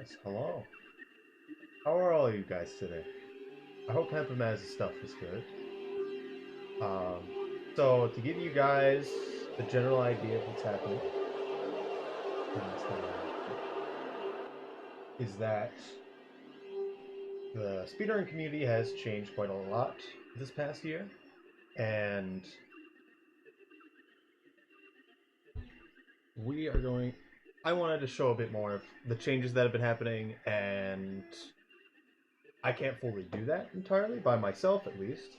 Yes, hello. How are all you guys today? I hope Hempamaz's stuff is good. Um, so to give you guys a general idea of what's happening, is that the speedrun community has changed quite a lot this past year, and we are going. I wanted to show a bit more of the changes that have been happening, and I can't fully do that entirely by myself, at least.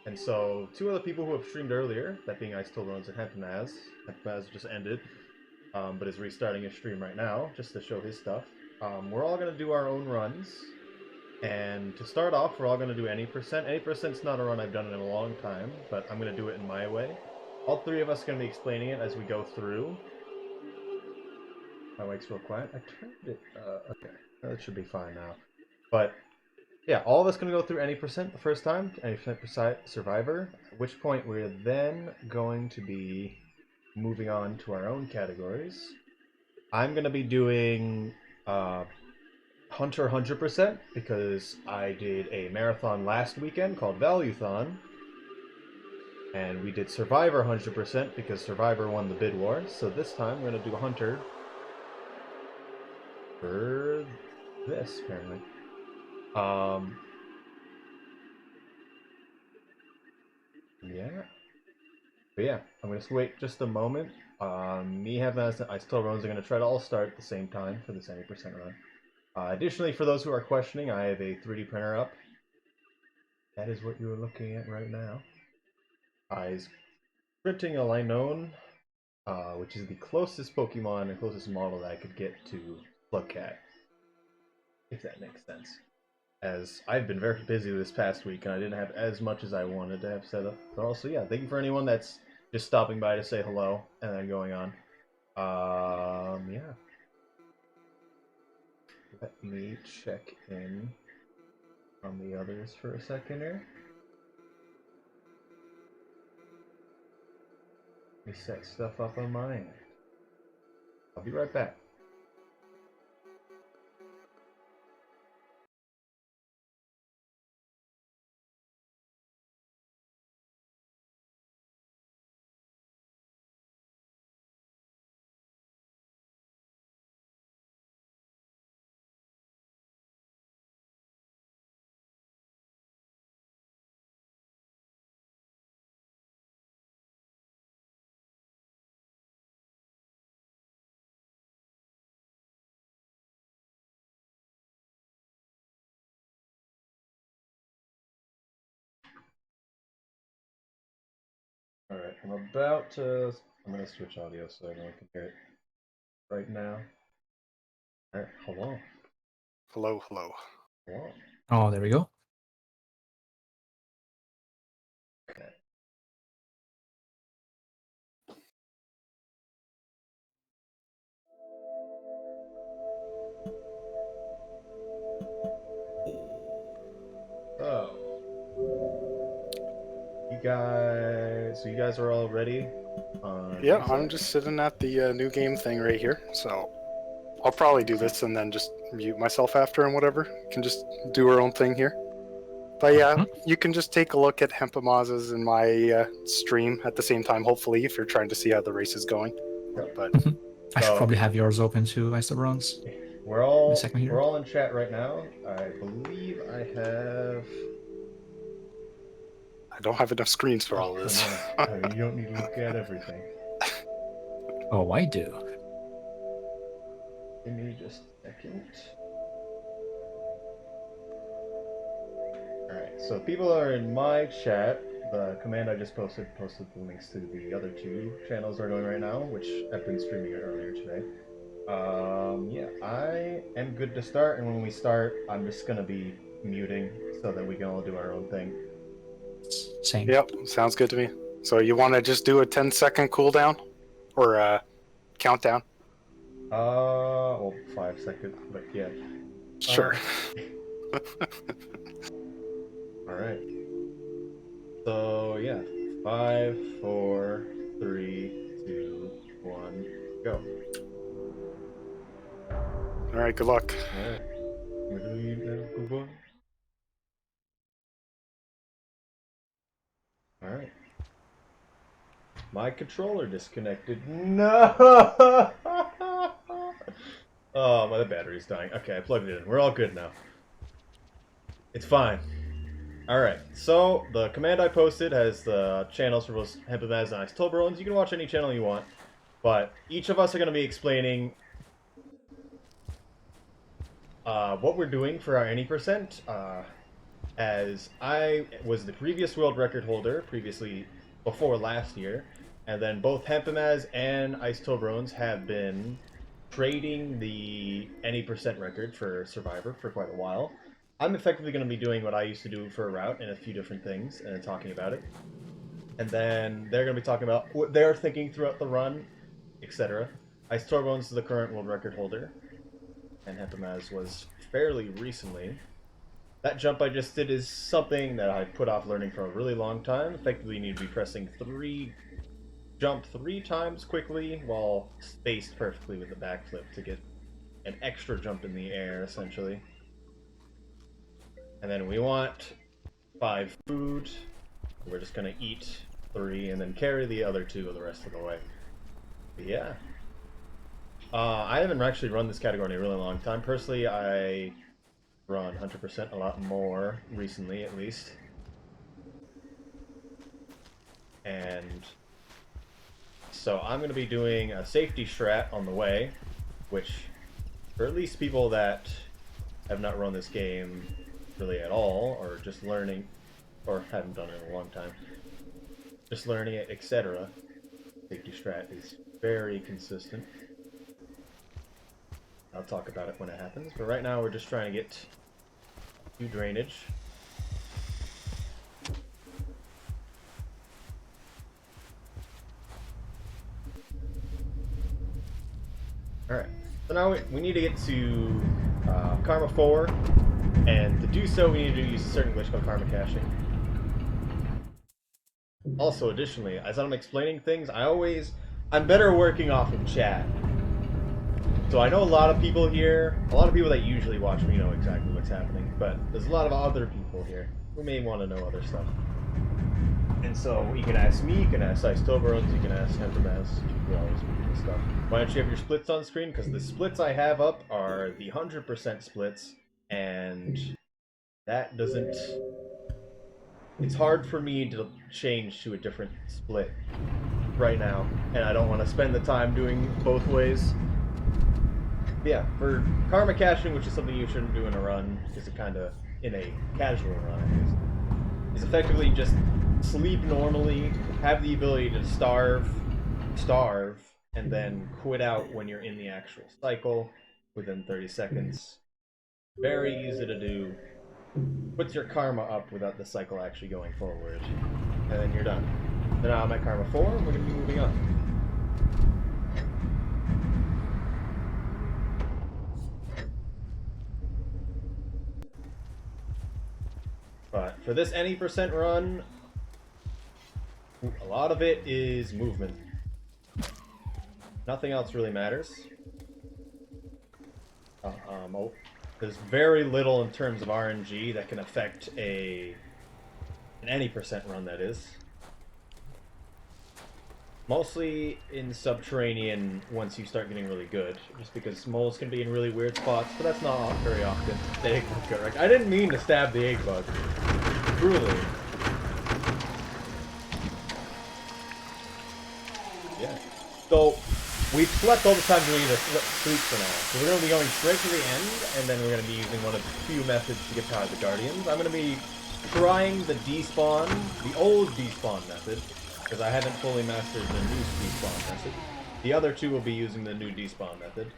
And so, two other people who have streamed earlier, that being Ice Still Runs and Hempamaz. Hempamaz just ended, but is restarting his stream right now just to show his stuff. We're all going to do our own runs. And to start off, we're all going to do any percent. Any percent's not a run I've done in a long time, but I'm going to do it in my way. All three of us are going to be explaining it as we go through. My mic's real quiet. I turned it. Okay, that should be fine now. But yeah, all of us going to go through any percent the first time, any percent survivor, at which point we're then going to be moving on to our own categories. I'm going to be doing Hunter 100% because I did a marathon last weekend called Valuethon, and we did Survivor 100% because Survivor won the bid war. So this time we're going to do Hunter for this, apparently. Yeah. But yeah, I'm going to wait just a moment. Me having I still runs are going to try to all start at the same time for this 80% run. Additionally, for those who are questioning, I have a 3D printer up. That is what you are looking at right now. Is printing a Linoone, which is the closest Pokemon and closest model that I could get to Slugcat, if that makes sense. As I've been very busy this past week and I didn't have as much as I wanted to have set up. But also, yeah, thank you for anyone that's just stopping by to say hello and then going on. Yeah. Let me check in on the others for a second here. Let me set stuff up on my end. I'll be right back. Alright, I'm going to switch audio so everyone can hear it right now. Alright, hello. Hello, hello. Hello. Oh, there we go. Okay. So, you guys are all ready? Yeah, I'm just sitting at the new game thing right here, so I'll probably do this and then just mute myself after and whatever. Can just do our own thing here. But yeah, you can just take a look at Hempamaz's and my stream at the same time, hopefully, if you're trying to see how the race is going. Yep. But I should probably have yours open too, I still runs. We're all in chat right now. I believe I have. I don't have enough screens for all this. I mean, you don't need to look at everything. Oh, I do. Give me just a second. Alright, so people are in my chat. The command I just posted the links to the other two channels are going right now, which I've been streaming earlier today. Yeah, I am good to start, and when we start, I'm just gonna be muting so that we can all do our own thing. Same. Yep, sounds good to me. So you want to just do a 10-second cooldown? Or countdown? Well, 5 seconds, but yeah. Sure. Alright. So, yeah. 5, 4, 3, 2, 1, go. All right, good luck. Alright. Good boy. Alright. My controller disconnected. No! Oh, my battery's dying. Okay, I plugged it in. We're all good now. It's fine. Alright, so the command I posted has the channels for both Hempamaz and Ice Toblerones. You can watch any channel you want, but each of us are going to be explaining what we're doing for our any percent. As I was the previous world record holder, previously before last year, and then both Hempamaz and Ice Toblerones have been trading the any percent record for Survivor for quite a while. I'm effectively going to be doing what I used to do for a route and a few different things and talking about it. And then they're going to be talking about what they're thinking throughout the run, etc. Ice Toblerones is the current world record holder, and Hempamaz was fairly recently. That jump I just did is something that I put off learning for a really long time. Effectively, you need to be pressing jump 3 times quickly while spaced perfectly with the backflip to get an extra jump in the air, essentially. And then we want 5 food. We're just gonna eat 3 and then carry the other 2 the rest of the way. But yeah. I haven't actually run this category in a really long time. Personally, I run 100% a lot more recently, at least. And so I'm going to be doing a safety strat on the way, which for at least people that have not run this game really at all, or just learning, or haven't done it in a long time, just learning it, etc. Safety strat is very consistent. I'll talk about it when it happens, but right now we're just trying to get to drainage. Alright, so now we need to get to Karma 4, and to do so we need to use a certain glitch called Karma Caching. Also, additionally, as I'm explaining things, I'm better working off of chat. So I know a lot of people here, a lot of people that usually watch me know exactly what's happening, but there's a lot of other people here who may want to know other stuff. And so you can ask me, you can ask Ice Toblerones, you can ask Hempamaz, you can always read this stuff. Why don't you have your splits on screen? Because the splits I have up are the 100% splits, and that doesn't... It's hard for me to change to a different split right now, and I don't want to spend the time doing both ways. Yeah, for Karma Caching, which is something you shouldn't do in a run, because it kind of, in a casual run at least, is effectively just sleep normally, have the ability to starve, and then quit out when you're in the actual cycle within 30 seconds. Very easy to do. Puts your karma up without the cycle actually going forward. And then you're done. So now I'm at Karma 4, and we're going to be moving on. But for this any percent run, a lot of it is movement. Nothing else really matters. There's very little in terms of RNG that can affect an any percent run, that is. Mostly in subterranean once you start getting really good, just because moles can be in really weird spots, but that's not very often. The egg bug got wrecked. I didn't mean to stab the egg bug. Truly. Yeah. So, we've slept all the time we need to sleep for now. So we're going to be going straight to the end, and then we're going to be using one of the few methods to get past the Guardians. I'm going to be trying the despawn, the old despawn method, because I haven't fully mastered the new despawn method. The other two will be using the new despawn method.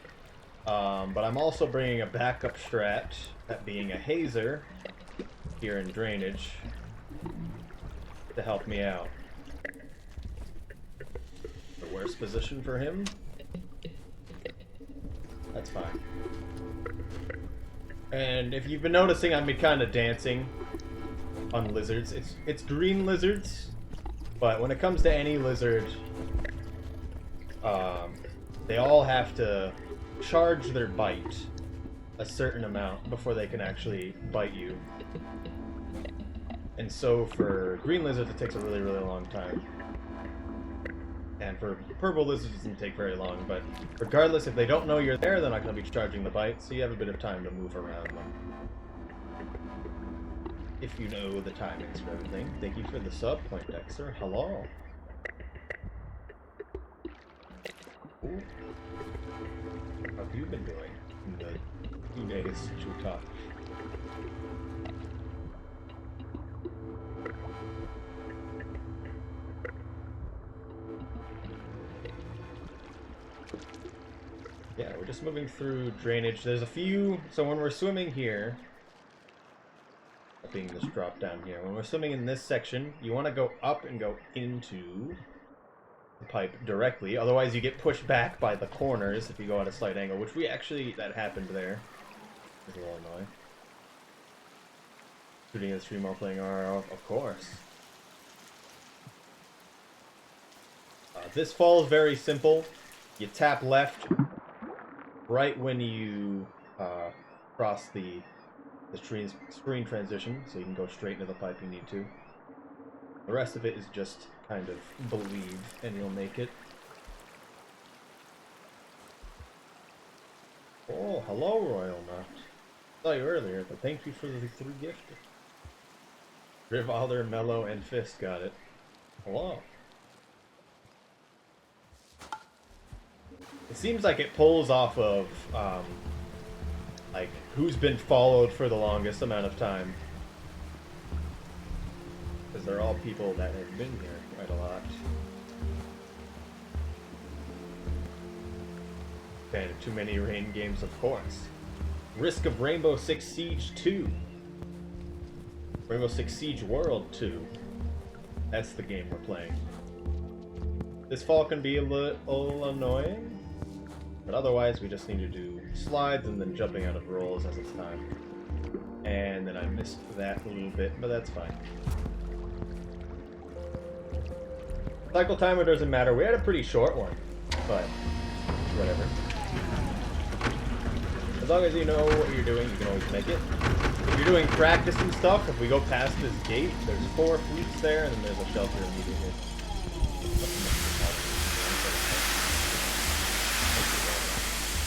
But I'm also bringing a backup strat, that being a hazer, here in drainage, to help me out. The worst position for him? That's fine. And if you've been noticing, I've been kind of dancing on lizards. It's green lizards, but when it comes to any lizard, they all have to charge their bite a certain amount before they can actually bite you. And so for green lizards, it takes a really, really long time. And for purple lizards, it doesn't take very long. But regardless, if they don't know you're there, they're not going to be charging the bite, so you have a bit of time to move around them. If you know the timings for everything. Thank you for the sub, Poindexter. Hello. Ooh. How have you been doing in the 2 days since we talked? Yeah, we're just moving through drainage. There's a few... So when we're swimming here... Being this drop down here. When we're swimming in this section, you want to go up and go into the pipe directly. Otherwise, you get pushed back by the corners if you go at a slight angle, which we actually... That happened there. It was a little annoying. Shooting the stream while playing RR, of course. This fall is very simple. You tap left right when you cross the screen transition, so you can go straight into the pipe you need to. The rest of it is just kind of believe, and you'll make it. Oh, hello, Royal Nut. I saw you earlier, but thank you for the 3 gifted. Rivalder, Mellow, and Fist got it. Hello. It seems like it pulls off of, like, who's been followed for the longest amount of time. Because they're all people that have been here quite a lot. Fan of too many rain games, of course. Risk of Rainbow Six Siege 2. Rainbow Six Siege World 2. That's the game we're playing. This fall can be a little annoying. But otherwise, we just need to do slides and then jumping out of rolls as it's time. And then I missed that a little bit, but that's fine. Cycle timer doesn't matter. We had a pretty short one, but whatever. As long as you know what you're doing, you can always make it. If you're doing practice and stuff, if we go past this gate, there's 4 fleets there, and then there's a shelter immediately.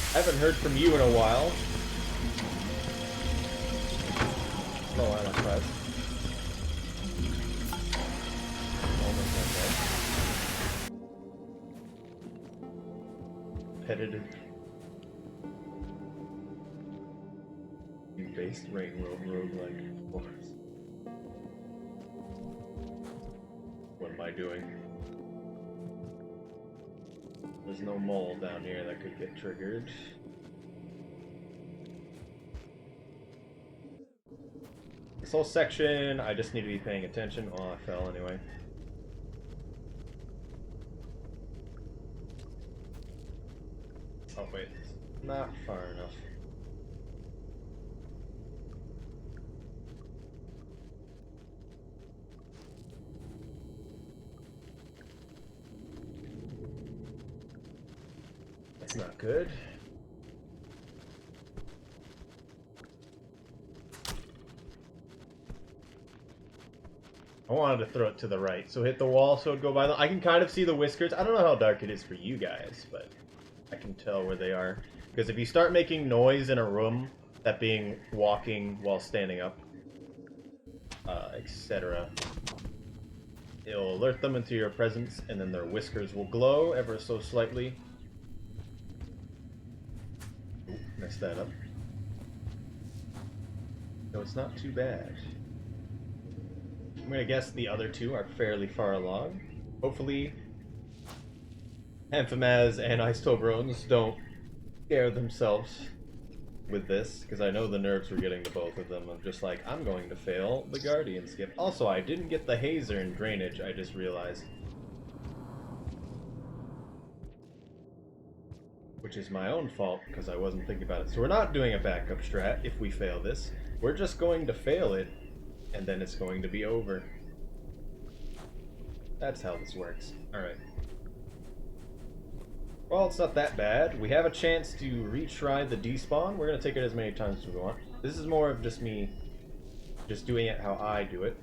I haven't heard from you in a while. Oh, I'm not surprised. Competitive. You based Rain World roguelike, of course. What am I doing? There's no mole down here that could get triggered. This whole section, I just need to be paying attention. Oh, I fell anyway. Oh, wait. Not far enough. That's not good. I wanted to throw it to the right, so hit the wall so it'd go by the... I can kind of see the whiskers. I don't know how dark it is for you guys, but I can tell where they are. Because if you start making noise in a room, that being walking while standing up, etc., it'll alert them into your presence, and then their whiskers will glow ever so slightly. Ooh, messed that up. So it's not too bad. I'm gonna guess the other 2 are fairly far along. Hopefully, Amphimaz and Icetobrones don't scare themselves with this, because I know the nerves were getting to both of them. I'm just like, I'm going to fail the Guardian skip. Also, I didn't get the Hazer in drainage, I just realized. Which is my own fault, because I wasn't thinking about it. So we're not doing a backup strat if we fail this. We're just going to fail it, and then it's going to be over. That's how this works. Alright. Well, it's not that bad. We have a chance to retry the despawn. We're going to take it as many times as we want. This is more of just me just doing it how I do it.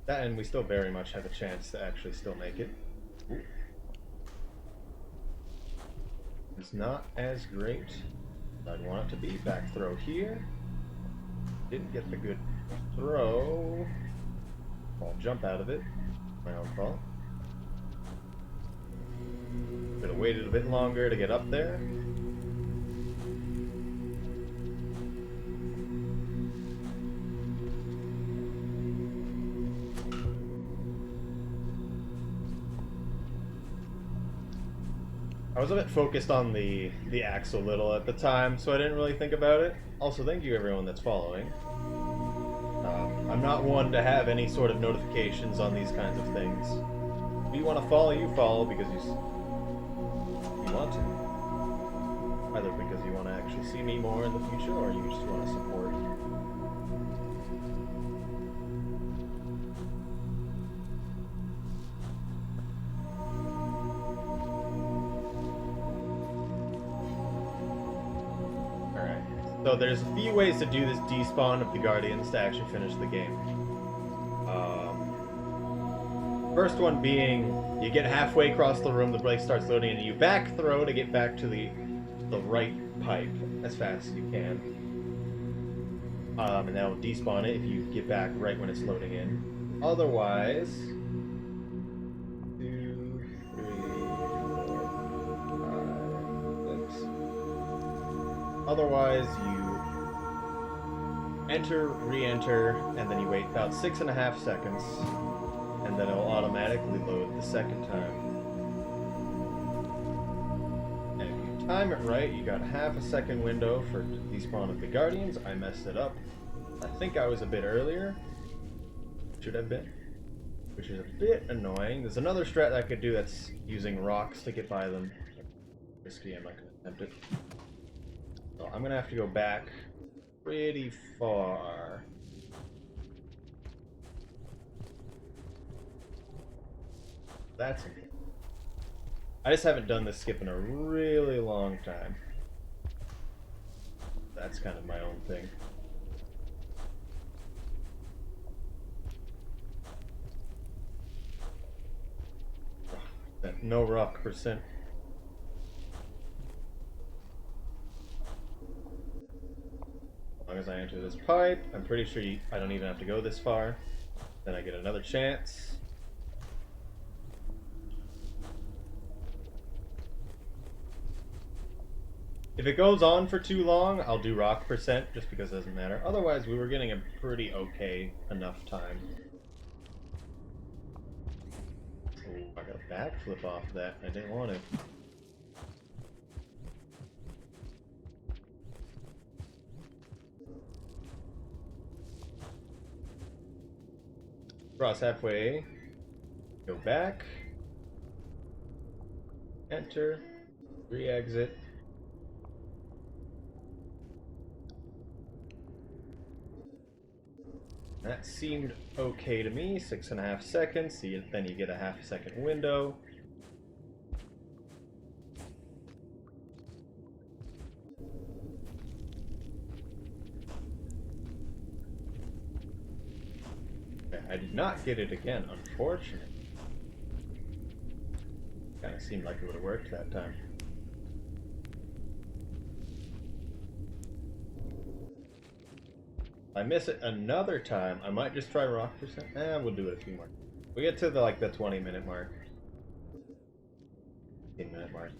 That, and we still very much have a chance to actually still make it. Ooh. It's not as great as I'd want it to be. Back throw here. Didn't get the good throw. I'll jump out of it. My own fault. Could have waited a bit longer to get up there. I was a bit focused on the axle little at the time, so I didn't really think about it. Also, thank you everyone that's following. I'm not one to have any sort of notifications on these kinds of things. If you want to follow, you follow because you want to. Either because you want to actually see me more in the future, or you just want to support. So there's a few ways to do this despawn of the Guardians to actually finish the game. First one being, you get halfway across the room, the brake starts loading, and you back throw to get back to the right pipe as fast as you can. And that'll despawn it if you get back right when it's loading in. Otherwise, 2, 3, 4, 5, 6. Otherwise, you enter, re-enter, and then you wait about 6.5 seconds, and then it'll automatically load the second time. And if you time it right, you got half a second window for despawn of the Guardians. I messed it up. I think I was a bit earlier. Should have been. Which is a bit annoying. There's another strat I could do that's using rocks to get by them. Risky, I'm not going to attempt it. So I'm going to have to go back pretty far. That's okay. I just haven't done this skip in a really long time. That's kind of my own thing. No rock percent. As long as I enter this pipe, I'm pretty sure I don't even have to go this far. Then I get another chance. If it goes on for too long, I'll do rock percent just because it doesn't matter. Otherwise, we were getting a pretty okay enough time. Ooh, I got a backflip off that. I didn't want to. Cross halfway, go back, enter, re-exit. That seemed okay to me, 6.5 seconds, see, then you get a half a second window. I did not get it again, unfortunately. Kind of seemed like it would have worked that time. If I miss it another time, I might just try rock percent. We'll do it a few more. We get to the 20-minute mark. 15-minute mark.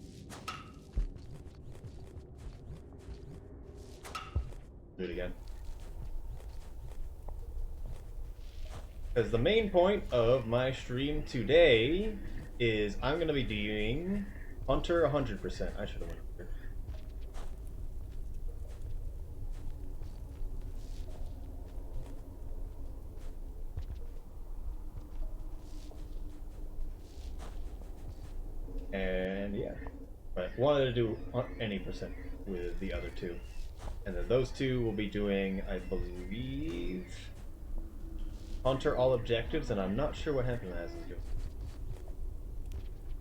Do it again. Because the main point of my stream today is I'm going to be doing Hunter 100%. I should have went here. And yeah, but wanted to do any percent with the other two. And then those two will be doing, I believe, Hunter all objectives, and I'm not sure what happened as is doing.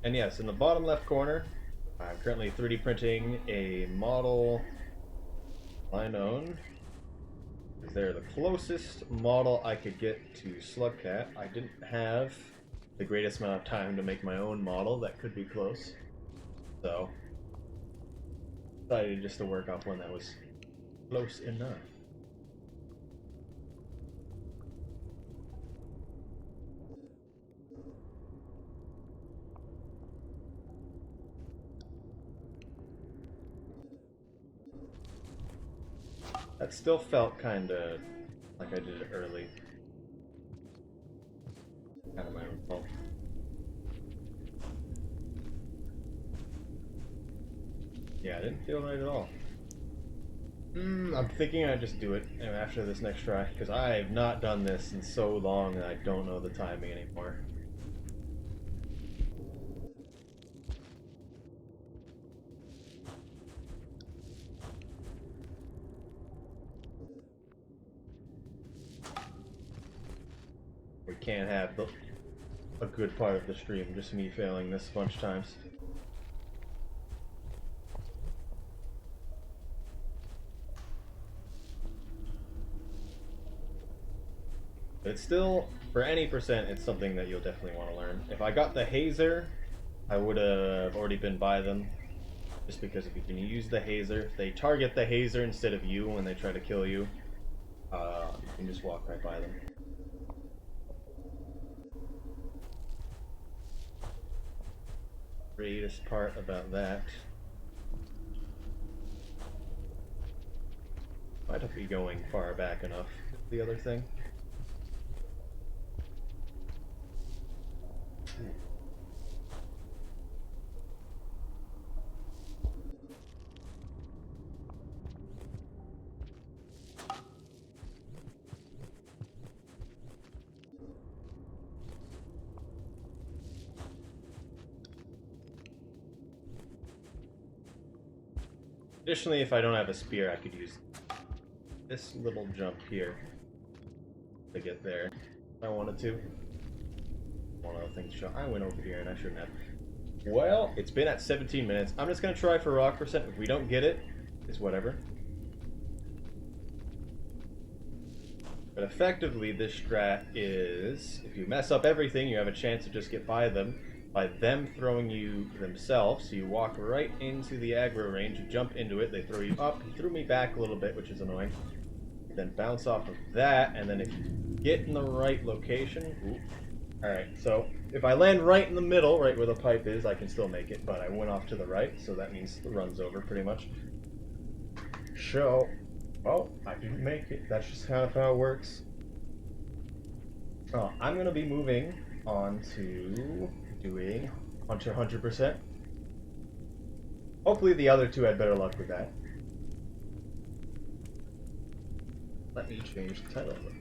And yes, in the bottom left corner, I'm currently 3D printing a model I own. They're the closest model I could get to Slugcat. I didn't have the greatest amount of time to make my own model that could be close, so decided just to work off one that was close enough. That still felt kind of like I did it early. Kind of my own fault. Yeah, I didn't feel right at all. I'm thinking I just do it after this next try, because I have not done this in so long that I don't know the timing anymore. We can't have a good part of the stream, just me failing this a bunch of times. But it's still, for any percent, it's something that you'll definitely want to learn. If I got the Hazer, I would have already been by them. Just because if you can use the Hazer, if they target the Hazer instead of you when they try to kill you, you can just walk right by them. Greatest part about that. Might have to be going far back enough. The other thing. Additionally, if I don't have a spear, I could use this little jump here to get there if I wanted to. One other thing to show. I went over here and I shouldn't have. Well, it's been at 17 minutes. I'm just going to try for rock percent. If we don't get it, it's whatever. But effectively, this strat is, if you mess up everything, you have a chance to just get by them throwing you themselves. So you walk right into the aggro range, you jump into it, they throw you up. He threw me back a little bit, which is annoying. You then bounce off of that, and then if you get in the right location... Alright, so if I land right in the middle, right where the pipe is, I can still make it, but I went off to the right, so that means the run's over pretty much. So, well, I didn't make it. That's just kind of how it works. Oh, I'm going to be moving on to doing Hunter 100%. Hopefully the other two had better luck with that. Let me change the title of it.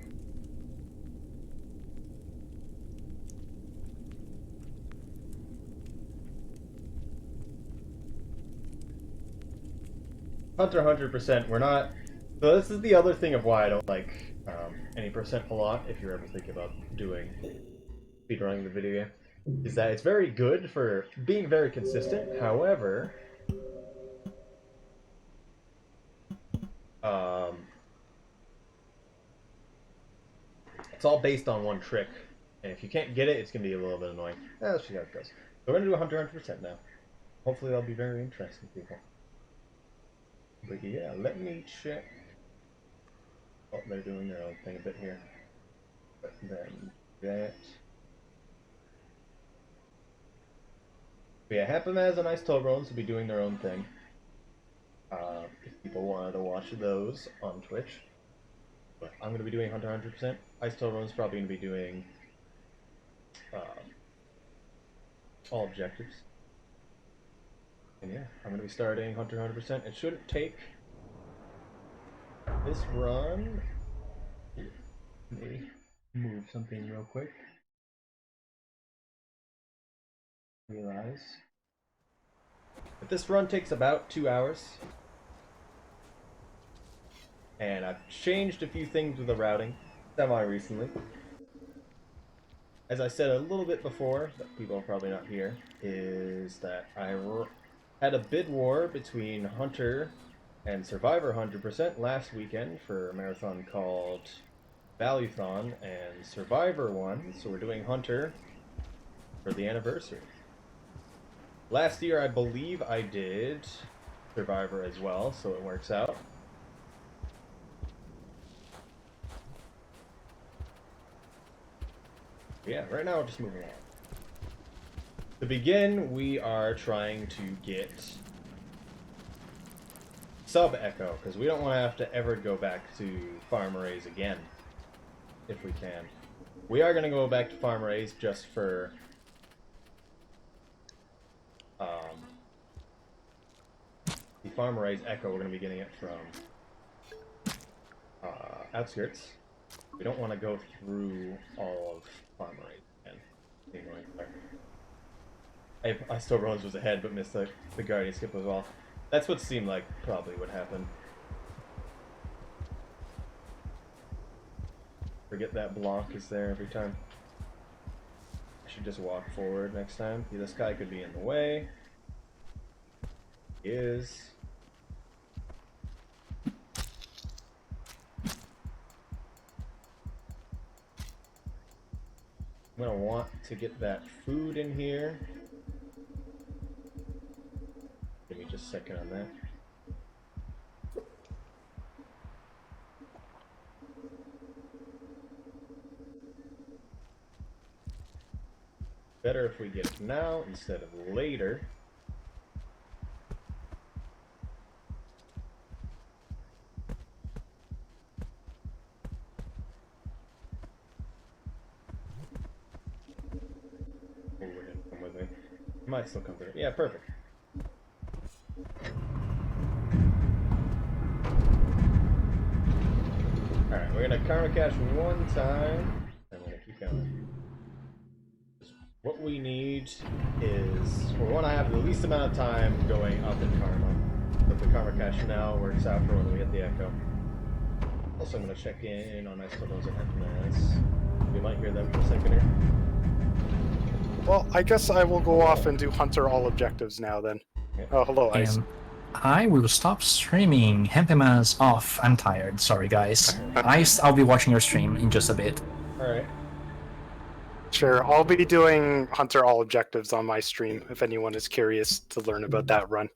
Hunter 100%, we're not... So this is the other thing of why I don't like any percent a lot, if you're ever thinking about doing speedrunning the video game, is that it's very good for being very consistent. However, it's all based on one trick, and if you can't get it, it's going to be a little bit annoying. Let's see how it goes. So we're going to do a Hunter 100% now. Hopefully that'll be very interesting, people. But yeah, let me check. Oh, they're doing their own thing a bit here. But then that. But yeah, Hapamaz and Ice Tobrones will be doing their own thing. If people wanted to watch those on Twitch. But I'm going to be doing Hunter 100%. Ice Tobrone's probably going to be doing all objectives. And yeah, I'm going to be starting Hunter 100%. It shouldn't take this run. Let me move something real quick. Realize. But this run takes about 2 hours. And I've changed a few things with the routing semi-recently. as I said a little bit before, but people are probably not here, is that had a bid war between Hunter and Survivor 100% last weekend for a marathon called Valuethon, and Survivor won, so we're doing Hunter for the anniversary. Last year, I believe I did Survivor as well, so it works out. Yeah, right now we're just moving on. To begin, we are trying to get sub-echo, because we don't want to have to ever go back to farm arrays again, if we can. We are going to go back to farm arrays just for the farm arrays echo. We're going to be getting it from outskirts. We don't want to go through all of farm arrays again. I still Rose was ahead, but missed the Guardian skip as well. That's what seemed like probably would happen. Forget that block is there every time. I should just walk forward next time. Yeah, this guy could be in the way. He is. I'm gonna want to get that food in here. Give me just a second on that. Better if we get it now instead of later. Oh, we're gonna come with me. Might still come through. Yeah, perfect. Alright, we're gonna karma cache one time, and we're gonna keep going. What we need is, we want to have the least amount of time going up in karma. So if the karma cache now works out for when we hit the echo. Also, I'm gonna check in on Isotones and Epimaz. We might hear them for a second here. Well, I guess I will go off and do Hunter all objectives now then. Okay. Oh, hello, Ice. And I will stop streaming. Hempima's off. I'm tired. Sorry, guys. I'll be watching your stream in just a bit. Alright. Sure, I'll be doing Hunter all objectives on my stream if anyone is curious to learn about that run.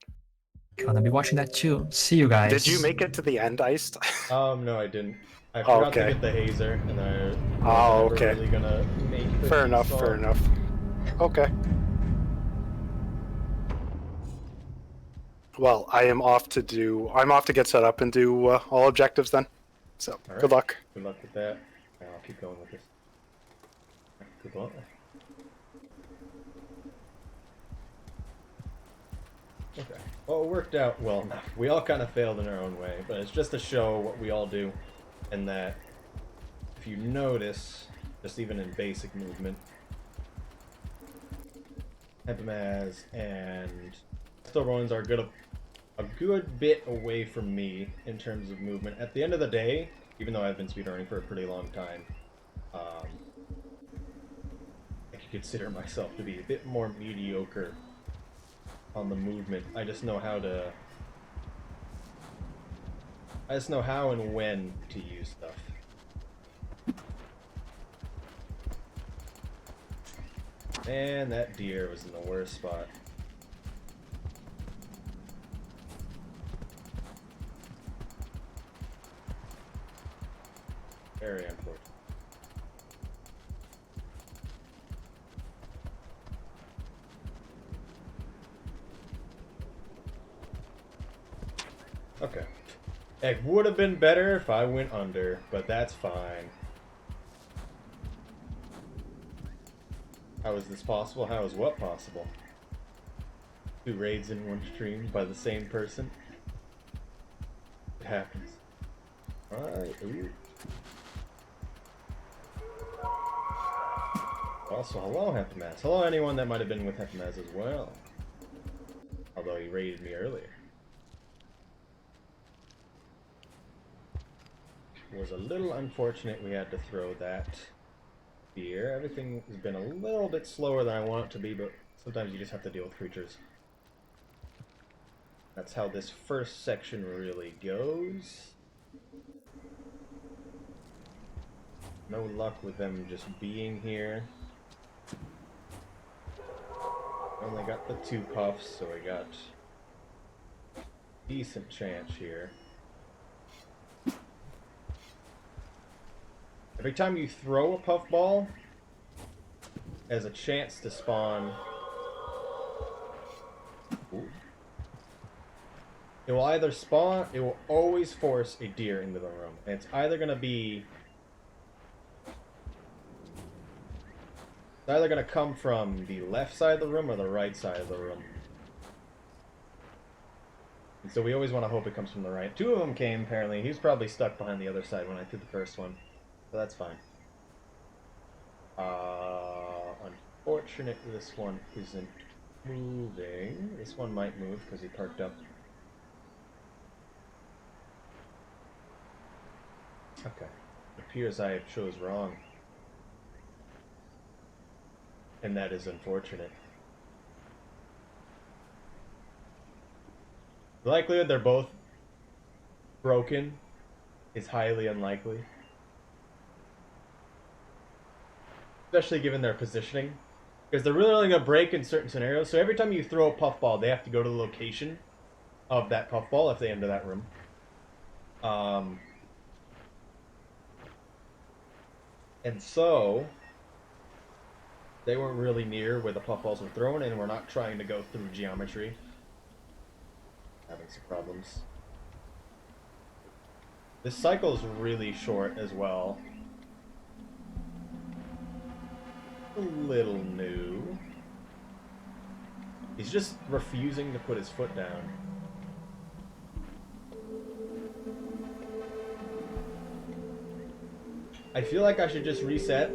Gonna be watching that too. See you guys. Did you make it to the end, Iced? No, I didn't. I forgot to get the hazer, and I was never really gonna make the Fair enough, fair enough. Okay. Well, I'm off to get set up and do all objectives then. So, good luck. Good luck with that. I'll keep going with this. Good luck. Okay. Well, it worked out well enough. We all kind of failed in our own way, but it's just to show what we all do, and that if you notice, just even in basic movement, Epimaz and Still Rollins are a good bit away from me in terms of movement. At the end of the day, even though I've been speedrunning for a pretty long time, I could consider myself to be a bit more mediocre on the movement. I just know how and when to use stuff. And that deer was in the worst spot. Very unfortunate. Okay. It would have been better if I went under, but that's fine. How is this possible? How is what possible? 2 raids in one stream by the same person? It happens. Alright, ooh. Also, hello, Hepimaz. Hello, anyone that might have been with Hepimaz as well. Although he raided me earlier. It was a little unfortunate we had to throw that here. Everything has been a little bit slower than I want it to be, but sometimes you just have to deal with creatures. That's how this first section really goes. No luck with them just being here. Only got the 2 puffs, so I got decent chance here. Every time you throw a puffball, has a chance to spawn. Ooh. It will either spawn, it will always force a deer into the room. And it's either going to be... It's either going to come from the left side of the room or the right side of the room. And so we always want to hope it comes from the right. 2 of them came, apparently. He was probably stuck behind the other side when I did the first one. So that's fine. Unfortunate this one isn't moving. This one might move because he parked up. Okay. It appears I chose wrong. And that is unfortunate. The likelihood they're both broken is highly unlikely. Especially given their positioning. Because they're really only going to break in certain scenarios. So every time you throw a puffball, they have to go to the location of that puffball if they enter that room. And so they weren't really near where the puffballs were thrown, and we're not trying to go through geometry. Having some problems. This cycle is really short as well. A little new. He's just refusing to put his foot down. I feel like I should just reset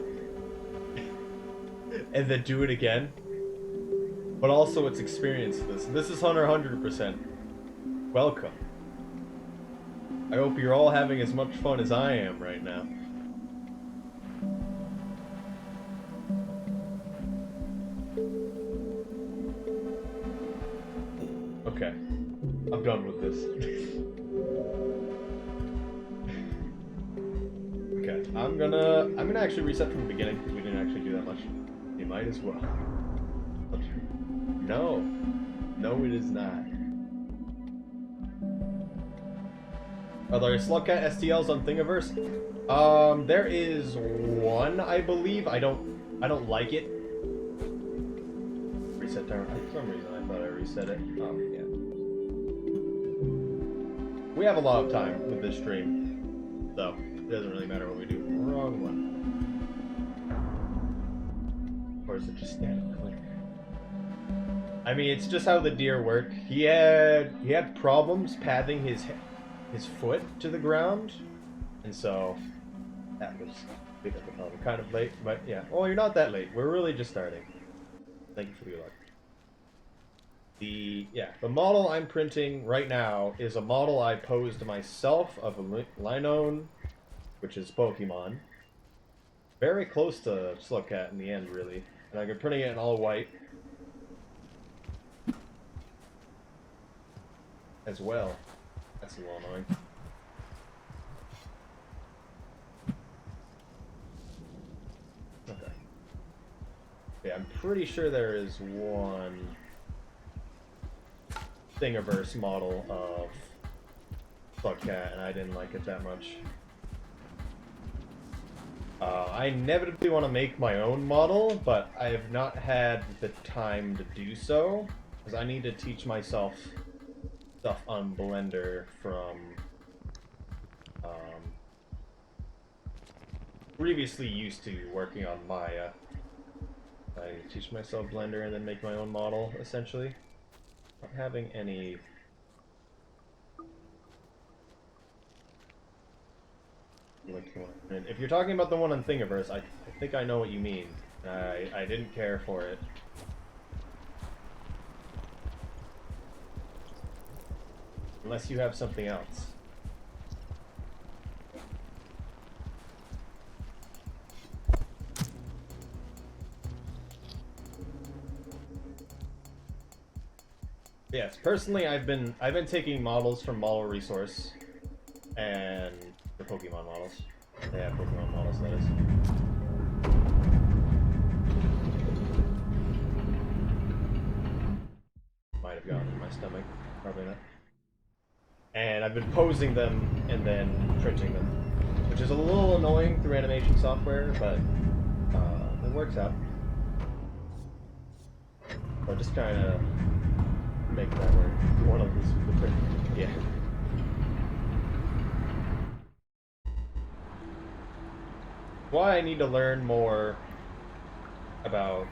and then do it again. But also it's experience this. This is Hunter 100%. Welcome. I hope you're all having as much fun as I am right now. Okay. I'm done with this. Okay, I'm gonna actually reset from the beginning because we didn't actually do that much. You might as well. No. No, it is not. Are there Slugcat STLs on Thingiverse? There is one, I believe. I don't like it. Reset timer. For some reason, I thought I reset it. Oh, yeah. We have a lot of time with this stream, so it doesn't really matter what we do. Wrong one. Or is it just stand click? I mean, it's just how the deer work. He had problems pathing his foot to the ground, and so that was a bit of a problem. Kind of late, but yeah. Oh, you're not that late. We're really just starting. Thank you for your luck. The model I'm printing right now is a model I posed myself of a Linoone, which is Pokemon. Very close to Slugcat in the end, really. And I'm printing it in all white as well. That's a little annoying. Okay. Yeah, I'm pretty sure there is one Thingiverse model of Slugcat, and I didn't like it that much. I inevitably want to make my own model, but I have not had the time to do so, because I need to teach myself stuff on Blender from previously used to working on Maya. I teach myself Blender and then make my own model, essentially. Not having any... And if you're talking about the one on Thingiverse, I think I know what you mean. I didn't care for it. Unless you have something else. Yes, personally, I've been taking models from Model Resource and the Pokemon models. Yeah, Pokemon models, that is. Might have gotten in my stomach, probably not. And I've been posing them and then printing them, which is a little annoying through animation software, but it works out. So just kind of make that work. One of these, yeah. Why I need to learn more about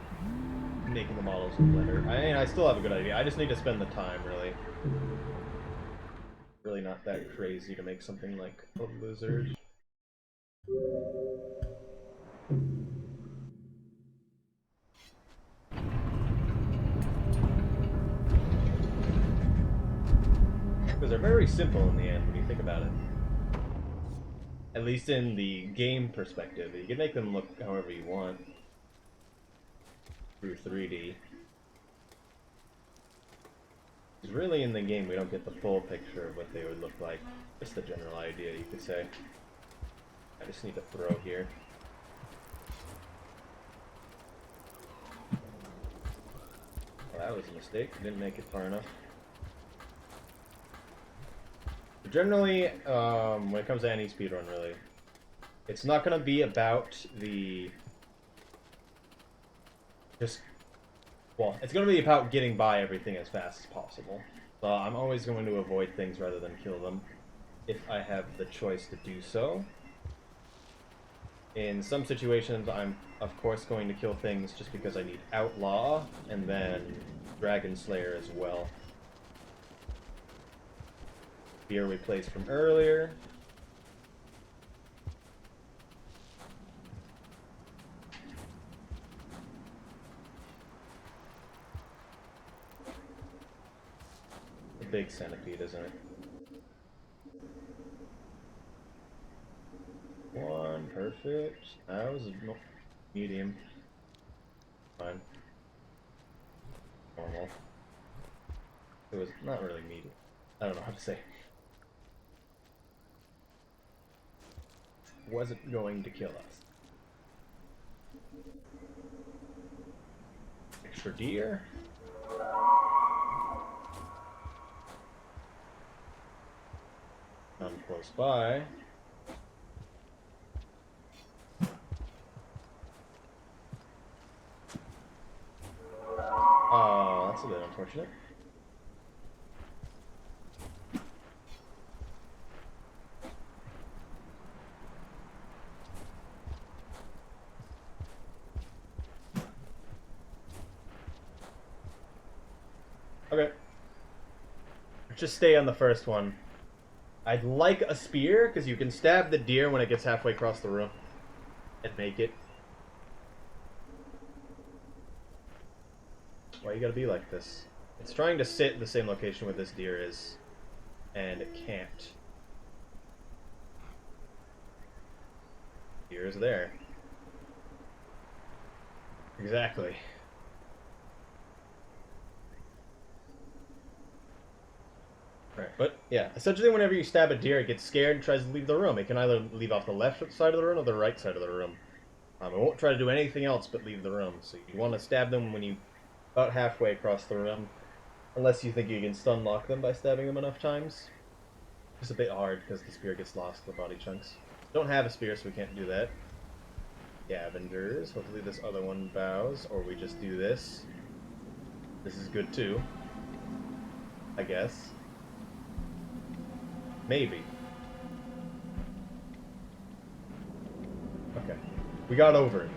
making the models in Blender. I still have a good idea. I just need to spend the time, really. Really not that crazy to make something like a lizard. Because they're very simple in the end when you think about it. At least in the game perspective. You can make them look however you want through 3D. Because really in the game we don't get the full picture of what they would look like. Just the general idea, you could say. I just need to throw here. Well, that was a mistake. Didn't make it far enough. Generally, when it comes to any speedrun, really, it's not going to be about the... Well, it's going to be about getting by everything as fast as possible. So I'm always going to avoid things rather than kill them, if I have the choice to do so. In some situations, I'm, of course, going to kill things just because I need Outlaw, and then Dragon Slayer as well. Spear we placed from earlier. A big centipede, isn't it? One, perfect. That was a medium. Fine. Normal. It was not really medium. I don't know how to say. Wasn't going to kill us. Extra deer. None close by. Oh, that's a bit unfortunate. Okay. Just stay on the first one. I'd like a spear, because you can stab the deer when it gets halfway across the room. And make it. Why you gotta be like this? It's trying to sit the same location where this deer is. And it can't. Deer is there. Exactly. Right, but yeah, essentially whenever you stab a deer, it gets scared and tries to leave the room. It can either leave off the left side of the room or the right side of the room. It won't try to do anything else but leave the room. So you want to stab them when you about halfway across the room, unless you think you can stun lock them by stabbing them enough times. It's a bit hard because the spear gets lost in the body chunks. Don't have a spear, so we can't do that. Scavengers. Hopefully this other one bows, or we just do this. This is good too, I guess. Maybe. Okay. We got over it.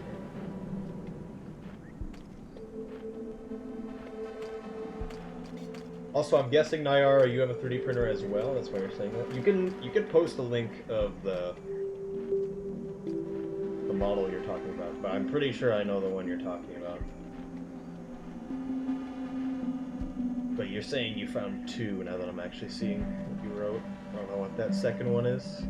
Also, I'm guessing, Nayara, you have a 3D printer as well. That's why you're saying that. You can post a link of the model you're talking about, but I'm pretty sure I know the one you're talking about. But you're saying you found two now that I'm actually seeing what you wrote. I don't know what that second one is.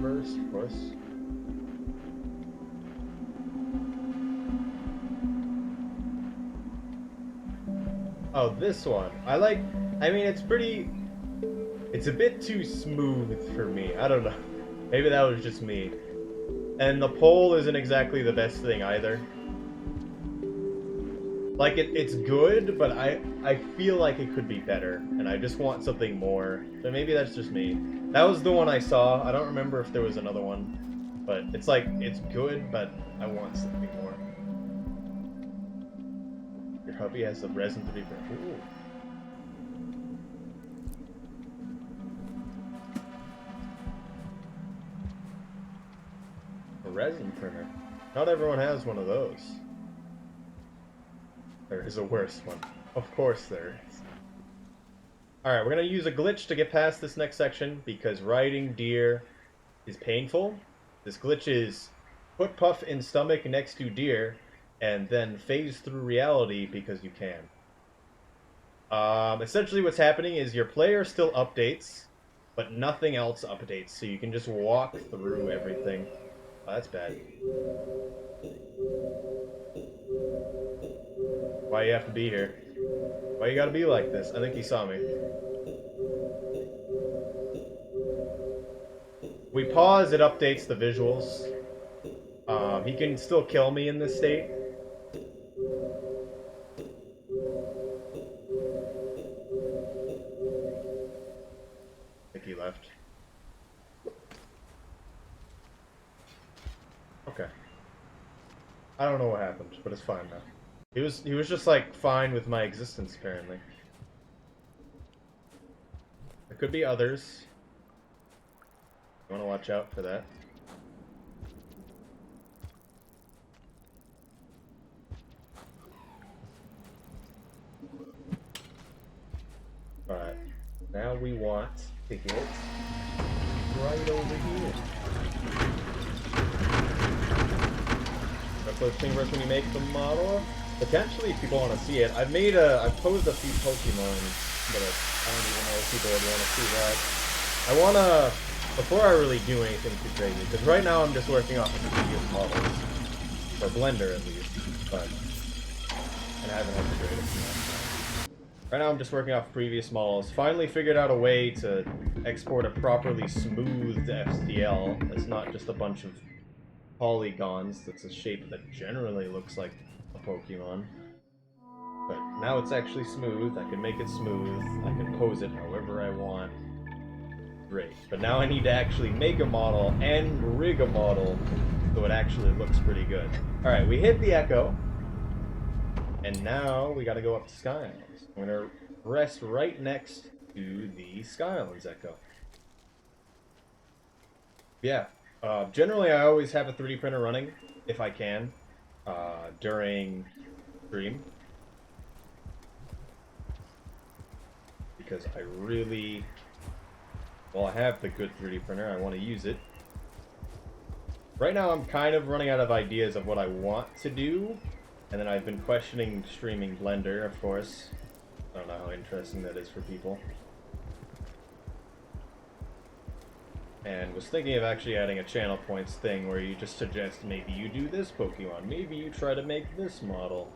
universe, of course. Oh, this one. I mean, it's pretty... It's a bit too smooth for me. I don't know. Maybe that was just me. And the pole isn't exactly the best thing either. Like, it's good, but I feel like it could be better. And I just want something more. So maybe that's just me. That was the one I saw. I don't remember if there was another one. But it's like, it's good, but I want something more. Your hubby has a resin 3D printer. Ooh. A resin printer. Not everyone has one of those. There is a worse one. Of course there is. Alright, we're gonna use a glitch to get past this next section because riding deer is painful. This glitch is put Puff in stomach next to deer and then phase through reality because you can. Essentially what's happening is your player still updates, but nothing else updates, so you can just walk through everything. Oh, that's bad. Why you have to be here? Why you gotta be like this? I think he saw me. We pause, it updates the visuals. He can still kill me in this state. I think he left. Okay. I don't know what happened, but it's fine now. He was just like fine with my existence apparently. There could be others. You want to watch out for that. Alright. Now we want to hit right over here. Those things when you make the model. Potentially, if people want to see it, I've posed a few Pokemon, but I don't even know if people would want to see that. I want to, before I really do anything too crazy, because right now I'm just working off of the previous models, for Blender at least, but, and I haven't integrated it. Right now I'm just working off previous models. Finally figured out a way to export a properly smoothed STL. It's not just a bunch of polygons. That's a shape that generally looks like a Pokemon. But now it's actually smooth. I can make it smooth. I can pose it however I want. Great. But now I need to actually make a model and rig a model so it actually looks pretty good. Alright, we hit the Echo. And now we gotta go up to Sky Islands. I'm gonna rest right next to the Sky Islands Echo. Yeah. Generally, I always have a 3D printer running, if I can, during stream. Because I really... Well, I have the good 3D printer, I want to use it. Right now, I'm kind of running out of ideas of what I want to do. And then I've been questioning streaming Blender, of course. I don't know how interesting that is for people. And was thinking of actually adding a channel points thing where you just suggest maybe you do this Pokemon, maybe you try to make this model.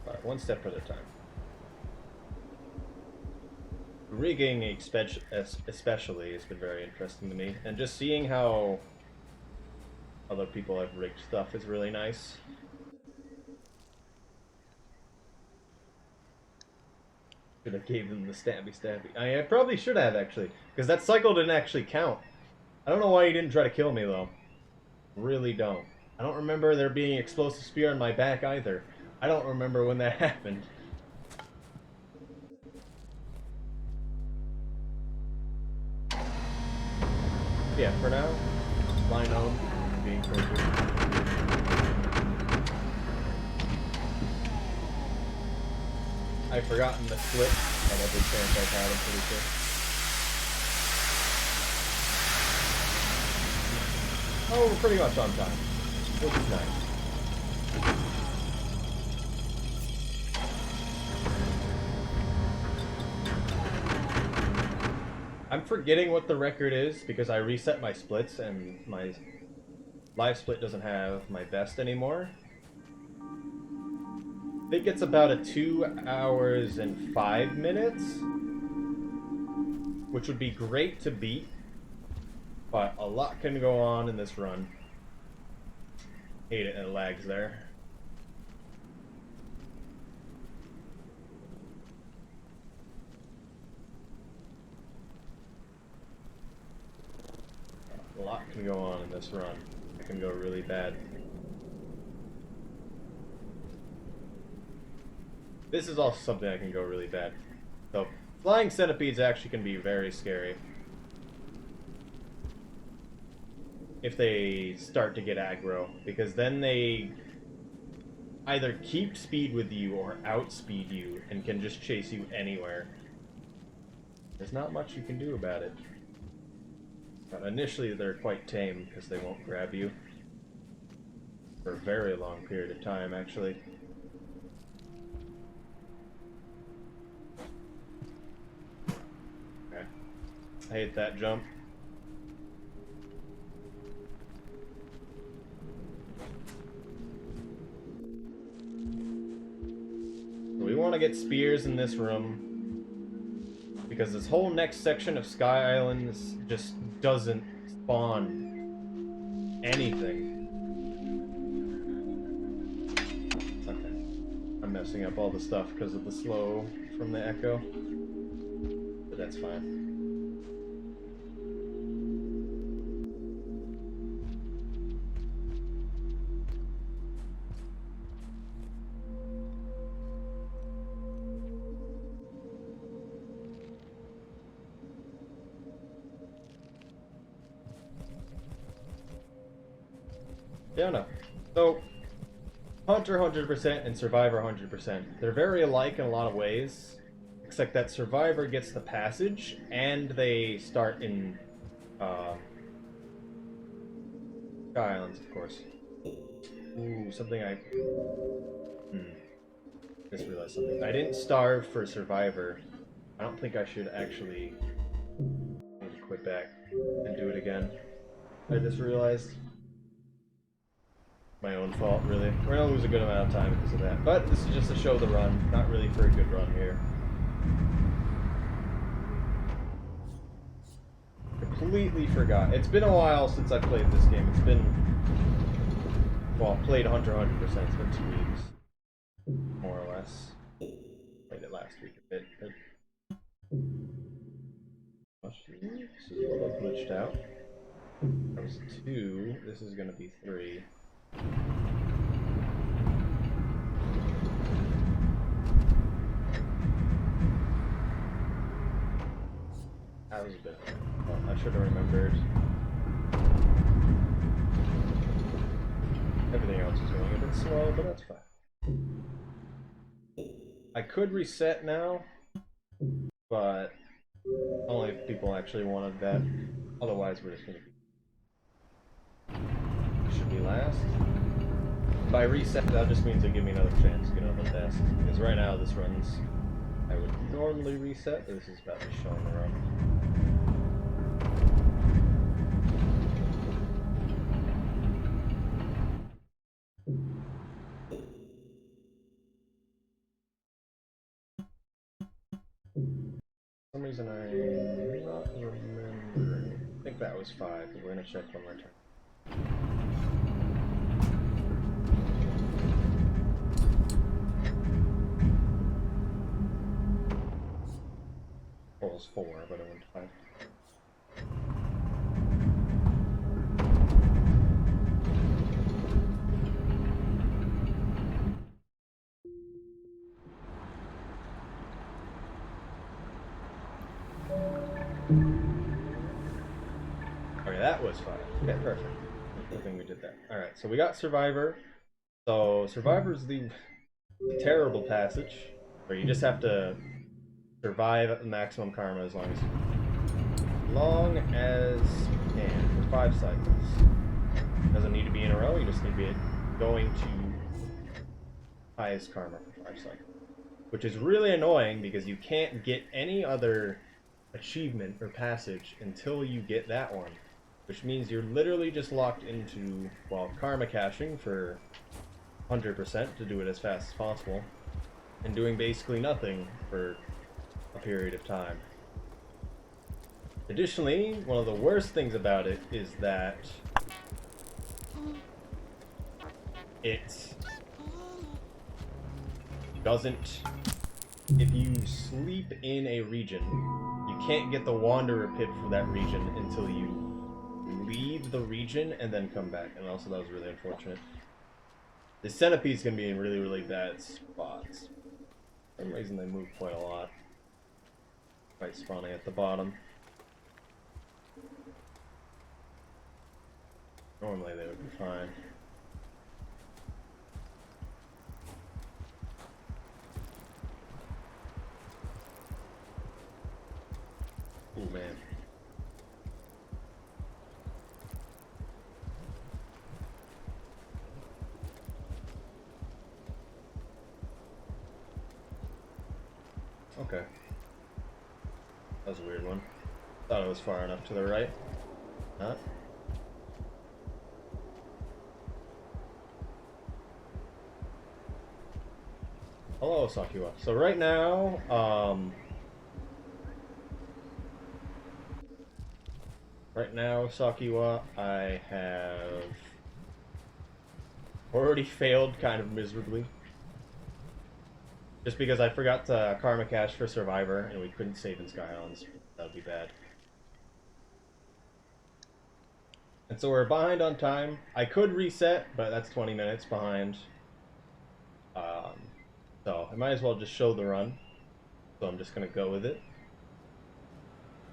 Alright, one step at a time. Rigging especially has been very interesting to me, and just seeing how other people have rigged stuff is really nice. Should have gave them the stabby. I probably should have, actually, because that cycle didn't actually count. I don't know why he didn't try to kill me, though. Really don't. I don't remember there being explosive spear on my back, either. I don't remember when that happened. Yeah, for now, line on, being tortured. I've forgotten the split at every chance I've had, I'm pretty sure. Oh, we're pretty much on time, which is nice. I'm forgetting what the record is because I reset my splits and my live split doesn't have my best anymore. I think it's about a 2 hours and 5 minutes, which would be great to beat, but a lot can go on in this run. Hate it, and it lags there. A lot can go on in this run. It can go really bad. This is also something that can go really bad. So, flying centipedes actually can be very scary. If they start to get aggro, because then they either keep speed with you or outspeed you and can just chase you anywhere. There's not much you can do about it. But initially they're quite tame because they won't grab you for a very long period of time, actually. Okay. I hate that jump. We want to get spears in this room because this whole next section of Sky Islands just doesn't spawn anything. Okay. I'm messing up all the stuff because of the slow from the echo, but that's fine. Yeah, no. So, Hunter 100% and Survivor 100%. They're very alike in a lot of ways, except that Survivor gets the passage, and they start in Sky Islands, of course. Ooh, something I... Just realized something. I didn't starve for Survivor. I don't think I should actually need to quit back and do it again. I just realized. My own fault, really. We're gonna lose a good amount of time because of that. But this is just to show the run, not really for a good run here. Completely forgot. It's been a while since I played this game. It's been... Well, played Hunter 100%. It's been 2 weeks. More or less. Played it last week a bit, but... This is a little glitched out. That was 2. This is gonna be 3. That was a bit... Well, I should have remembered. Everything else is going a bit slow, but that's fine. I could reset now, but only if people actually wanted that. Otherwise, we're just gonna be... Should be last. By reset, that just means they give me another chance to get on the best. Because right now, this runs... I would normally reset, but this is about to show on the run. For some reason I'm not remembering. I think that was 5, but we're gonna check one more time. Well, it was 4, but it went 5. Okay, that was 5. Okay, perfect. I think we did that. Alright, so we got Survivor. So, Survivor is the terrible passage, where you just have to survive at the maximum karma as long as you can, for 5 cycles. Doesn't need to be in a row, you just need to be going to highest karma for 5 cycles. Which is really annoying because you can't get any other achievement or passage until you get that one. Which means you're literally just locked into, well, karma caching for 100% to do it as fast as possible, and doing basically nothing for a period of time. Additionally, one of the worst things about it is that it doesn't... If you sleep in a region, you can't get the Wanderer Pip for that region until you leave the region and then come back. And also, that was really unfortunate. The Centipede's gonna be in really, really bad spots. For some reason, they move quite a lot. Right, spawning at the bottom. Normally, they would be fine. Oh man. Okay. That was a weird one. Thought it was far enough to the right. Not. Hello, Sakiwa. So right now, Sakiwa, I have already failed kind of miserably. Just because I forgot to karma cache for Survivor, and we couldn't save in Sky Islands. That would be bad. And so we're behind on time. I could reset, but that's 20 minutes behind. So I might as well just show the run. So I'm just going to go with it.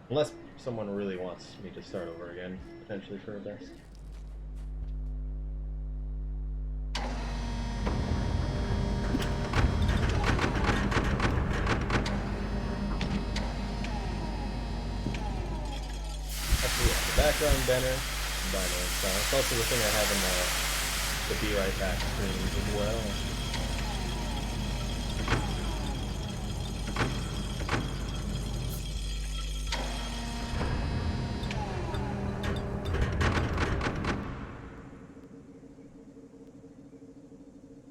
Unless someone really wants me to start over again, potentially for a best. Actually, yeah, the background banner, it's also the thing I have in the Be Right Back screen as well.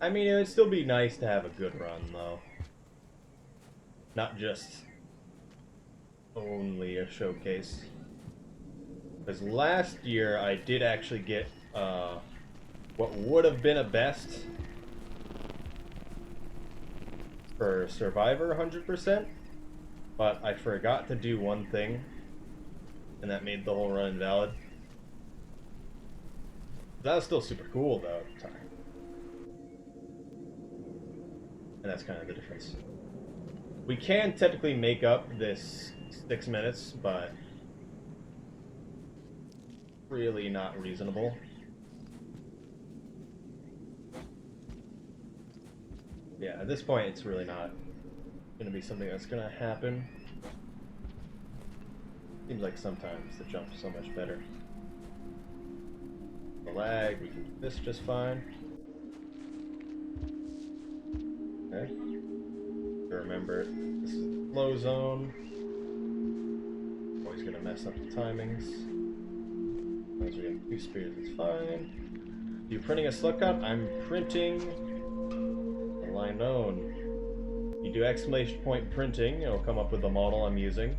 I mean, it would still be nice to have a good run, though. Not just only a showcase. Because last year I did actually get what would have been a best for Survivor 100%, but I forgot to do one thing, and that made the whole run invalid. That was still super cool, though, at the time. And that's kind of the difference. We can technically make up this 6 minutes, but really not reasonable. Yeah, at this point, it's really not going to be something that's going to happen. Seems like sometimes the jump's so much better. The lag, we can do this just fine. Okay. Remember, this is the flow zone. Always gonna mess up the timings. As we have 2 spears, it's fine. You printing a slug cut? I'm printing a line known. You do exclamation point printing, it'll come up with the model I'm using.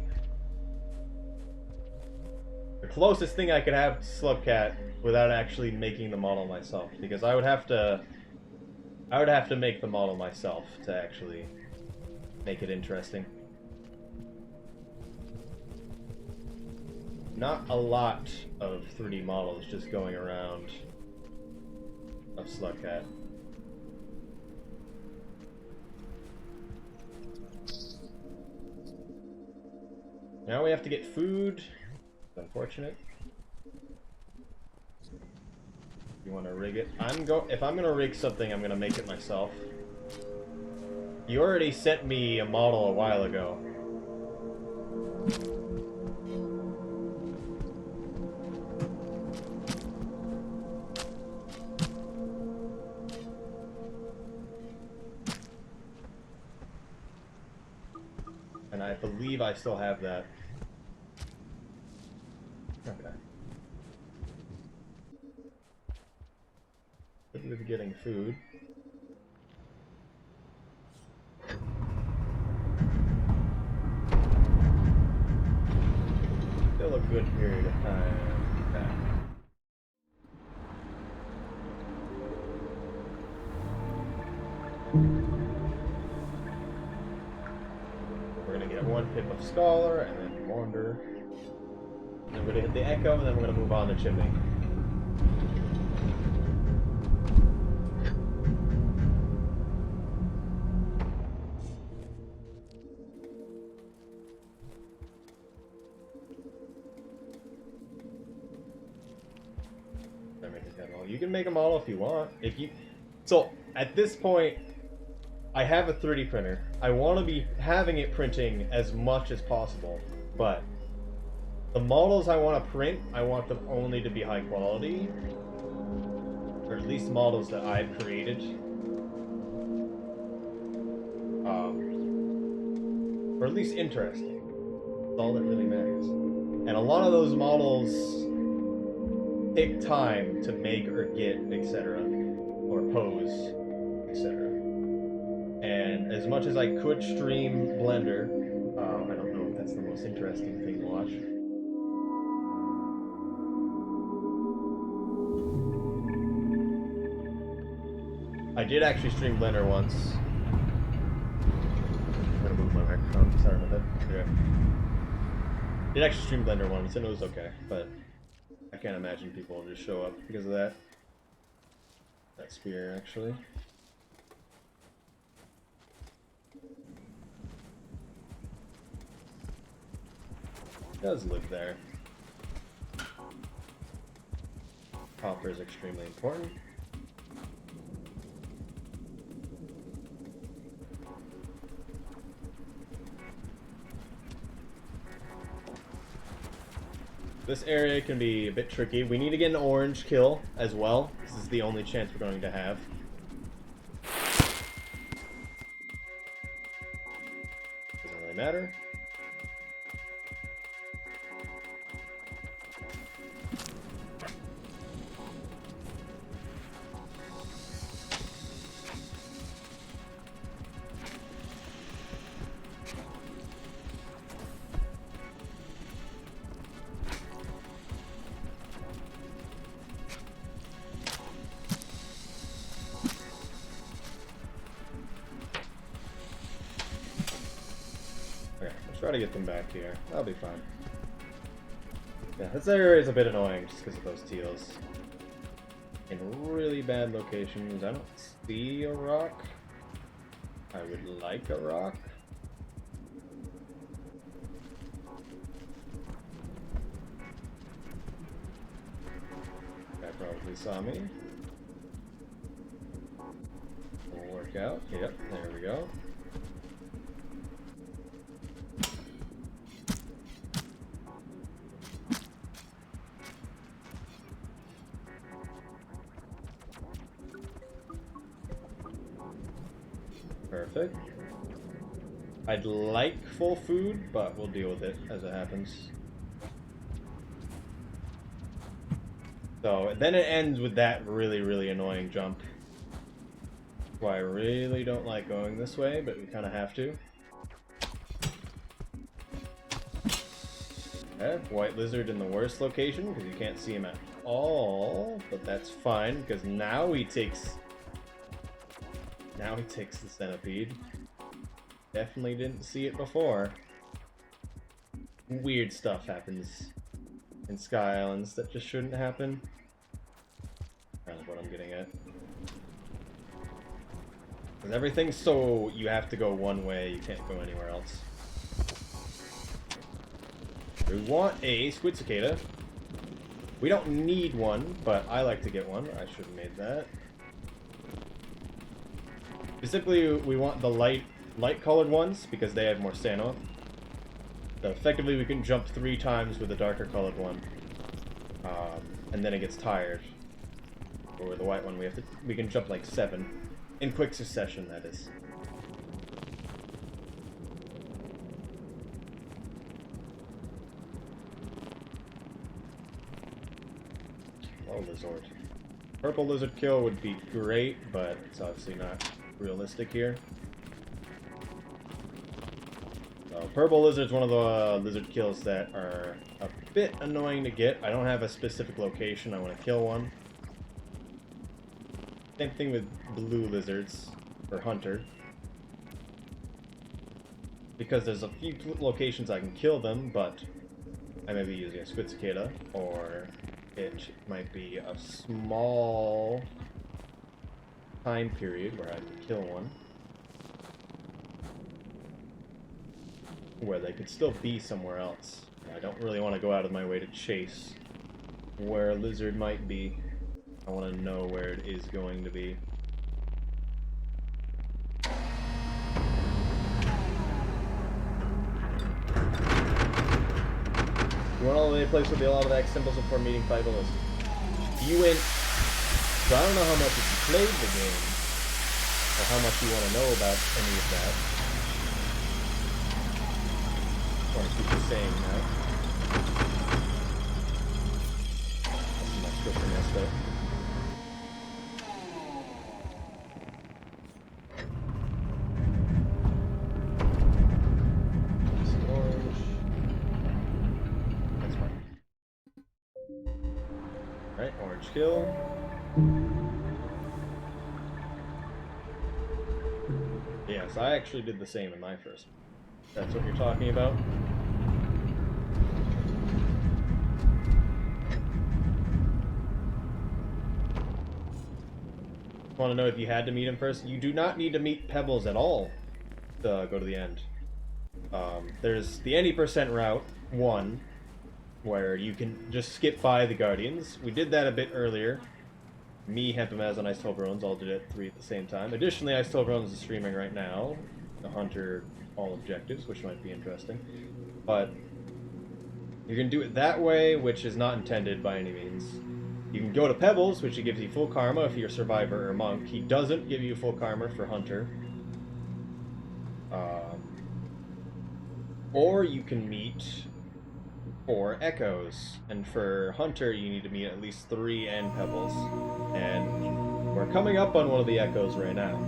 The closest thing I could have to Slugcat without actually making the model myself, because I would have to make the model myself to actually make it interesting. Not a lot of 3D models just going around of Slugcat. Now we have to get food. It's unfortunate. You want to rig it? If I'm gonna rig something, I'm gonna make it myself. You already sent me a model a while ago. And I believe I still have that. getting food. Still a good period of time back. We're gonna get one pip of Scholar and then Wander. Then we're gonna hit the Echo and then we're gonna move on to Chimney. You can make them all if you want. So at this point, I have a 3D printer. I want to be having it printing as much as possible, but the models I want to print, I want them only to be high quality, or at least models that I've created. Or at least interesting. That's all that really matters. And a lot of those models take time to make or get, etc., or pose, etc. And as much as I could stream Blender, I don't know if that's the most interesting thing to watch. I did actually stream Blender once. I'm gonna move my microphone. Sorry about that. Okay. Did actually stream Blender once, and it was okay, but I can't imagine people will just show up because of that. That spear, actually. It does live there. Copper is extremely important. This area can be a bit tricky. We need to get an orange kill as well. This is the only chance we're going to have. Doesn't really matter. Try to get them back here. That'll be fine. Yeah, this area is a bit annoying just because of those teals. In really bad locations. I don't see a rock. I would like a rock. That probably saw me. Will work out. Yep, there we go. Perfect. I'd like full food, but we'll deal with it as it happens. So, then it ends with that really, really annoying jump. Why I really don't like going this way, but we kind of have to. Okay, white lizard in the worst location, because you can't see him at all, but that's fine, because now he takes the centipede. Definitely didn't see it before. Weird stuff happens in Sky Islands that just shouldn't happen. Kind of what I'm getting at. Because everything's so you have to go one way, you can't go anywhere else. We want a squid cicada. We don't need one, but I like to get one. I should have made that. Specifically, we want the light-colored ones because they have more stamina. So effectively, we can jump 3 times with the darker-colored one, and then it gets tired. Or with the white one, we can jump like 7 in quick succession. That is. Oh, Lizard. Purple lizard kill would be great, but it's obviously not realistic here. So purple lizard's one of the lizard kills that are a bit annoying to get. I don't have a specific location I want to kill one. Same thing with blue lizards for hunter. Because there's a few locations I can kill them, but I may be using a squid cicada, or it might be a small time period where I can kill one, where they could still be somewhere else. I don't really want to go out of my way to chase where a lizard might be. I want to know where it is going to be. You want all the place with a lot of X symbols before meeting 5 ballists. You went. So I don't know how much you played the game, or how much you want to know about any of that. I want to keep you saying that. That's my script messed up. Alright, orange kill. Yes, I actually did the same in my first. That's what you're talking about? Want to know if you had to meet him first? You do not need to meet Pebbles at all to go to the end. There's the any percent route, 1, where you can just skip by the Guardians. We did that a bit earlier. Me, Hempamaz, and Ice Tobrones all did it 3 at the same time. Additionally, Ice Tobrones is streaming right now. The Hunter all objectives, which might be interesting. But you can do it that way, which is not intended by any means. You can go to Pebbles, which gives you full karma if you're a Survivor or Monk. He doesn't give you full karma for Hunter. Or you can meet 4 Echoes, and for Hunter you need to meet at least 3 and Pebbles. And we're coming up on one of the Echoes right now.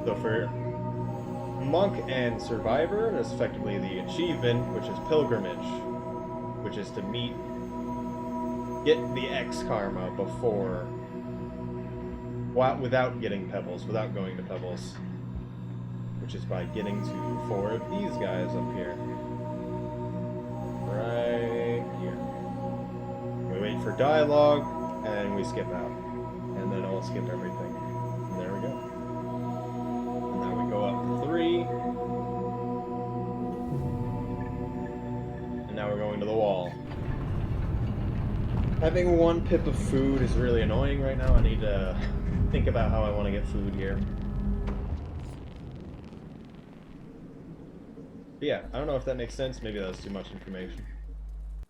So for Monk and Survivor, that's effectively the achievement, which is Pilgrimage, which is to get the X karma before, without getting Pebbles, without going to Pebbles, which is by getting to 4 of these guys up here. Right here. We wait for dialogue, and we skip out. And then I'll skip everything. And there we go. And now we go up 3. And now we're going to the wall. Having 1 pip of food is really annoying right now. I need to think about how I want to get food here. But yeah, I don't know if that makes sense. Maybe that was too much information.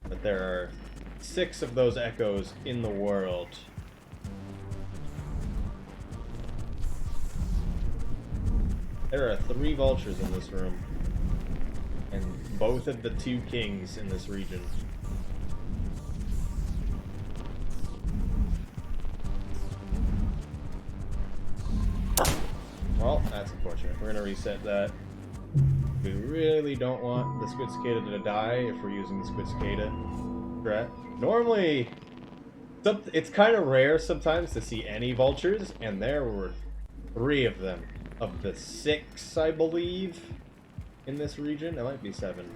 But there are 6 of those Echoes in the world. There are 3 vultures in this room. And both of the 2 kings in this region. Well, that's unfortunate. We're gonna reset that. We really don't want the squid cicada to die if we're using the squid cicada strat. Normally, it's kind of rare sometimes to see any vultures, and there were 3 of them. Of the 6, I believe, in this region. It might be 7.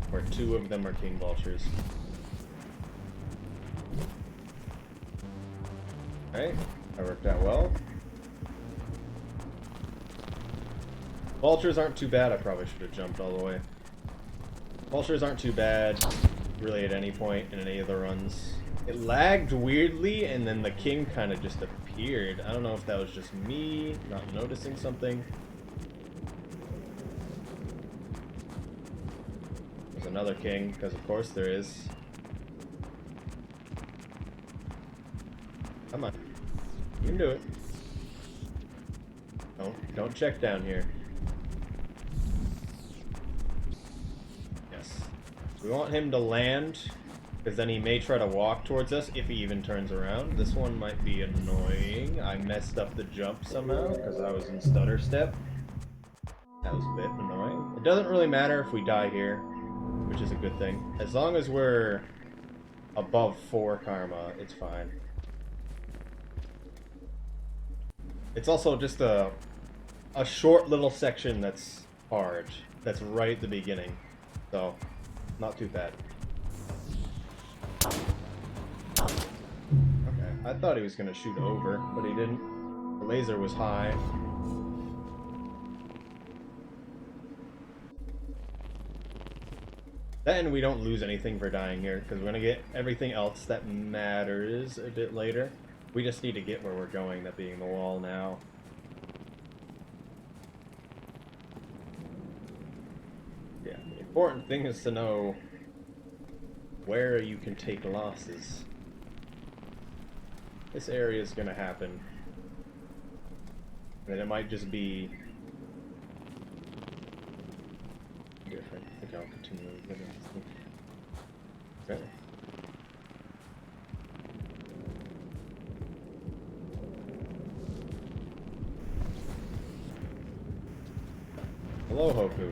Where 2 of them are king vultures. Alright, that worked out well. Vultures aren't too bad. I probably should have jumped all the way. Vultures aren't too bad, really, at any point in any of the runs. It lagged weirdly, and then the king kind of just appeared. I don't know if that was just me not noticing something. There's another king, because of course there is. Come on. You can do it. Don't check down here. Yes. We want him to land Because then he may try to walk towards us if he even turns around. This one might be annoying. I messed up the jump somehow because I was in stutter step. That was a bit annoying. It doesn't really matter if we die here, which is a good thing. As long as we're above 4 karma, it's fine. It's also just a short little section that's hard. That's right at the beginning. So, not too bad. Okay, I thought he was going to shoot over, but he didn't. The laser was high. Then we don't lose anything for dying here, because we're going to get everything else that matters a bit later. We just need to get where we're going, that being the wall now. Yeah, the important thing is to know where you can take losses. This area is going to happen. And it might just be different. I think I'll continue with it. Okay. Hello, Hoku.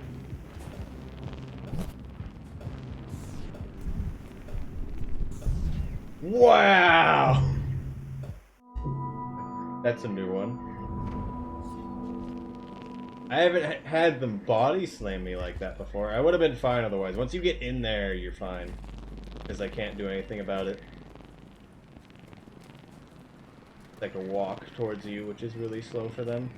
Wow! That's a new one. I haven't had them body slam me like that before. I would have been fine otherwise. Once you get in there, you're fine. Because I can't do anything about it. It's like a walk towards you, which is really slow for them.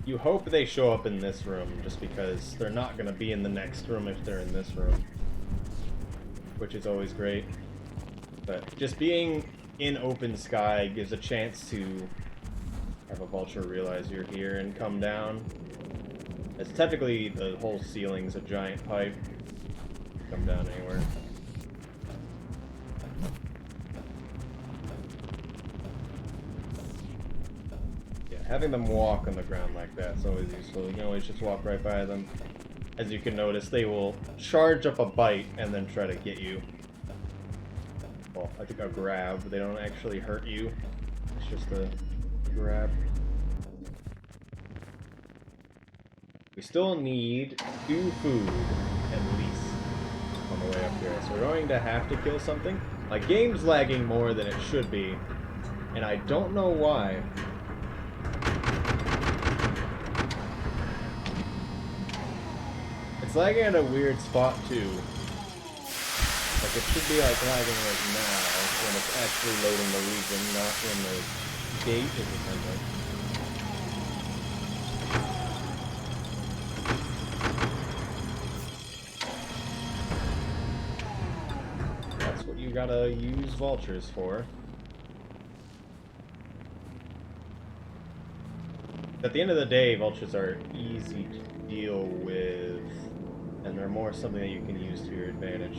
You hope they show up in this room, just because they're not going to be in the next room if they're in this room. Which is always great. But just being in open sky gives a chance to have a vulture realize you're here and come down. As technically the whole ceiling's a giant pipe. Come down anywhere. Having them walk on the ground like that is always useful. You can always just walk right by them. As you can notice, they will charge up a bite and then try to get you. Well, I think a grab. They don't actually hurt you. It's just a grab. We still need 2 food, at least, on the way up here. So we're going to have to kill something. My game's lagging more than it should be, and I don't know why. It's lagging at a weird spot too. Like it should be like lagging right now when it's actually loading the region, not when the gate is attempting. That's what you gotta use vultures for. At the end of the day, vultures are easy to deal with, and they're more something that you can use to your advantage.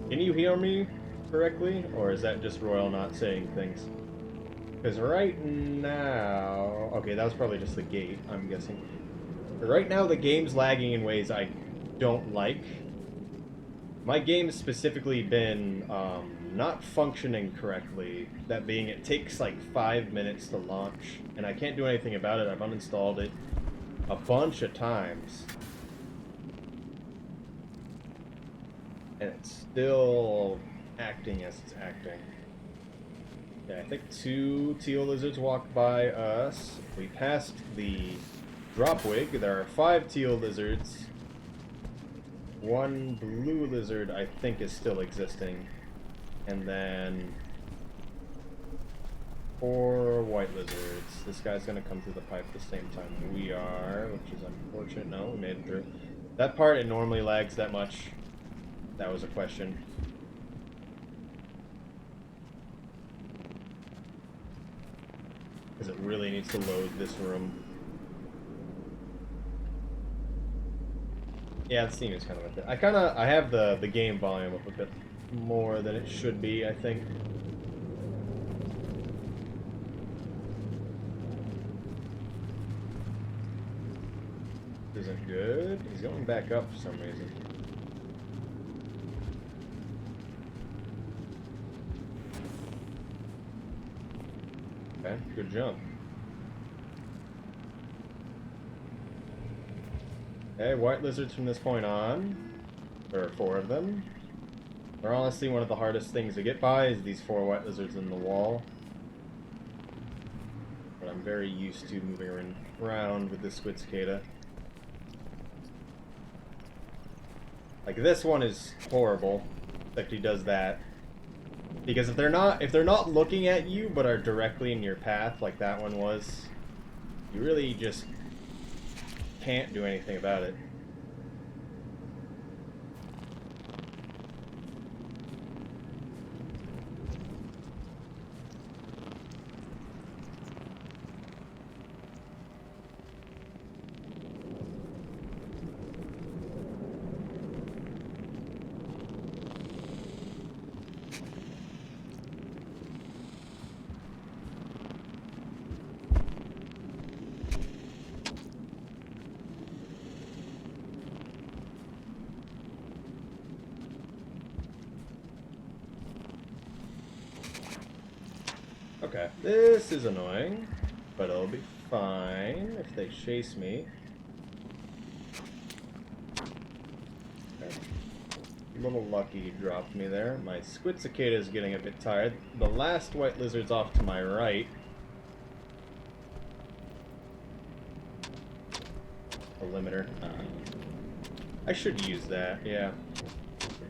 Can you hear me correctly, or is that just Royal not saying things? Because right now... Okay, that was probably just the gate, I'm guessing. But right now the game's lagging in ways I don't like. My game's specifically been not functioning correctly. That being, it takes like 5 minutes to launch, and I can't do anything about it. I've uninstalled it a bunch of times. And it's still acting as it's acting. Yeah, I think 2 teal lizards walked by us. We passed the drop wig. There are 5 teal lizards. 1 blue lizard, I think, is still existing. And then 4 white lizards. This guy's gonna come through the pipe at the same time we are, which is unfortunate. No, we made it through. That part, it normally lags that much. That was a question. Because it really needs to load this room. Yeah, the Steam is kind of like that. I have the game volume up a bit more than it should be, I think. Isn't good. He's going back up for some reason. Okay, good jump. Okay, white lizards from this point on. There are 4 of them. They're honestly one of the hardest things to get by is these 4 white lizards in the wall. But I'm very used to moving around with this squid cicada. Like this one is horrible that he does that. Because if they're not looking at you but are directly in your path like that one was, you really just can't do anything about it. Okay, this is annoying, but it'll be fine if they chase me. Okay. A little lucky he dropped me there. My squid cicada is getting a bit tired. The last white lizard's off to my right. A limiter. I should use that, yeah.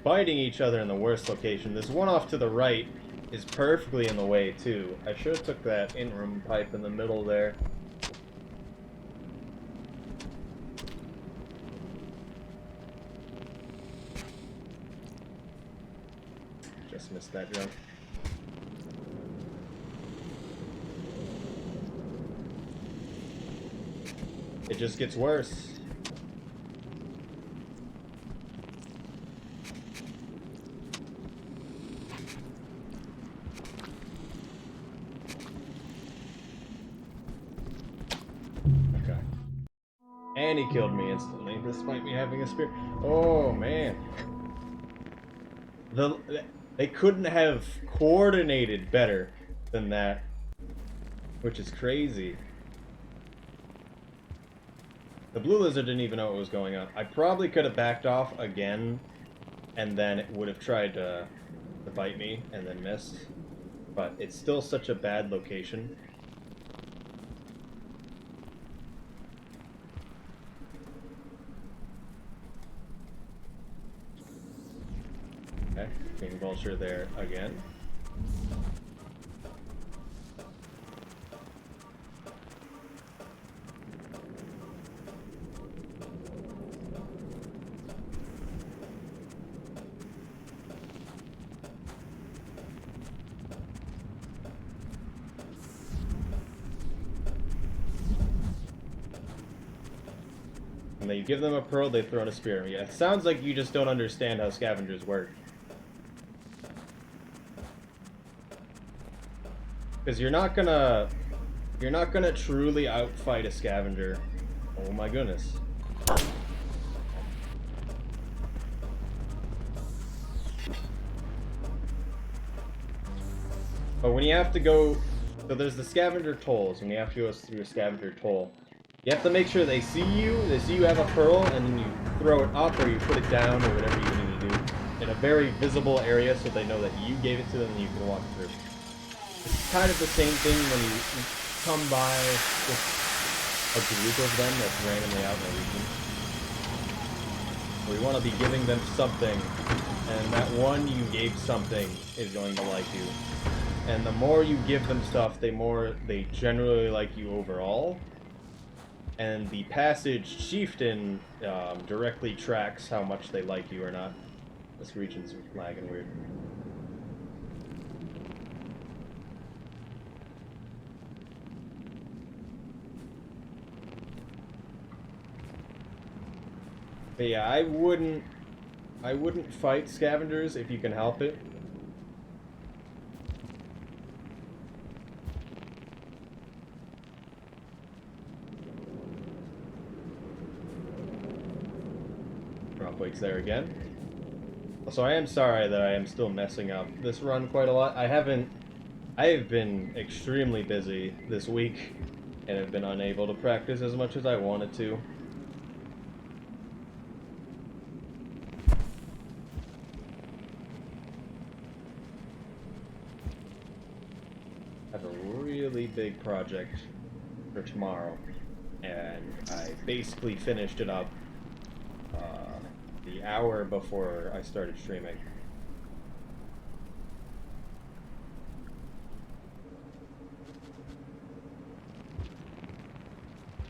Biting each other in the worst location. This one off to the right is perfectly in the way, too. I should have took that in-room pipe in the middle there. Just missed that jump. It just gets worse. Okay. And he killed me instantly, despite me having a spear. Oh, man. They couldn't have coordinated better than that. Which is crazy. The blue lizard didn't even know what was going on. I probably could have backed off again, and then it would have tried to bite me, and then missed. But it's still such a bad location. Okay, King Vulture there again. And then you give them a pearl, they throw in a spear. Yeah, it sounds like you just don't understand how scavengers work. Because you're not gonna truly outfight a scavenger. Oh my goodness. But when you have to go, so there's the scavenger tolls, and you have to go through a scavenger toll. You have to make sure they see you have a pearl, and then you throw it up or you put it down or whatever you need to do in a very visible area so they know that you gave it to them and you can walk through. It's kind of the same thing when you come by just a group of them that's randomly out in the region. We want to be giving them something, and that one you gave something is going to like you. And the more you give them stuff, the more they generally like you overall. And the passage chieftain directly tracks how much they like you or not. This region's lagging weird. But yeah, I wouldn't fight scavengers if you can help it. Dropwake's there again. So I am sorry that I am still messing up this run quite a lot. I have been extremely busy this week and have been unable to practice as much as I wanted to. I have a really big project for tomorrow, and I basically finished it up the hour before I started streaming.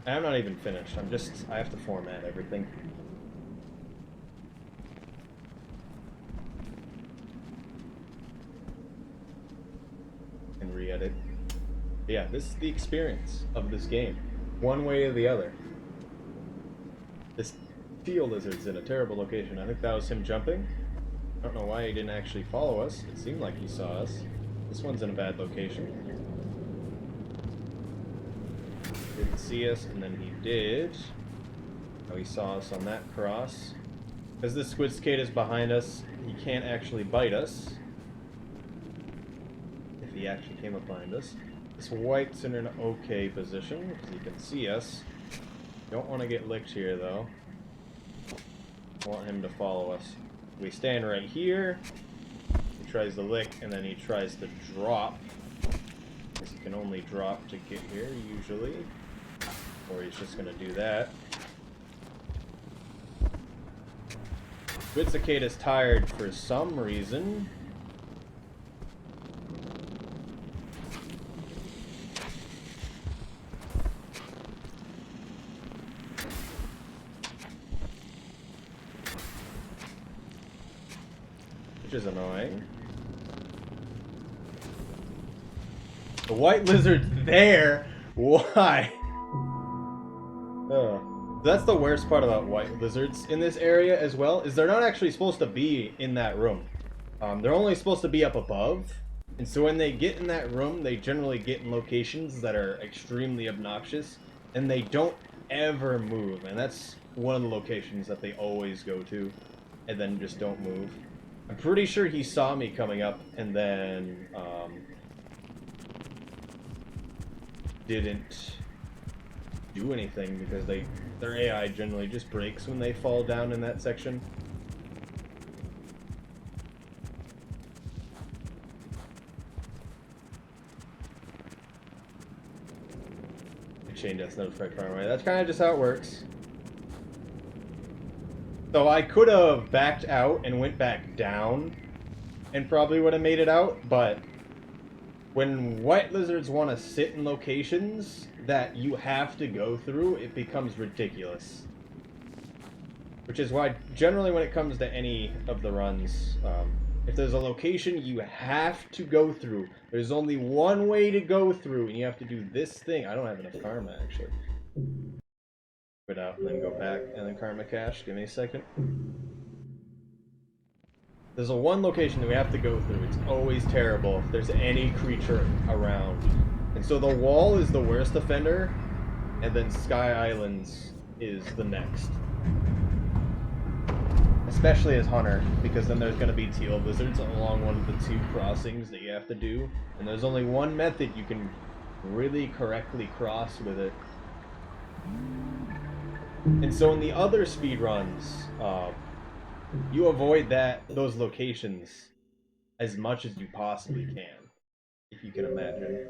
And I'm not even finished. I have to format everything. And re-edit. Yeah, this is the experience of this game. One way or the other. This field lizard's in a terrible location. I think that was him jumping. I don't know why he didn't actually follow us. It seemed like he saw us. This one's in a bad location. Didn't see us, and then he did. Oh, he saw us on that cross. Because this squid cicada is behind us, he can't actually bite us. If he actually came up behind us. This white's in an okay position, because he can see us. Don't want to get licked here, though. Want him to follow us. We stand right here. He tries to lick, and then he tries to drop. Because he can only drop to get here, usually. Or he's just going to do that. Squid cicada's tired for some reason. Which is annoying. The white lizard's there? Why? That's the worst part about white lizards in this area as well, is they're not actually supposed to be in that room. They're only supposed to be up above, and so when they get in that room, they generally get in locations that are extremely obnoxious, and they don't ever move, and that's one of the locations that they always go to, and then just don't move. I'm pretty sure he saw me coming up, and then, didn't do anything because their AI generally just breaks when they fall down in that section. Chain death notified far away. That's kind of just how it works. So I could have backed out and went back down and probably would have made it out, but when white lizards want to sit in locations that you have to go through, it becomes ridiculous. Which is why, generally when it comes to any of the runs, if there's a location you have to go through, there's only one way to go through, and you have to do this thing. I don't have enough karma, actually. Put out and then go back, and then karma cache. Give me a second. There's a one location that we have to go through. It's always terrible if there's any creature around. And so the wall is the worst offender, and then Sky Islands is the next. Especially as Hunter, because then there's going to be teal lizards along one of the two crossings that you have to do. And there's only one method you can really correctly cross with it. And so in the other speedruns, you avoid those locations as much as you possibly can, if you can imagine.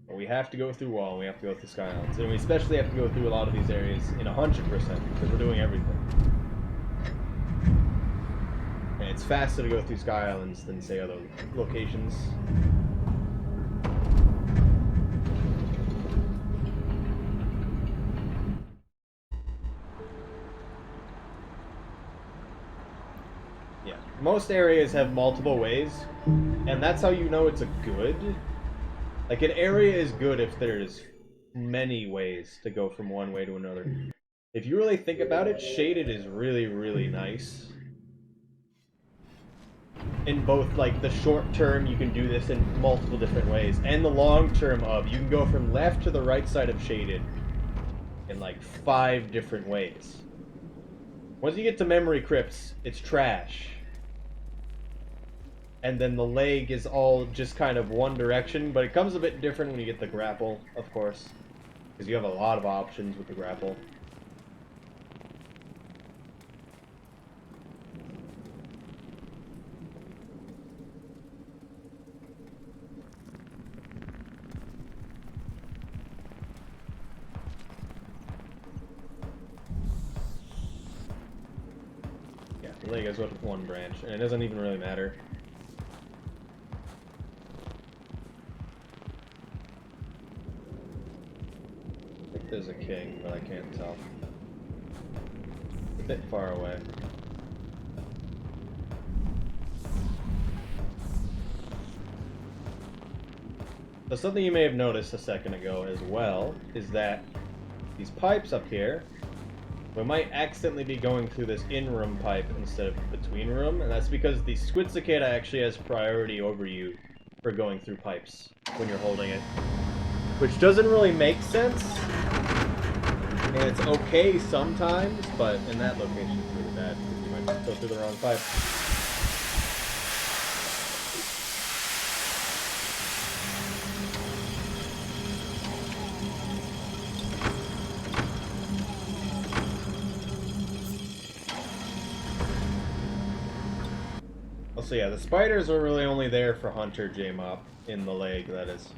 But we have to go through wall, and we have to go through Sky Islands, and we especially have to go through a lot of these areas in 100%, because we're doing everything. And it's faster to go through Sky Islands than, say, other locations. Yeah, most areas have multiple ways, and that's how you know it's a good. Like, an area is good if there's many ways to go from one way to another. If you really think about it, shaded is really, really nice. In both, like, the short term, you can do this in multiple different ways, and the long term of, you can go from left to the right side of shaded in, like, 5 different ways. Once you get to memory crypts, it's trash. And then the leg is all just kind of one direction, but it comes a bit different when you get the grapple, of course. Because you have a lot of options with the grapple. Yeah, the leg is with one branch, and it doesn't even really matter. I think there's a king, but I can't tell. It's a bit far away. So something you may have noticed a second ago as well is that these pipes up here, we might accidentally be going through this in-room pipe instead of between room, and that's because the squid cicada actually has priority over you for going through pipes when you're holding it. Which doesn't really make sense, and it's okay sometimes, but in that location it's really bad because you might go through the wrong pipe. So yeah, the spiders are really only there for Hunter J-Mop, in the leg, that is.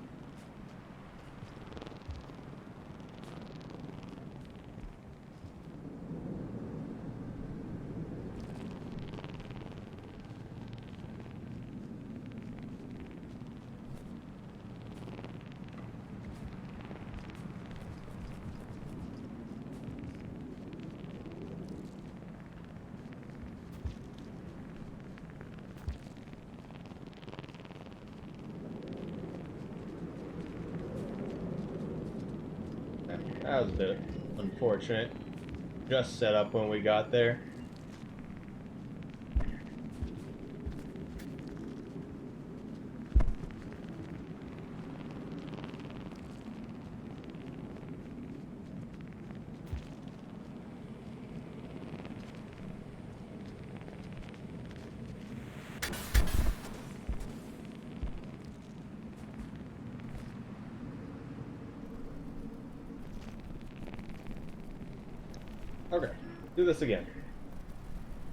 That was a bit unfortunate. Just set up when we got there. Okay, do this again.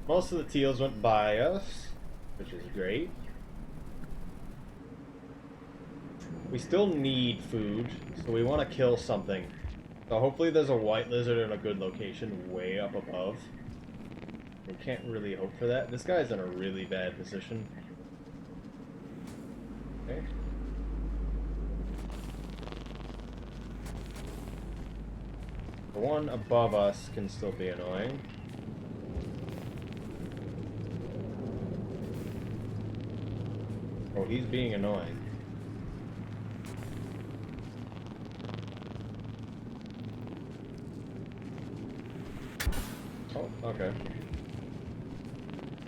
Most of the teals went by us, which is great. We still need food, so we want to kill something. So hopefully there's a white lizard in a good location way up above. We can't really hope for that. This guy's in a really bad position. Okay. The one above us can still be annoying. Oh, he's being annoying. Oh, okay.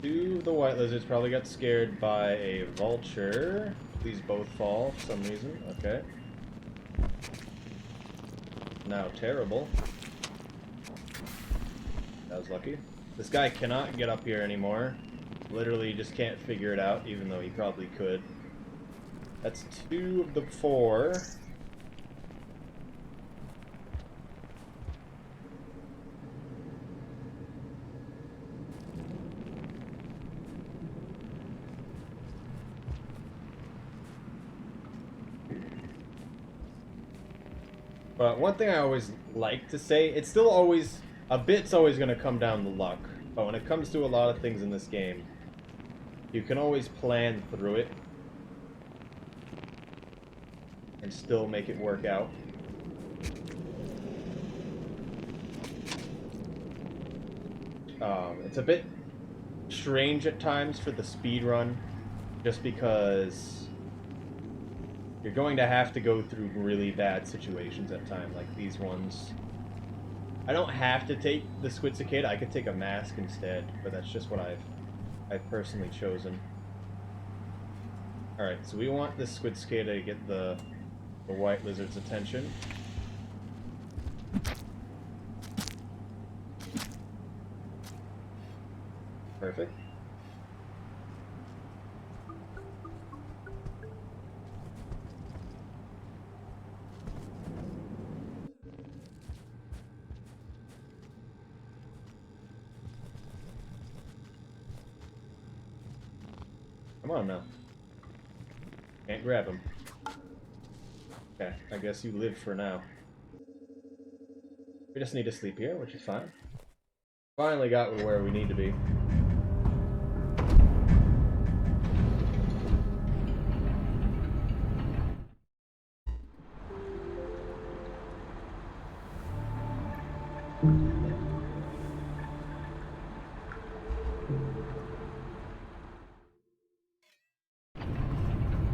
Two of the white lizards probably got scared by a vulture. These both fall for some reason. Okay. Now terrible. That was lucky. This guy cannot get up here anymore. Literally just can't figure it out, even though he probably could. That's 2 of the 4. But one thing I always like to say, it's still always, a bit's always going to come down to luck. But when it comes to a lot of things in this game, you can always plan through it and still make it work out. It's a bit strange at times for the speedrun, just because you're going to have to go through really bad situations at times, like these ones. I don't have to take the squid cicada. I could take a mask instead, but that's just what I've personally chosen. All right, so we want this squid cicada to get the white lizard's attention. Perfect. Come on now. Can't grab him. Okay, I guess you live for now. We just need to sleep here, which is fine. Finally got where we need to be.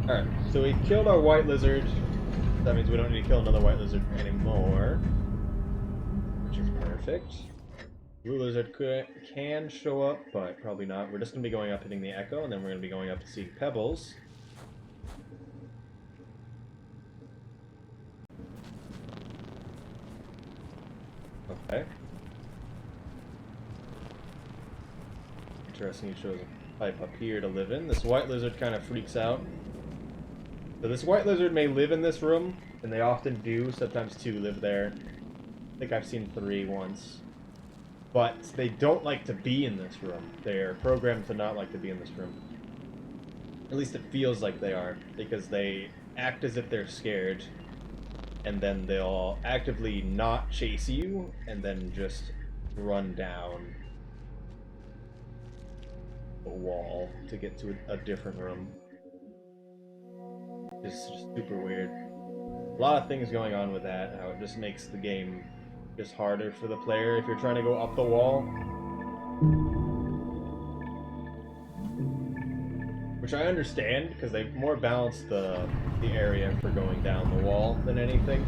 Alright, so we killed our white lizard. That means we don't need to kill another white lizard anymore. Which is perfect. Blue lizard can show up, but probably not. We're just going to be going up hitting the echo, and then we're going to be going up to see pebbles. Okay. Interesting, he shows a pipe up here to live in. This white lizard kind of freaks out. So this white lizard may live in this room, and they often do. Sometimes two live there. I think I've seen 3 once. But they don't like to be in this room. They're programmed to not like to be in this room. At least it feels like they are, because they act as if they're scared, and then they'll actively not chase you, and then just run down the wall to get to a different room. It's just super weird. A lot of things going on with that, how it just makes the game just harder for the player if you're trying to go up the wall. Which I understand, because they've more balanced the area for going down the wall than anything.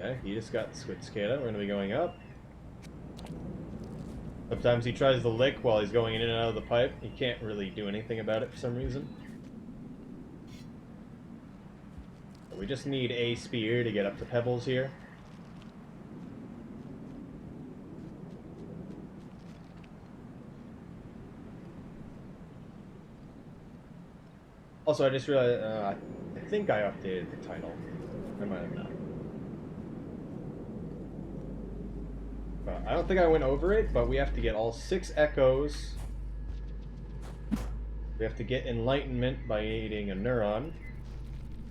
Okay, he just got the squid cicada. We're going to be going up. Sometimes he tries to lick while he's going in and out of the pipe. He can't really do anything about it for some reason. We just need a spear to get up to pebbles here. Also, I just realized, I think I updated the title. I might have not. I don't think I went over it, but we have to get all 6 echoes. We have to get enlightenment by eating a neuron.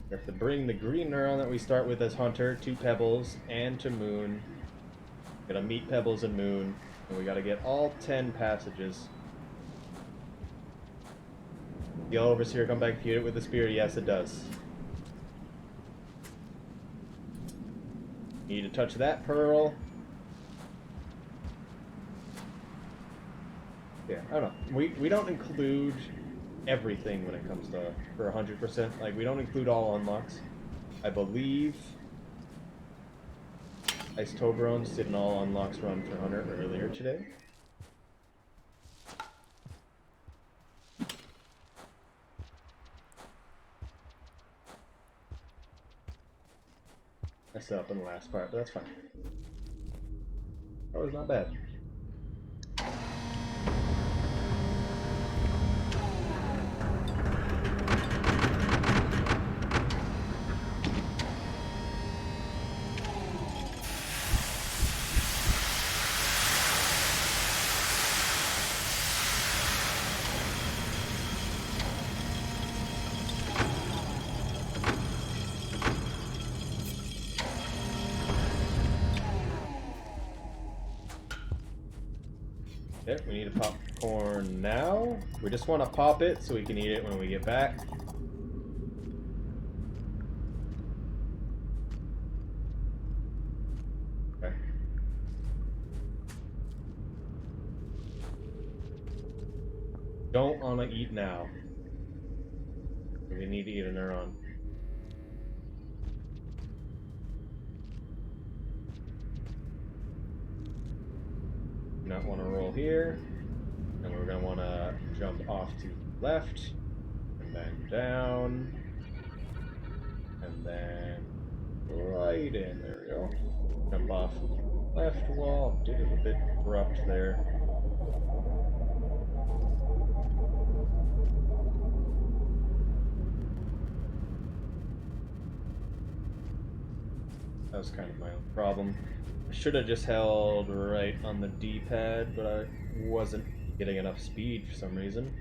We have to bring the green neuron that we start with as Hunter to Pebbles and to Moon. We gotta meet Pebbles and Moon, and we gotta get all 10 passages. Yellow Overseer, come back to it with the spear. Yes, it does. Need to touch that pearl. Yeah, I don't know. We don't include everything when it comes to for 100%. Like, we don't include all unlocks. I believe Ice Toblerones did an all unlocks run for Hunter earlier today. Messed up in the last part, but that's fine. That was not bad. Okay, we need a popcorn now. We just want to pop it so we can eat it when we get back. Don't want to eat now. We need to eat a neuron. Not want to roll here. And we're going to want to jump off to the left. And then down. And then right in. There we go. Jump off left wall. Did it a bit abrupt there. That was kind of my own problem. I should have just held right on the D-pad, but I wasn't getting enough speed for some reason.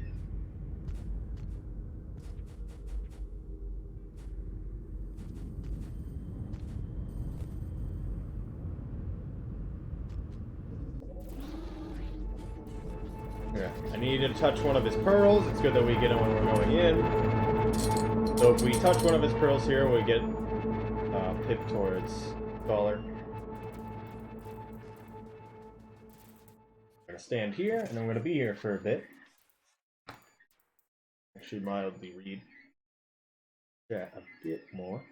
Yeah, I needed to touch one of his pearls. It's good that we get it when we're going in. So if we touch one of his pearls here, we get pip towards Scholar. I'm gonna stand here, and I'm gonna be here for a bit. Actually, mildly read chat a bit more.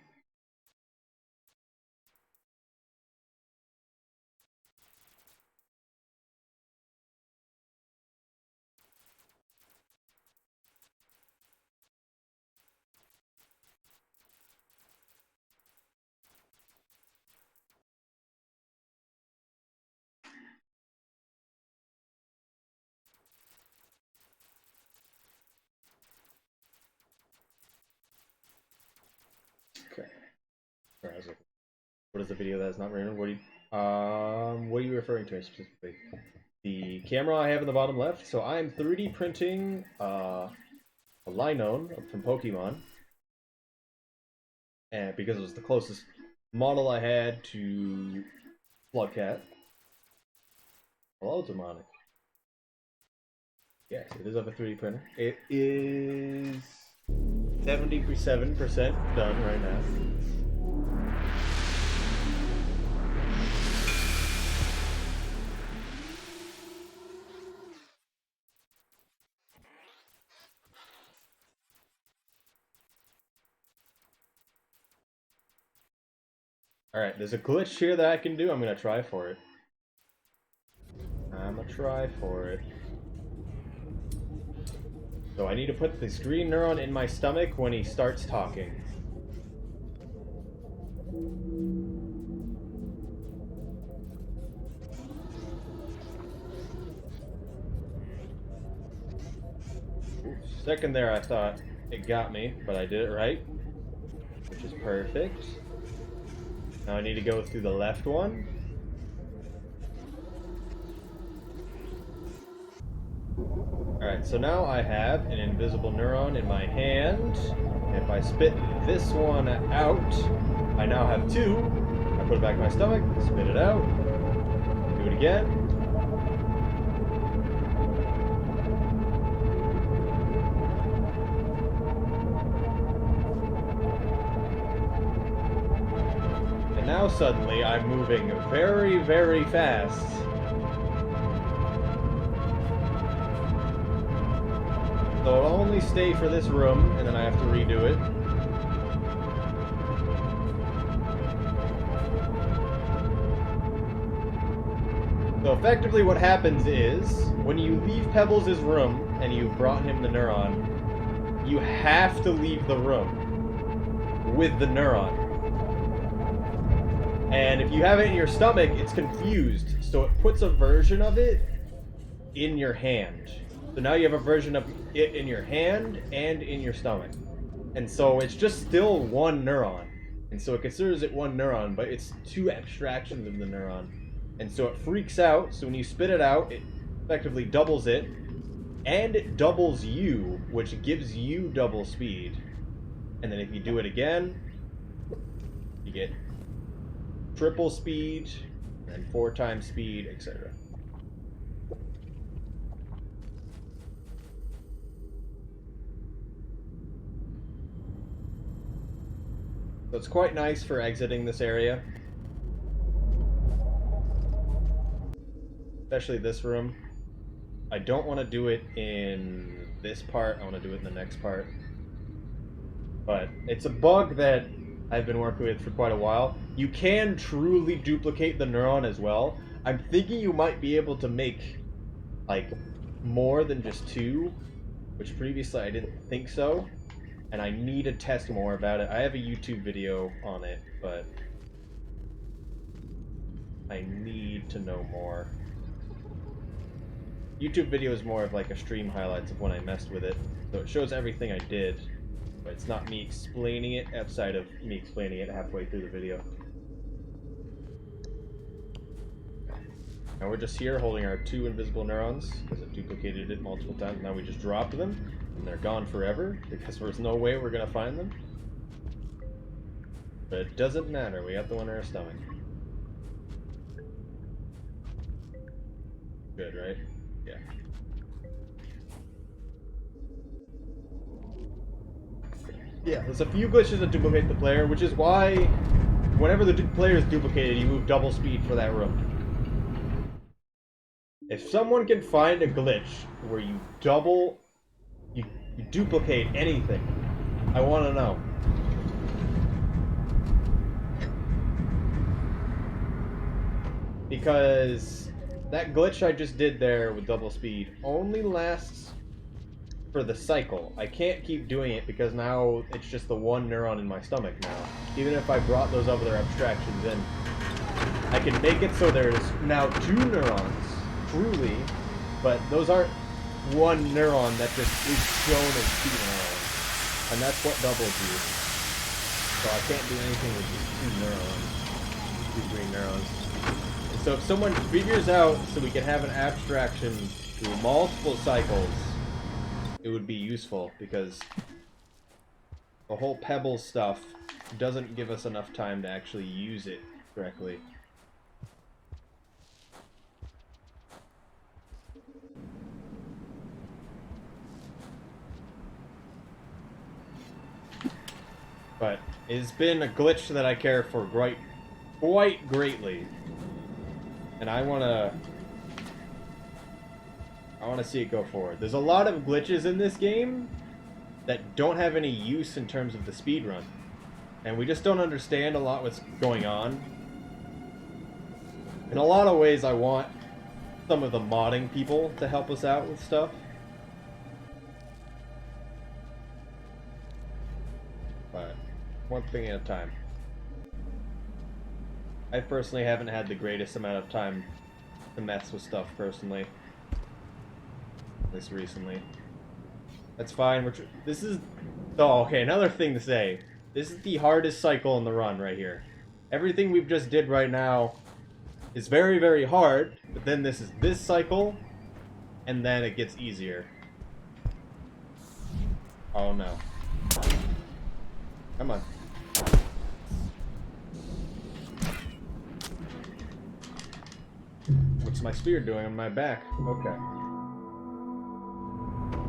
Okay. Sorry, I was looking. What is the video that is not rendered? What are you referring to specifically? The camera I have in the bottom left. So I'm 3D printing a Lynone from Pokemon, and because it was the closest model I had to Slugcat. Hello, Demonic. Yes, it is of a 3D printer. It is 77% done right now. Alright, there's a glitch here that I can do. I'm gonna try for it. So I need to put this green neuron in my stomach when he starts talking. Second there, I thought it got me, but I did it right, which is perfect. Now I need to go through the left one. Alright, so now I have an invisible neuron in my hand. If I spit this one out, I now have two. I put it back in my stomach, spit it out, do it again. And now suddenly I'm moving very, very fast. So it'll only stay for this room, and then I have to redo it. So effectively what happens is, when you leave Pebbles' room, and you've brought him the neuron, you have to leave the room with the neuron. And if you have it in your stomach, it's confused, so it puts a version of it in your hand. So now you have a version of it in your hand and in your stomach. And so it's just still one neuron. And so it considers it one neuron, but it's two abstractions of the neuron. And so it freaks out, so when you spit it out, it effectively doubles it, and it doubles you, which gives you double speed. And then if you do it again, you get triple speed, and 4 times speed, etc. So it's quite nice for exiting this area. Especially this room. I don't want to do it in this part. I want to do it in the next part. But it's a bug that I've been working with for quite a while. You can truly duplicate the neuron as well. I'm thinking you might be able to make, like, more than just 2, which previously I didn't think so. And I need to test more about it. I have a YouTube video on it, but I need to know more. YouTube video is more of like a stream highlights of when I messed with it. So it shows everything I did, but it's not me explaining it outside of me explaining it halfway through the video. And we're just here holding our 2 invisible neurons, because it duplicated it multiple times. Now we just dropped them, and they're gone forever, because there's no way we're going to find them. But it doesn't matter, we got the one in our stomach. Good, right? Yeah. Yeah, there's a few glitches that duplicate the player, which is why whenever the player is duplicated, you move double speed for that room. If someone can find a glitch where you duplicate anything, I want to know. Because that glitch I just did there with double speed only lasts for the cycle. I can't keep doing it because now it's just the 1 neuron in my stomach now. Even if I brought those other abstractions in, I can make it so there's now 2 neurons, truly, but those aren't 1 neuron that just is shown as 2 neurons. And that's what doubles you. So I can't do anything with just 2 neurons, 2 green neurons. And so if someone figures out so we can have an abstraction through multiple cycles, it would be useful, because the whole pebble stuff doesn't give us enough time to actually use it correctly. But it's been a glitch that I care for quite greatly. And I wanna see it go forward. There's a lot of glitches in this game that don't have any use in terms of the speedrun. And we just don't understand a lot what's going on. In a lot of ways, I want some of the modding people to help us out with stuff. But one thing at a time. I personally haven't had the greatest amount of time to mess with stuff personally. At least recently. That's fine. This is... Oh, okay, another thing to say. This is the hardest cycle in the run right here. Everything we've just did right now is very, very hard, but then this is this cycle, and then it gets easier. Oh no. Come on. What's my spear doing on my back? Okay.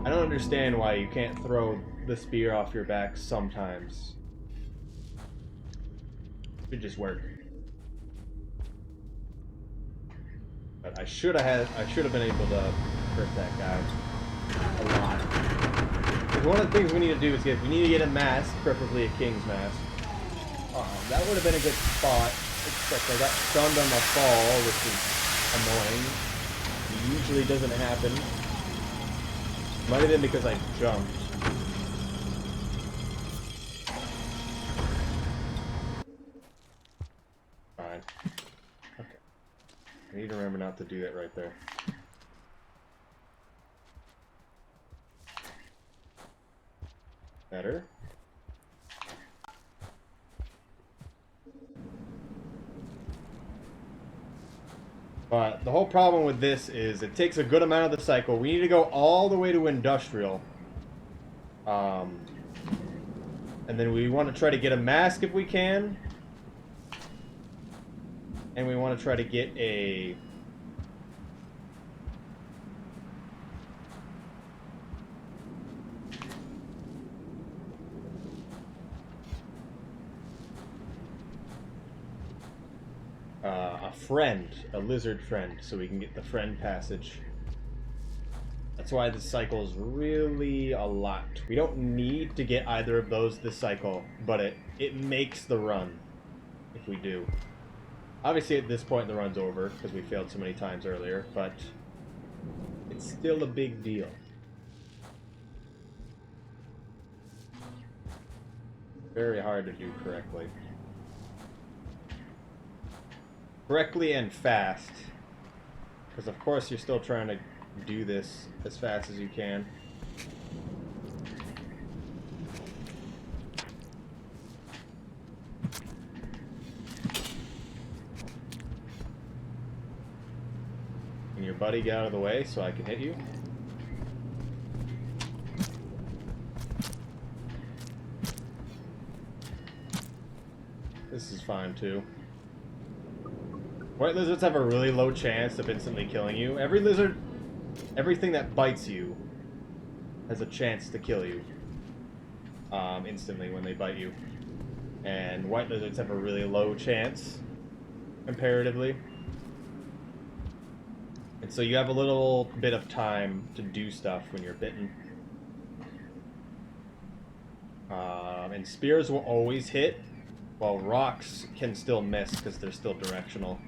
I don't understand why you can't throw the spear off your back sometimes. It should just work. But I should have been able to hurt that guy a lot. Because one of the things we need to do is we need to get a mask, preferably a king's mask. That would have been a good spot, except I got stunned on the fall, which is annoying. It usually doesn't happen. Might have been because I jumped. Fine. Okay. I need to remember not to do that right there. Better. But the whole problem with this is it takes a good amount of the cycle. We need to go all the way to industrial. And then we want to try to get a mask if we can. And we want to try to get a... a friend, a lizard friend, so we can get the friend passage. That's why this cycle is really a lot. We don't need to get either of those this cycle, but it makes the run if we do. Obviously at this point the run's over because we failed so many times earlier, but it's still a big deal. Very hard to do correctly. Correctly and fast. Because of course you're still trying to do this as fast as you can. Can your buddy get out of the way so I can hit you? This is fine too. White lizards have a really low chance of instantly killing you. Every lizard, everything that bites you has a chance to kill you instantly when they bite you. And white lizards have a really low chance, comparatively. And so you have a little bit of time to do stuff when you're bitten. And spears will always hit, while rocks can still miss because they're still directional.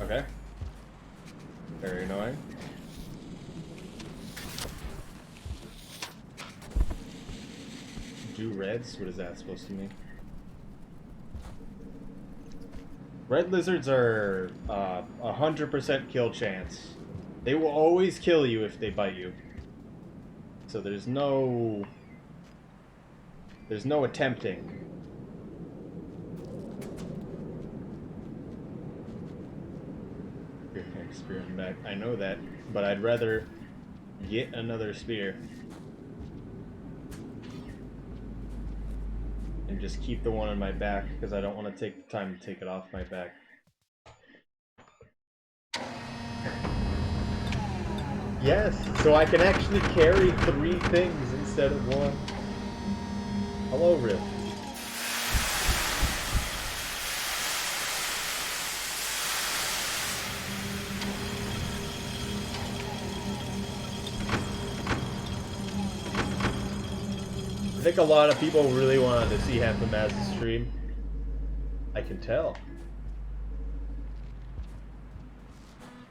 Okay. Very annoying. Do reds? What is that supposed to mean? Red lizards are 100% kill chance. They will always kill you if they bite you. So there's no attempting. Spear him back. I know that, but I'd rather get another spear and just keep the one on my back because I don't want to take the time to take it off my back. Yes, so I can actually carry 3 things instead of 1. Hello, Riff. I think a lot of people really wanted to see Hamamaz's stream. I can tell.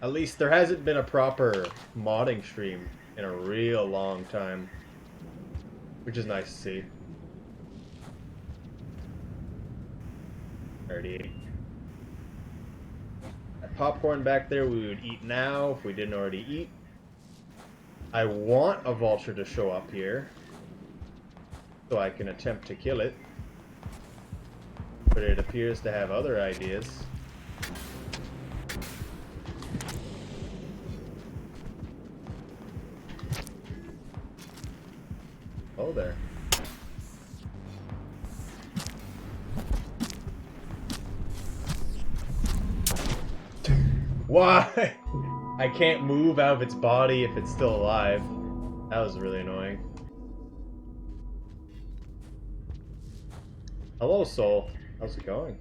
At least there hasn't been a proper modding stream in a real long time. Which is nice to see. 38. That popcorn back there we would eat now if we didn't already eat. I want a vulture to show up here so I can attempt to kill it. But it appears to have other ideas. Oh, there. Why? I can't move out of its body if it's still alive. That was really annoying. Hello, Soul. How's it going?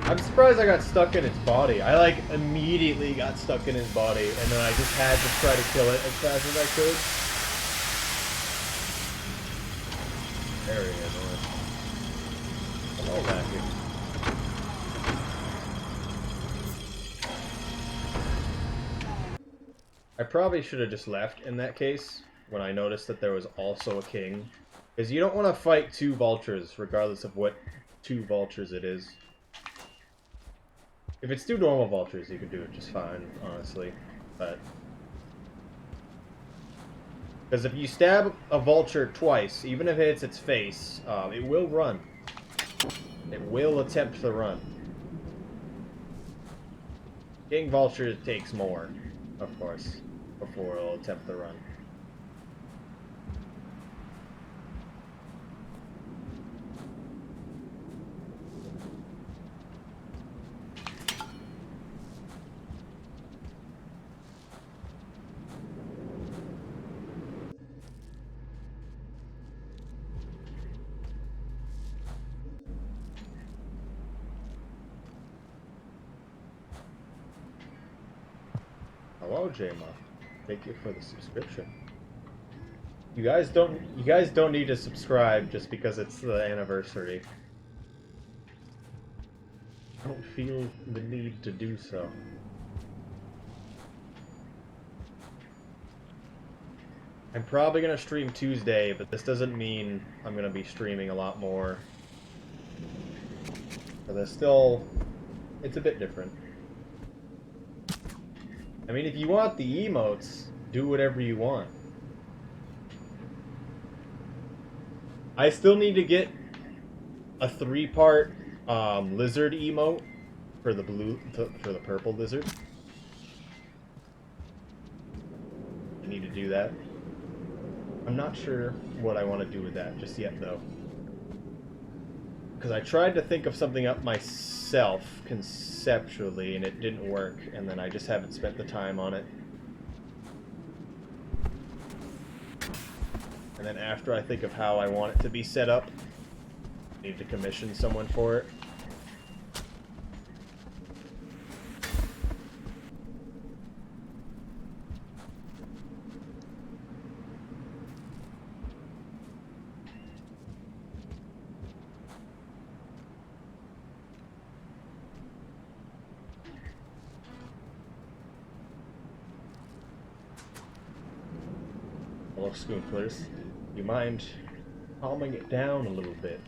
I'm surprised I got stuck in its body. I like immediately got stuck in his body, and then I just had to try to kill it as fast as I could. Very annoying. Hello, Matthew. I probably should have just left in that case when I noticed that there was also a king. Because you don't want to fight 2 vultures, regardless of what 2 vultures it is. If it's 2 normal vultures, you can do it just fine, honestly. But because if you stab a vulture twice, even if it hits its face, it will run. It will attempt to run. King vulture takes more, of course, before it'll attempt to run. Hello, J-Ma. Thank you for the subscription. You guys don't need to subscribe just because it's the anniversary. I don't feel the need to do so. I'm probably gonna stream Tuesday, but this doesn't mean I'm gonna be streaming a lot more. But it's a bit different. I mean, if you want the emotes, do whatever you want. I still need to get a 3-part lizard emote for the purple lizard. I need to do that. I'm not sure what I want to do with that just yet, though. Because I tried to think of something up myself conceptually, and it didn't work, and then I just haven't spent the time on it. And then after I think of how I want it to be set up, I need to commission someone for it. Hello, Spoonflers. You mind calming it down a little bit?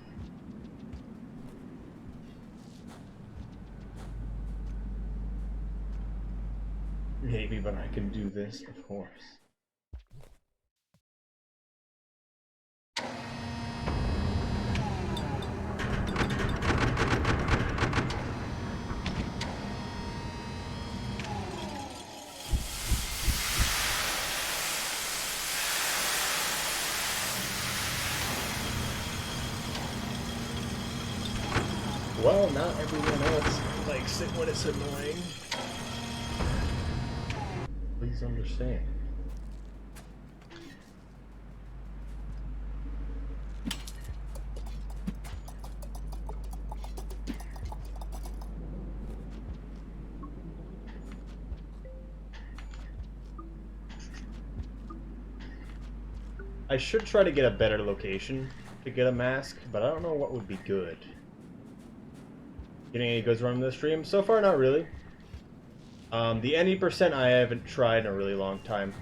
Maybe, but I can do this, of course. Well, not everyone else likes it when it's annoying. Please understand. I should try to get a better location to get a mask, but I don't know what would be good. Getting any goods running this stream? So far, not really. The any percent I haven't tried in a really long time.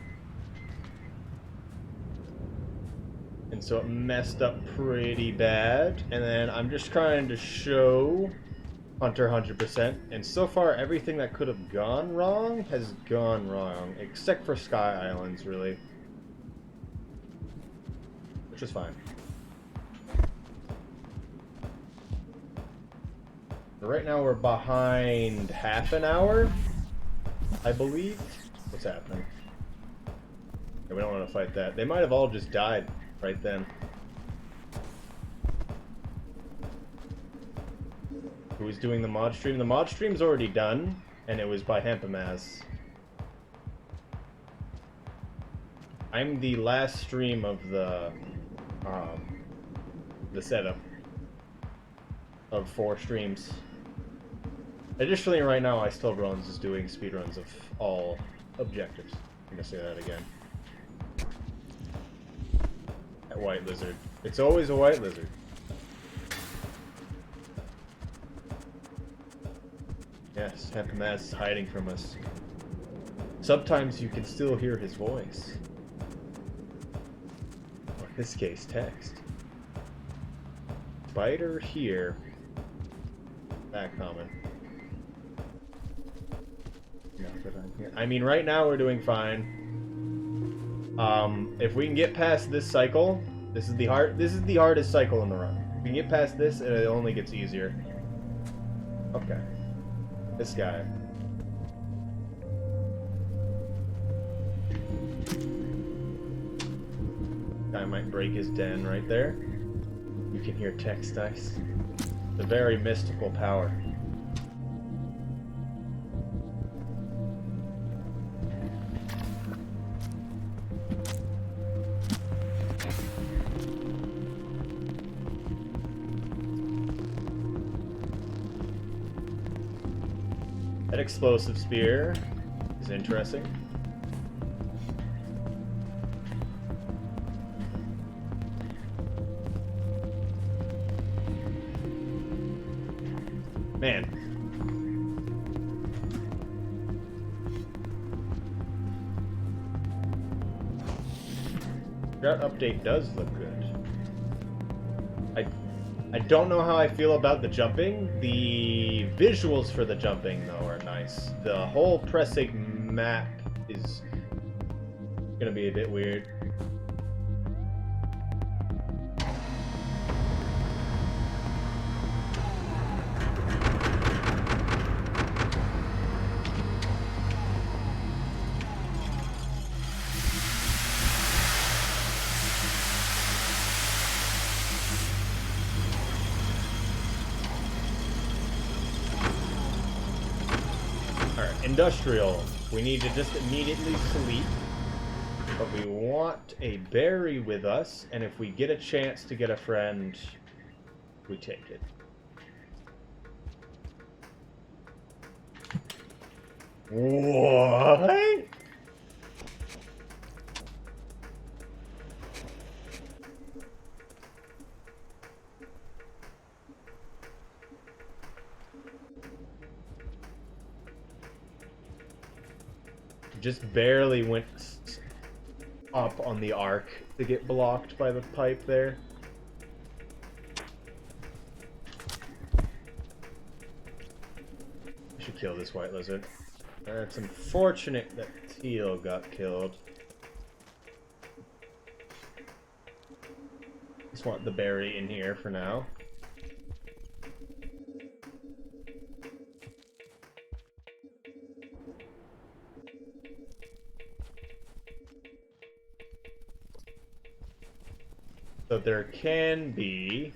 And so it messed up pretty bad. And then I'm just trying to show Hunter 100%. And so far, everything that could have gone wrong has gone wrong. Except for Sky Islands, really. Which is fine. Right now we're behind half an hour, I believe. What's happening? Yeah, we don't want to fight that. They might have all just died right then. Who's doing the mod stream? The mod stream's already done, and it was by Hempamaz. I'm the last stream of the setup of 4 streams. Additionally, right now, I still runs is doing speedruns of all objectives. I'm gonna say that again. That white lizard. It's always a white lizard. Yes, Hempamaz is hiding from us. Sometimes you can still hear his voice. Or in this case, text. Spider here. Back common. I mean, right now we're doing fine. If we can get past this cycle, this is the hardest cycle in the run. If we can get past this, it only gets easier. Okay. This guy. Guy might break his den right there. You can hear text dice. It's a very mystical power. That explosive spear is interesting. Man. That update does look good. I don't know how I feel about the jumping. The visuals for the jumping, though, are nice. The whole pressing map is gonna be a bit weird. Industrial. We need to just immediately sleep. But we want a berry with us, and if we get a chance to get a friend, we take it. What? Just barely went up on the arc to get blocked by the pipe there. I should kill this white lizard. It's unfortunate that Teal got killed. Just want the berry in here for now. So there can be...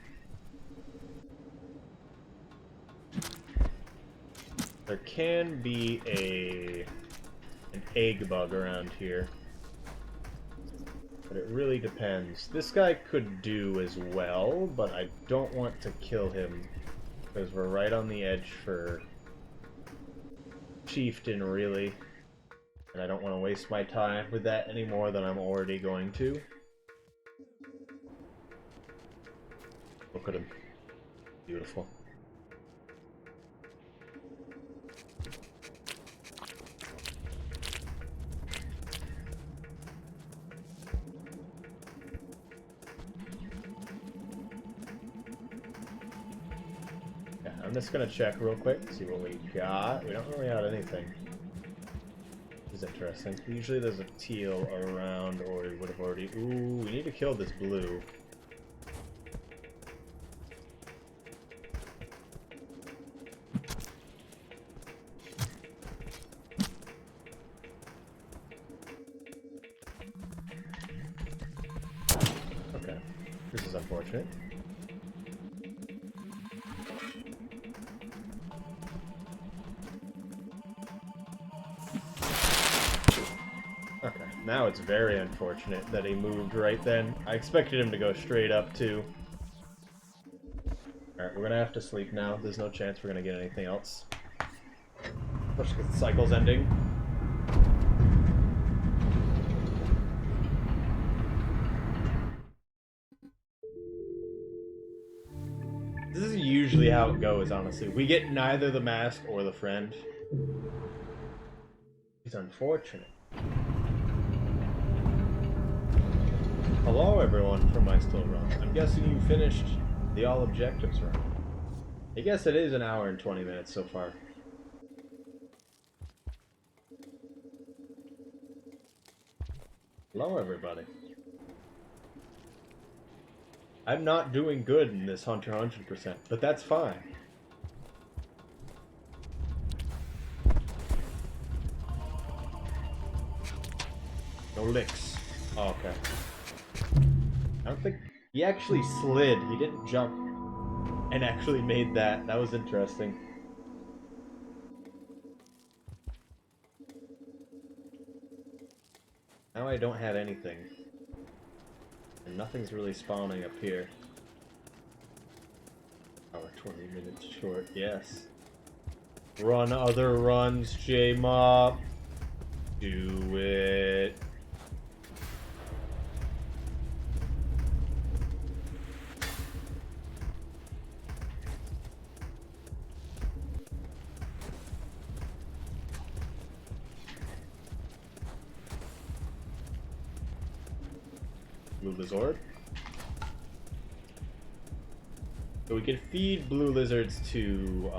an egg bug around here. But it really depends. This guy could do as well, but I don't want to kill him because we're right on the edge for Chieftain, really. And I don't want to waste my time with that any more than I'm already going to. Look at him. Beautiful. Yeah, I'm just gonna check real quick, see what we got. We don't really have anything. This is interesting. Usually there's a teal around, or we would have already... Ooh, we need to kill this blue. This is unfortunate. Okay, now it's very unfortunate that he moved right then. I expected him to go straight up too. Alright, we're gonna have to sleep now. There's no chance we're gonna get anything else. Especially because the cycle's ending. This is usually how it goes, honestly. We get neither the mask or the friend. It's unfortunate. Hello everyone from My Still Run. I'm guessing you finished the all objectives run. I guess it is an hour and 20 minutes so far. Hello everybody. I'm not doing good in this Hunter 100%, but that's fine. No licks. Oh, okay. I don't think... He actually slid. He didn't jump. And actually made that. That was interesting. Now I don't have anything. And nothing's really spawning up here. Oh, we're 20 minutes short, yes. Run other runs, J-Mob. Do it. blue lizard. So we can feed blue lizards to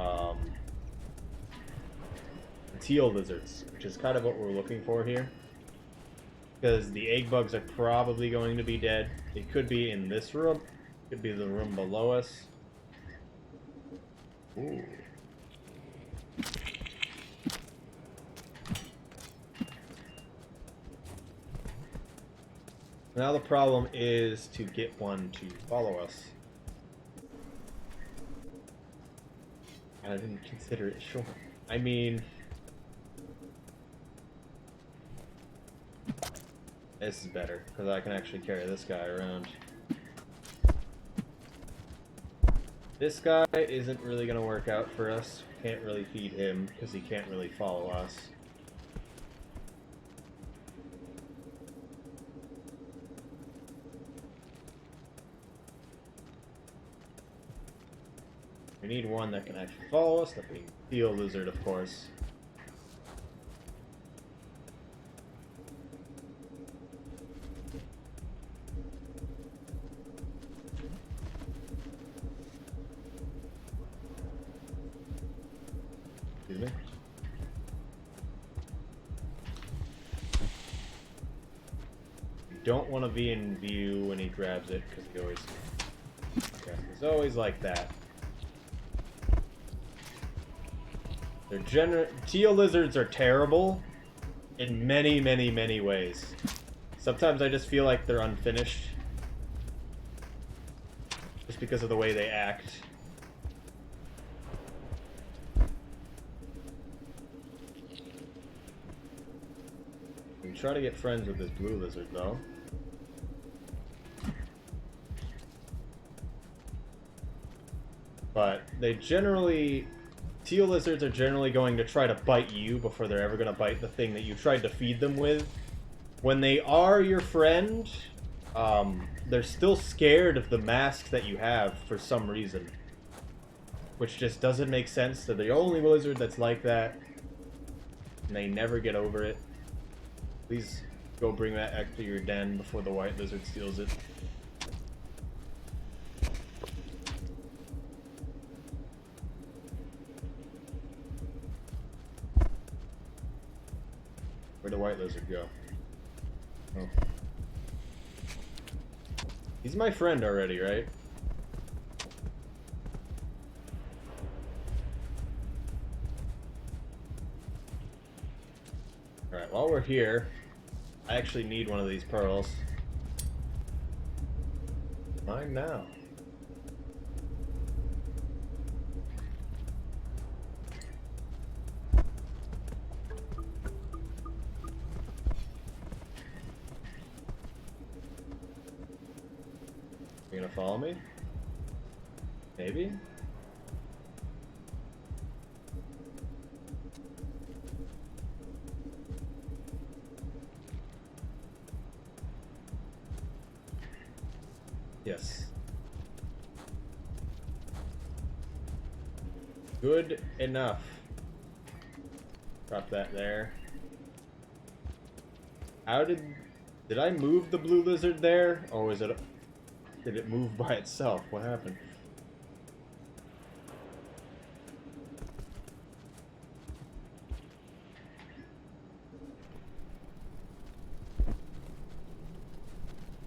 teal lizards, which is kind of what we're looking for here. Because the egg bugs are probably going to be dead. It could be in this room. It could be the room below us. Ooh. Now the problem is to get one to follow us. I didn't consider it short. I mean... This is better, because I can actually carry this guy around. This guy isn't really going to work out for us. Can't really feed him, because he can't really follow us. We need one that can actually follow us, that being Steel Lizard, of course. Excuse me. You don't want to be in view when he grabs it, because he always... Okay, it's always like that. Teal lizards are terrible in many, many, many ways. Sometimes I just feel like they're unfinished. Just because of the way they act. We can try to get friends with this blue lizard, though. But they generally... Teal lizards are generally going to try to bite you before they're ever going to bite the thing that you tried to feed them with. When they are your friend, they're still scared of the mask that you have for some reason. Which just doesn't make sense. They're the only lizard that's like that. And they never get over it. Please go bring that back to your den before the white lizard steals it. Where'd the white lizard go? Oh. He's my friend already, right? Alright, while we're here, I actually need one of these pearls. Mine now. You gonna follow me? Maybe? Yes. Good enough. Drop that there. How did I move the blue lizard there? Or was it... Did it move by itself? What happened?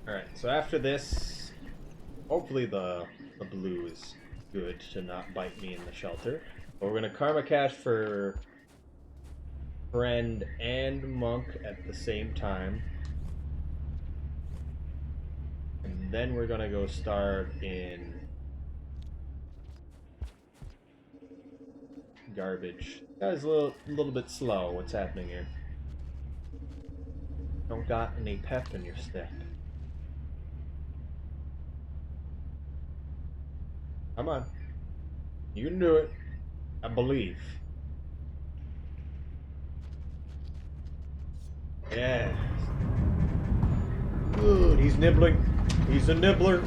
Alright, so after this, hopefully the blue is good to not bite me in the shelter. But we're going to karma cache for friend and monk at the same time. And then we're gonna go start in garbage. Guy's a little bit slow. What's happening here? Don't got any pep in your step. Come on. You can do it. I believe. Yeah. Good. He's nibbling. He's a nibbler.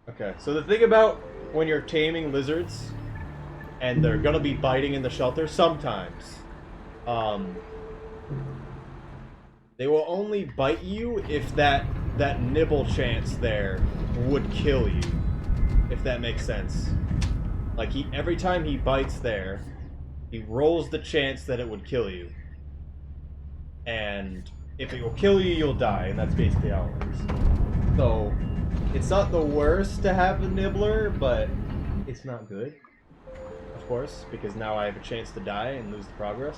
Okay, so the thing about when you're taming lizards, and they're gonna be biting in the shelter sometimes, They will only bite you if that nibble chance there would kill you. If that makes sense. Like, every time he bites there, he rolls the chance that it would kill you. And if it will kill you, you'll die, and that's basically how it works. So, it's not the worst to have a nibbler, but it's not good. Of course, because now I have a chance to die and lose the progress.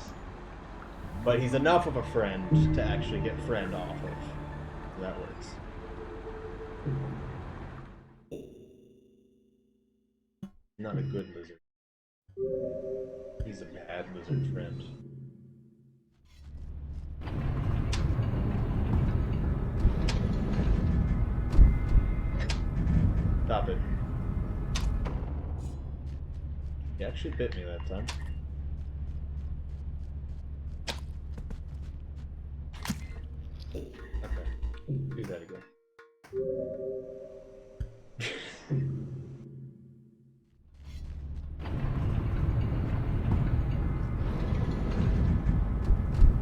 But he's enough of a friend to actually get friend off of. So that works. Not a good lizard. He's a bad lizard friend. Stop it. He actually bit me that time. Okay. Do that again.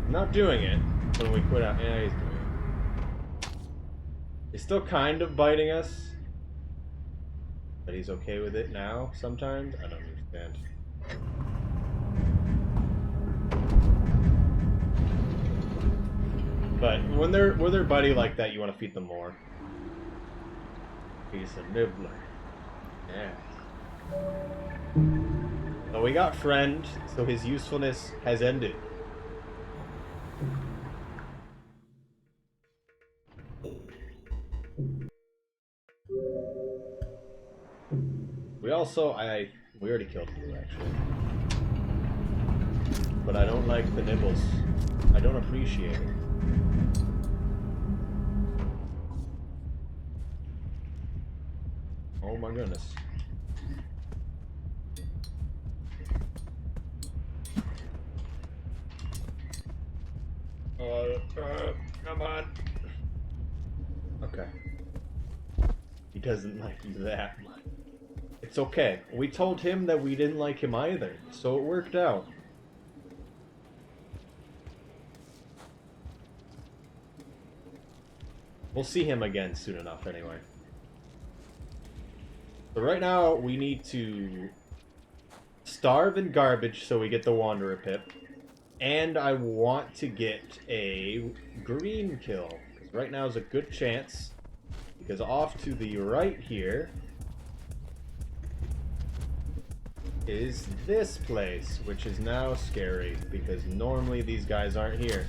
Not doing it when we quit out. Yeah, he's doing it. He's still kind of biting us, but he's okay with it now sometimes. I don't understand. But when they're buddy like that, you want to feed them more. He's a nibbler. Yeah. So we got friend, so his usefulness has ended. We also, we already killed Blue actually. But I don't like the nibbles. I don't appreciate it. Oh my goodness. Come on. Okay. He doesn't like you that much. It's okay. We told him that we didn't like him either, so it worked out. We'll see him again soon enough anyway. So right now, we need to starve in garbage so we get the Wanderer Pip. And I want to get a green kill. Because right now is a good chance. Because off to the right here is this place, which is now scary. Because normally these guys aren't here.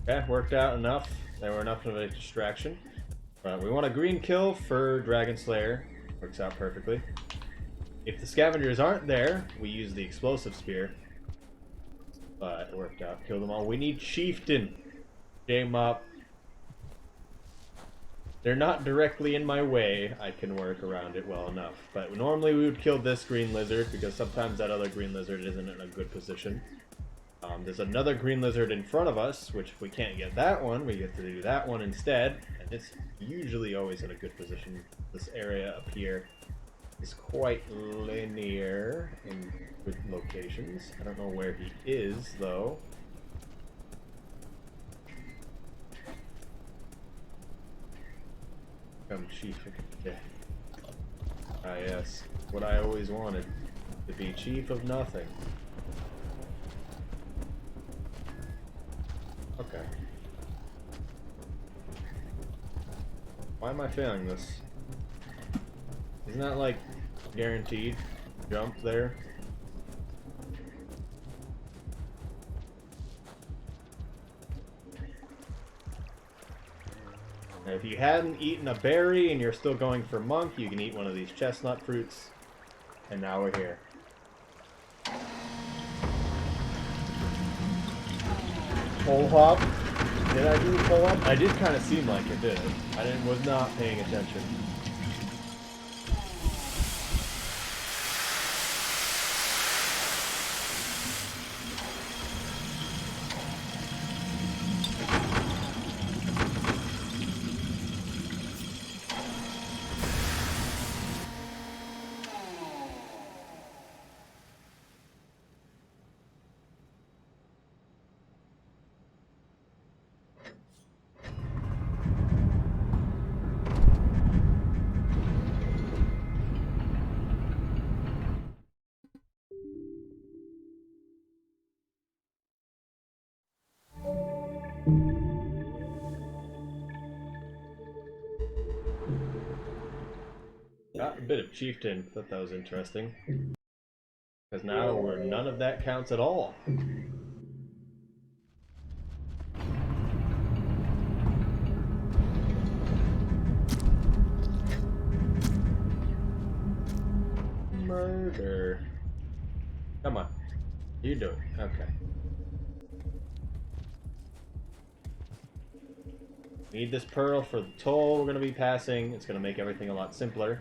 Okay, worked out enough. They were enough of a distraction. We want a green kill for Dragon Slayer. Works out perfectly. If the scavengers aren't there, we use the explosive spear. But it worked out. Kill them all. We need Chieftain. Game up. They're not directly in my way. I can work around it well enough. But normally we would kill this green lizard because sometimes that other green lizard isn't in a good position. There's another green lizard in front of us, which if we can't get that one, we get to do that one instead. And it's usually always in a good position. This area up here is quite linear in good locations. I don't know where he is, though. Become chief of death. Ah, yes. What I always wanted. To be chief of nothing. Okay. Why am I failing this? Isn't that like guaranteed jump there? And if you hadn't eaten a berry and you're still going for monk, you can eat one of these chestnut fruits. And now we're here. Pole hop? Did I do the pole hop? I did kind of seem like it did. Was not paying attention. Got a bit of chieftain. Thought that was interesting. Because now none of that counts at all. Murder. Come on. You do it. Okay. Need this pearl for the toll we're going to be passing. It's going to make everything a lot simpler.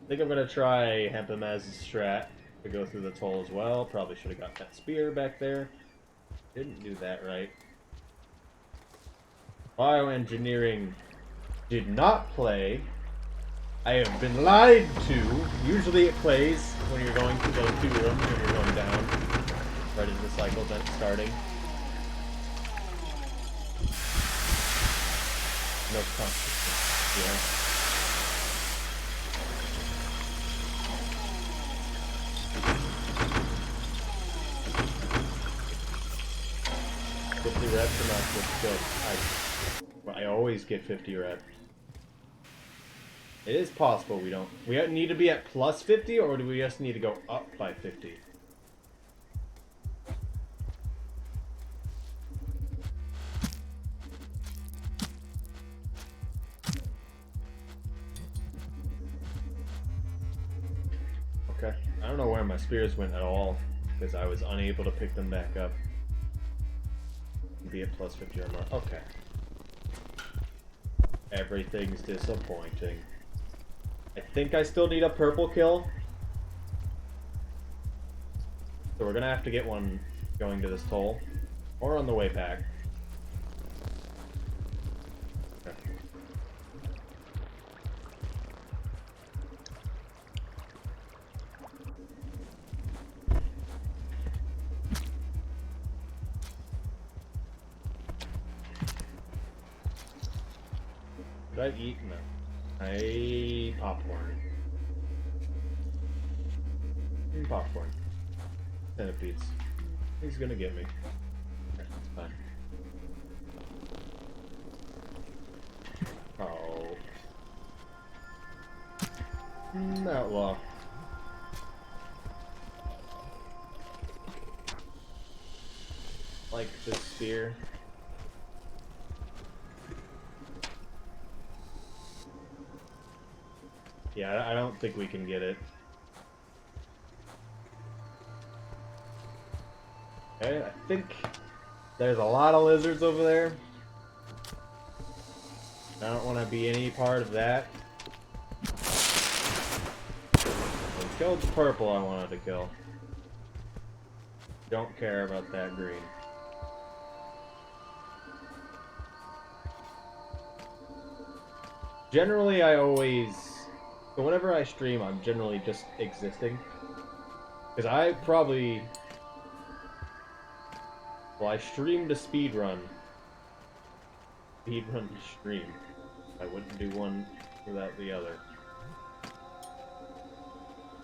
I think I'm going to try Hempamaz's strat to go through the toll as well. Probably should have got that spear back there. Didn't do that right. Bioengineering did not play. I have been lied to. Usually it plays when you're going through those 2 rooms when you're going down. Right as the cycle's starting. No consistency. Yeah. Reps or not good. I always get 50 reps. It is possible we don't. We need to be at plus 50, or do we just need to go up by 50? Okay. I don't know where my spears went at all, because I was unable to pick them back up. Be at plus 50 or more. Okay. Everything's disappointing. I think I still need a purple kill. So we're gonna have to get one going to this toll. Or on the way back. Okay. Did I eat? No. I ate popcorn. Popcorn. Centipedes. He's gonna get me. Okay, that's fine. Oh. Outlaw. Like this spear. Yeah, I don't think we can get it. Okay, I think there's a lot of lizards over there. I don't want to be any part of that. I killed the purple I wanted to kill. Don't care about that green. Generally, so whenever I stream, I'm generally just existing. Because I probably... Well, I streamed a speedrun. Speedrun to stream. I wouldn't do one without the other.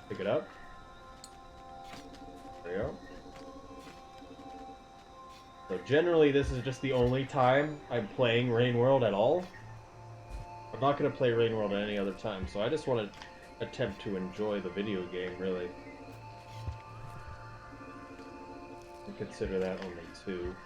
Pick it up. There you go. So generally, this is just the only time I'm playing Rain World at all. I'm not going to play Rain World at any other time, so I just want to attempt to enjoy the video game, really. And consider that only 2.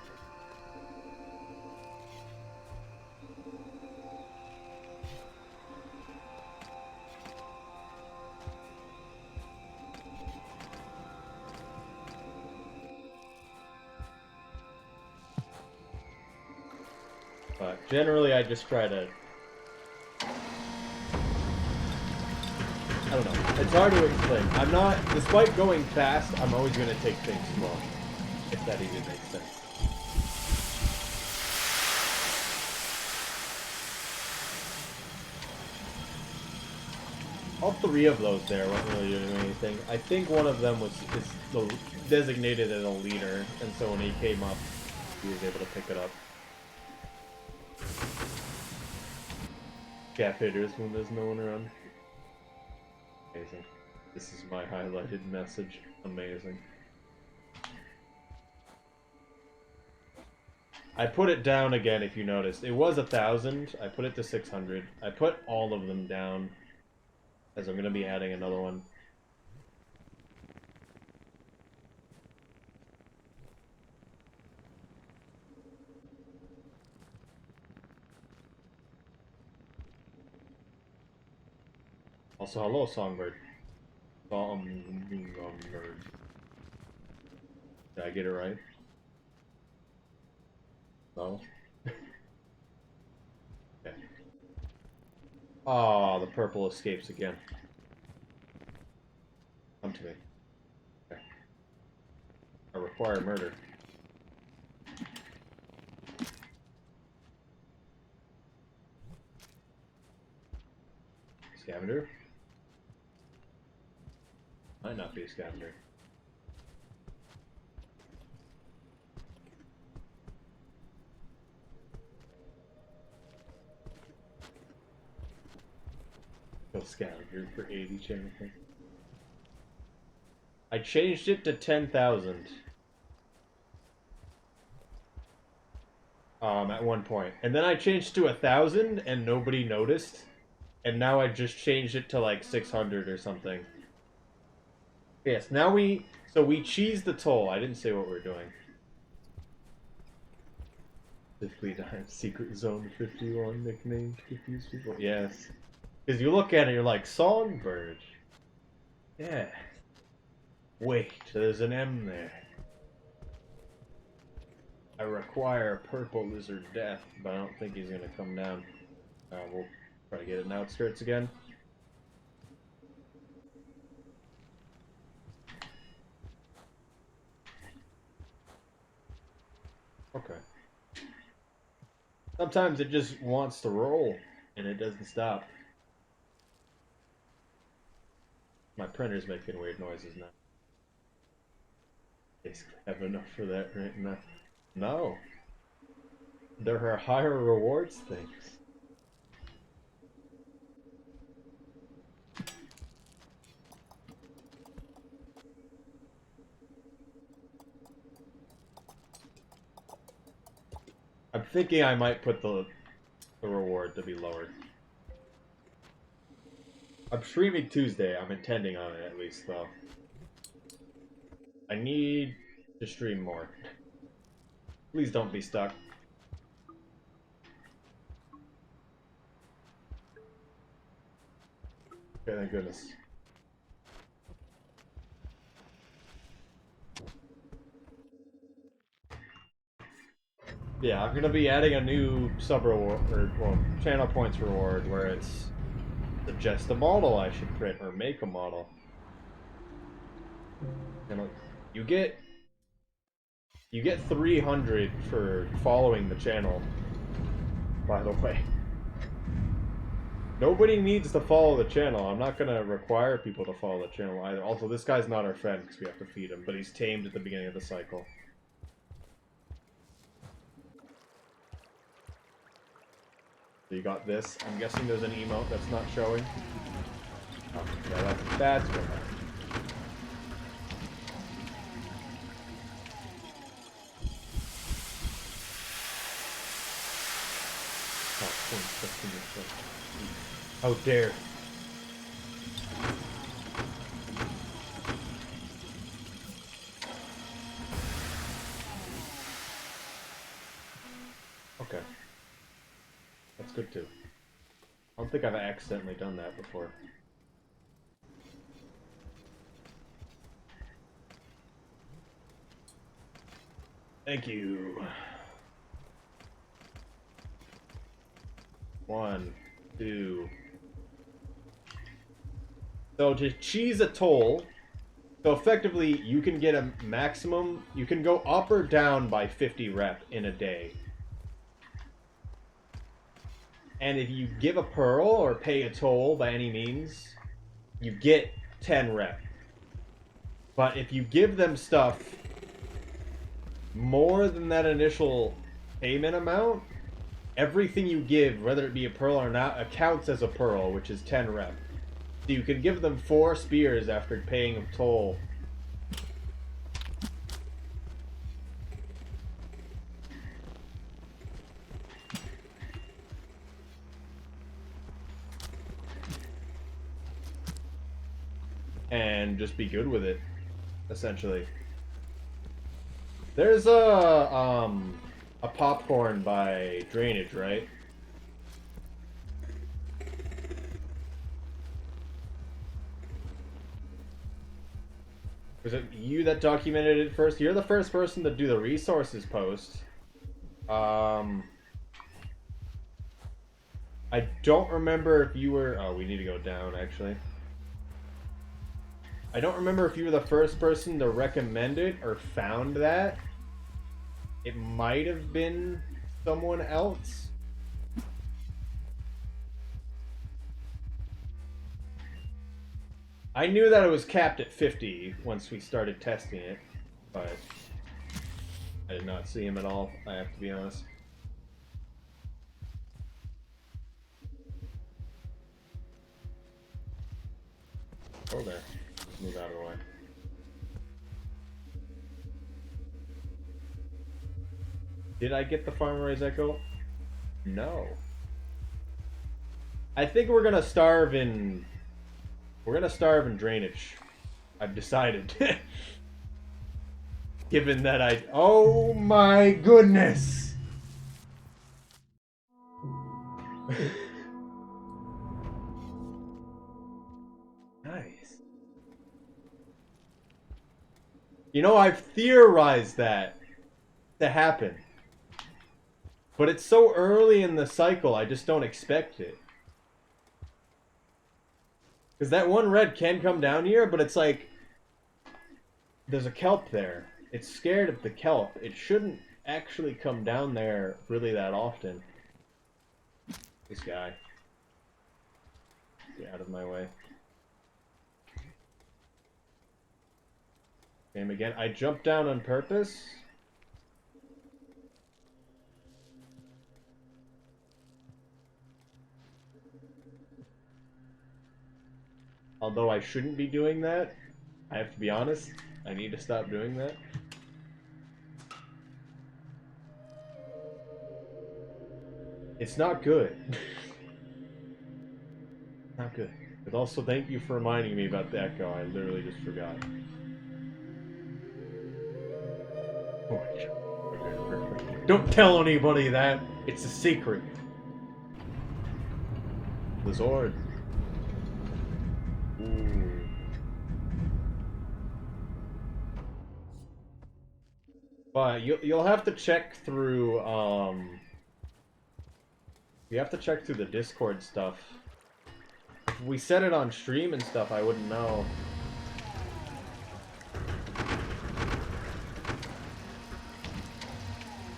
But generally, I just try to... I don't know. It's hard to explain. I'm not... Despite going fast, I'm always going to take things slow. If that even makes sense. All 3 of those there weren't really doing anything. I think one of them was designated as a leader, and so when he came up, he was able to pick it up. Cap hitters when there's no one around. Amazing. This is my highlighted message. Amazing. I put it down again if you noticed. It was 1,000. I put it to 600. I put all of them down. as I'm going to be adding another one. Also, hello, Songbird. Songbird. Did I get it right? No? Okay. Oh, the purple escapes again. Come to me. Okay. I require murder. Scavenger? Might not be a scavenger. Go scavenger for 80 channel points. I changed it to 10,000. At one point. And then I changed to 1,000 and nobody noticed. And now I just changed it to like 600 or something. Yes, now we cheese the toll. I didn't say what we're doing. Specifically to have Secret Zone 51 nickname to confuse people. Yes. Because you look at it, you're like, Songbird. Yeah. Wait, there's an M there. I require purple lizard death, but I don't think he's gonna come down. We'll try to get it in outskirts again. Okay. Sometimes it just wants to roll, and it doesn't stop. My printer's making weird noises now. Basically, I have enough for that right now. No. There are higher rewards things. I'm thinking I might put the reward to be lowered. I'm streaming Tuesday. I'm intending on it at least, though. I need to stream more. Please don't be stuck. Okay, thank goodness. Yeah, I'm gonna be adding a new sub reward, or well, channel points reward, where it's suggest a model I should print or make a model. And you get 300 for following the channel. By the way, nobody needs to follow the channel. I'm not gonna require people to follow the channel either. Also, this guy's not our friend because we have to feed him, but he's tamed at the beginning of the cycle. So you got this. I'm guessing there's an emote that's not showing. Oh, yeah, that's what happened. How dare. Okay. That's good too. I don't think I've accidentally done that before. Thank you. 1, 2. So to cheese a toll, so effectively you can get a maximum, you can go up or down by 50 rep in a day. And if you give a pearl or pay a toll by any means, you get 10 rep. But if you give them stuff more than that initial payment amount, everything you give, whether it be a pearl or not, counts as a pearl, which is 10 rep. So you can give them 4 spears after paying a toll. and just be good with it, essentially. There's a popcorn by Drainage, right? Was it you that documented it first? You're the first person to do the resources post. I don't remember if you were... Oh, we need to go down, actually. I don't remember if you were the first person to recommend it or found that. It might have been someone else. I knew that it was capped at 50 once we started testing it, but I did not see him at all, I have to be honest. Oh, there. Move out of the way. Did I get the Farmer's Echo? No. I think we're gonna starve in... We're gonna starve in Drainage. I've decided. Given that I... Oh my goodness! Nice. You know, I've theorized that to happen. But it's so early in the cycle, I just don't expect it. Because that one red can come down here, but it's like... There's a kelp there. It's scared of the kelp. It shouldn't actually come down there really that often. This guy. Get out of my way. Him again. I jumped down on purpose. Although I shouldn't be doing that. I have to be honest. I need to stop doing that. It's not good. Not good. But also, thank you for reminding me about the echo. I literally just forgot. Don't tell anybody that. It's a secret. Blizzard. Ooh. But you'll have to check through you have to check through the Discord stuff. If we set it on stream and stuff, I wouldn't know.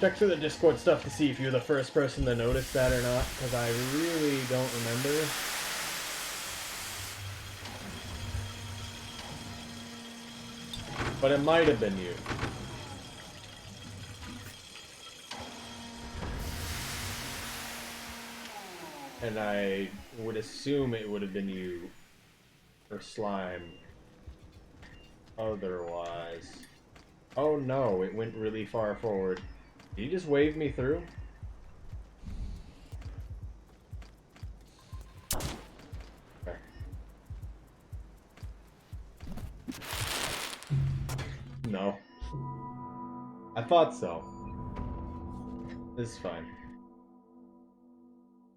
Check through the Discord stuff to see if you're the first person to notice that or not, because I really don't remember. But it might have been you. And I would assume it would have been you or Slime. Otherwise... Oh no, it went really far forward. Did you just wave me through? Okay. No. I thought so. This is fine.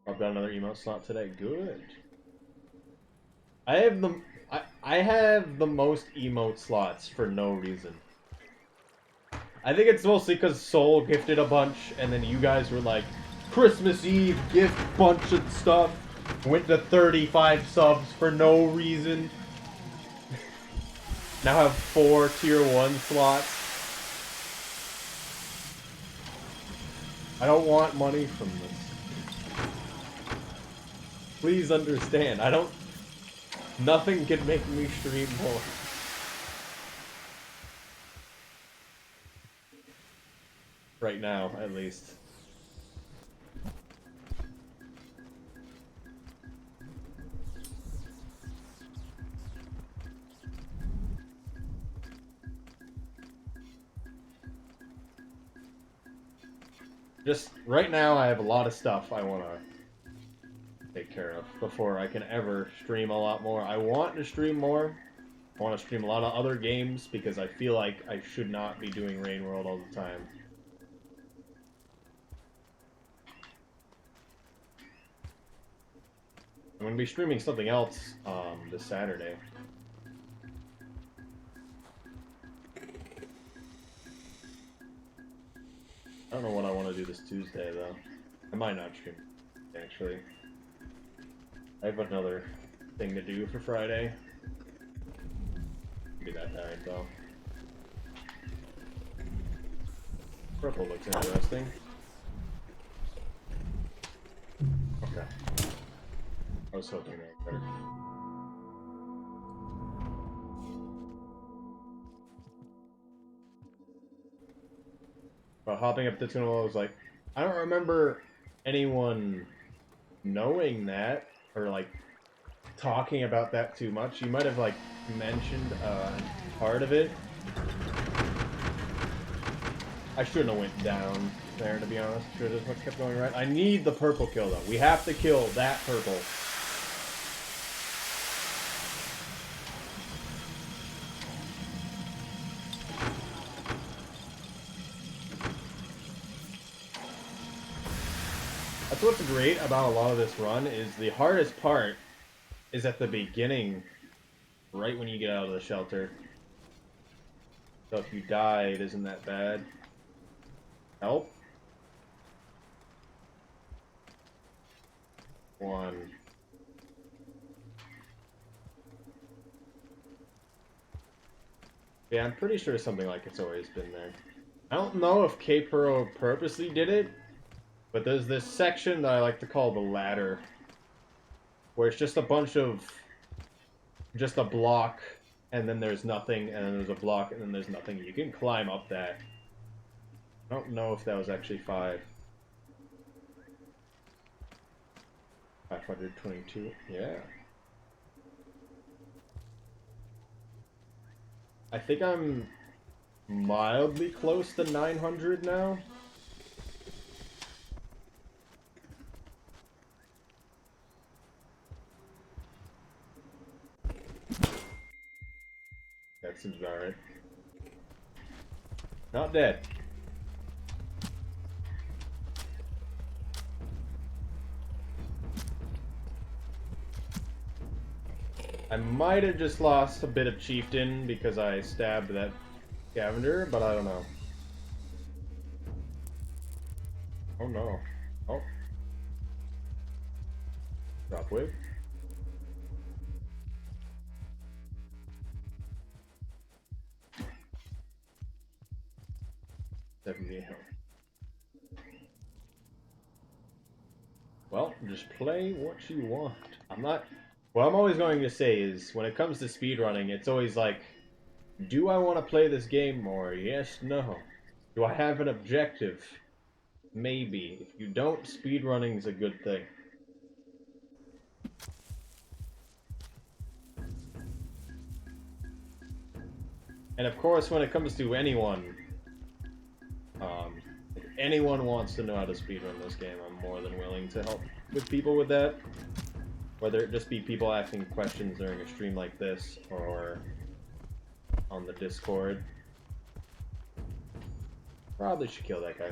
I've got another emote slot today. Good. I have the most emote slots for no reason. I think it's mostly because Soul gifted a bunch, and then you guys were like, Christmas Eve gift bunch of stuff. Went to 35 subs for no reason. Now have 4 tier 1 slots. I don't want money from this. Please understand, nothing can make me stream more. Right now, at least. Just, right now I have a lot of stuff I want to take care of before I can ever stream a lot more. I want to stream more, I want to stream a lot of other games because I feel like I should not be doing Rain World all the time. I'm going to be streaming something else this Saturday. I don't know what I want to do this Tuesday, though. I might not stream, actually. I have another thing to do for Friday. Be that tired, though. Purple looks interesting. Okay. I was hoping that was better. But hopping up the tunnel, I was like, I don't remember anyone knowing that or like talking about that too much. You might have like mentioned part of it. I shouldn't have went down there, to be honest. Should have just kept going right. I need the purple kill though. We have to kill that purple. That's what's great about a lot of this run is the hardest part is at the beginning, right when you get out of the shelter. So if you die, it isn't that bad. Help. One. Yeah, I'm pretty sure something like it's always been there. I don't know if K-Pro purposely did it, but there's this section that I like to call the ladder, where it's just a bunch of, just a block, and then there's nothing, and then there's a block, and then there's nothing. You can climb up that. I don't know if that was actually 522, yeah. I think I'm mildly close to 900 now. That seems about right. Not dead. I might have just lost a bit of Chieftain because I stabbed that scavenger, but I don't know. Oh no. Oh. Drop wave. health. Well, just play what you want. What I'm always going to say is, when it comes to speedrunning, it's always like, do I want to play this game more? Yes, no. Do I have an objective? Maybe. If you don't, speedrunning is a good thing. And of course, when it comes to anyone, if anyone wants to know how to speedrun this game, I'm more than willing to help with people with that. Whether it just be people asking questions during a stream like this, or on the Discord. Probably should kill that guy.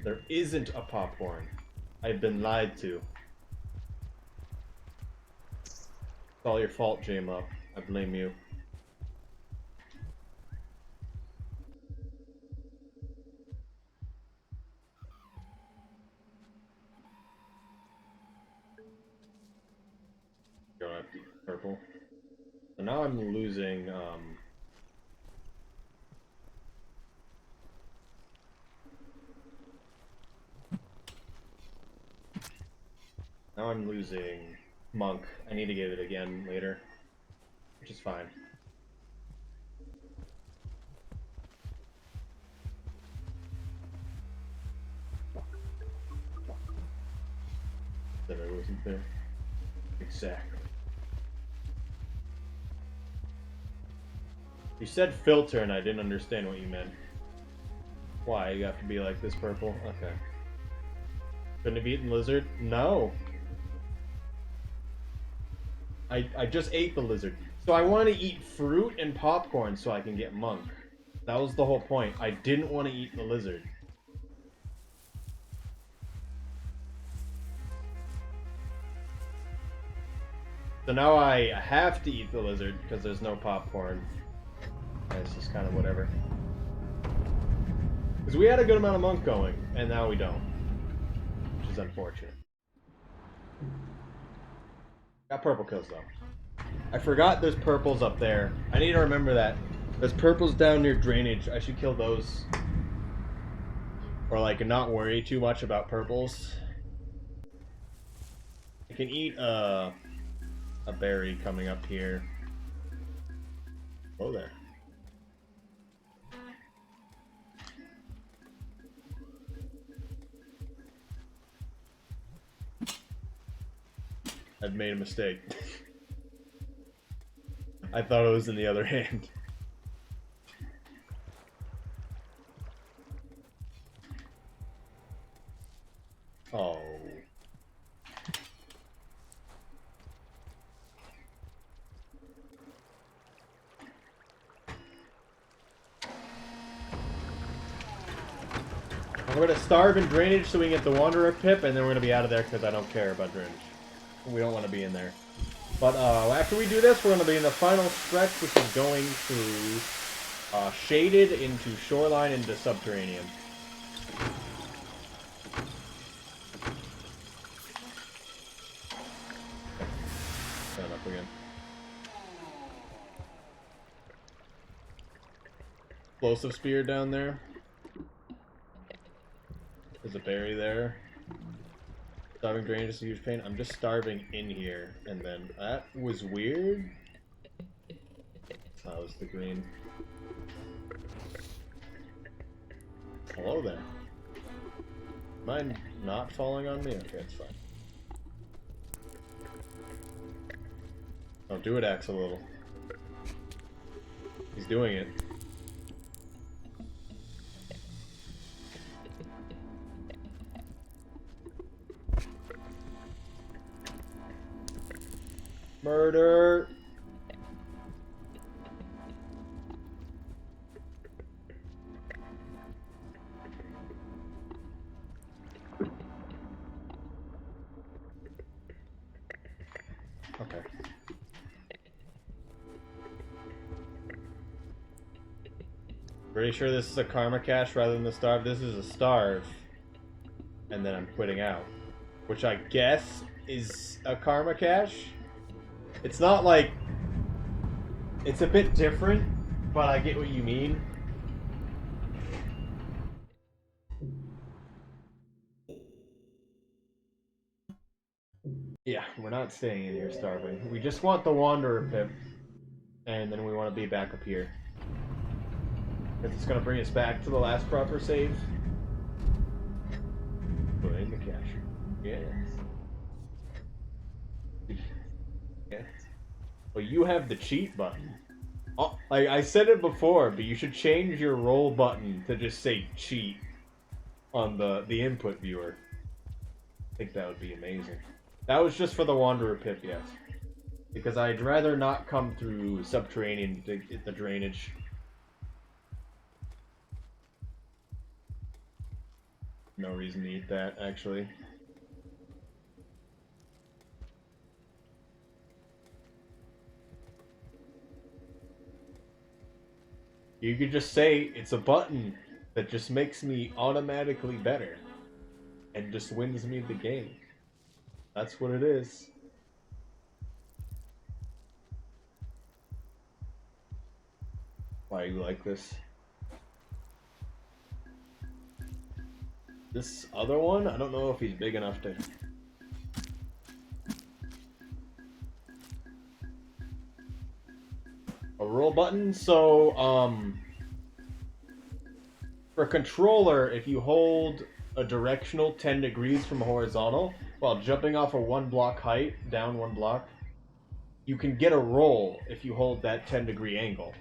There isn't a popcorn. I've been lied to. It's all your fault, J-Mup. I blame you. Going after purple. So now I'm losing, now I'm losing Monk. I need to get it again later, which is fine. That I wasn't there. Exactly. You said filter and I didn't understand what you meant. Why? You have to be like this purple? Okay. Couldn't have eaten lizard? No! I just ate the lizard. So I want to eat fruit and popcorn so I can get monk. That was the whole point. I didn't want to eat the lizard. So now I have to eat the lizard because there's no popcorn. And it's just kind of whatever. Because we had a good amount of monk going, and now we don't. Which is unfortunate. Got purple kills though. I forgot there's purples up there. I need to remember that. There's purples down near drainage. I should kill those. Or like not worry too much about purples. I can eat a berry coming up here. Oh there. I've made a mistake. I thought it was in the other hand. Oh. We're gonna starve in drainage so we can get the Wanderer Pip, and then we're gonna be out of there because I don't care about drainage. We don't want to be in there. But after we do this, we're gonna be in the final stretch, which is going through Shaded into Shoreline into Subterranean. Turn up again. Explosive spear down there. There's a berry there. Starving drainage is a huge pain. I'm just starving in here, and then that was weird. That was the green. Hello there. Am I not falling on me? Okay, it's fine. Oh, do it, Axel, a little. He's doing it. Murder! Okay. Pretty sure this is a karma cache rather than the starve. This is a starve. And then I'm quitting out. Which I guess is a karma cache? It's not like... It's a bit different, but I get what you mean. Yeah, we're not staying in here starving. We just want the Wanderer Pip, and then we want to be back up here. Because it's going to bring us back to the last proper save. Put in the cache. Yes. Yes. Well, you have the cheat button. Oh, I said it before, but you should change your roll button to just say cheat on the input viewer. I think that would be amazing. That was just for the Wanderer Pip, yes. Because I'd rather not come through Subterranean to get the drainage. No reason to eat that, actually. You could just say it's a button that just makes me automatically better and just wins me the game. That's what it is. Why you like this? This other one, I don't know if he's big enough to... A roll button, so, for controller, if you hold a directional 10 degrees from horizontal, while jumping off a 1 block height, down 1 block, you can get a roll if you hold that 10 degree angle.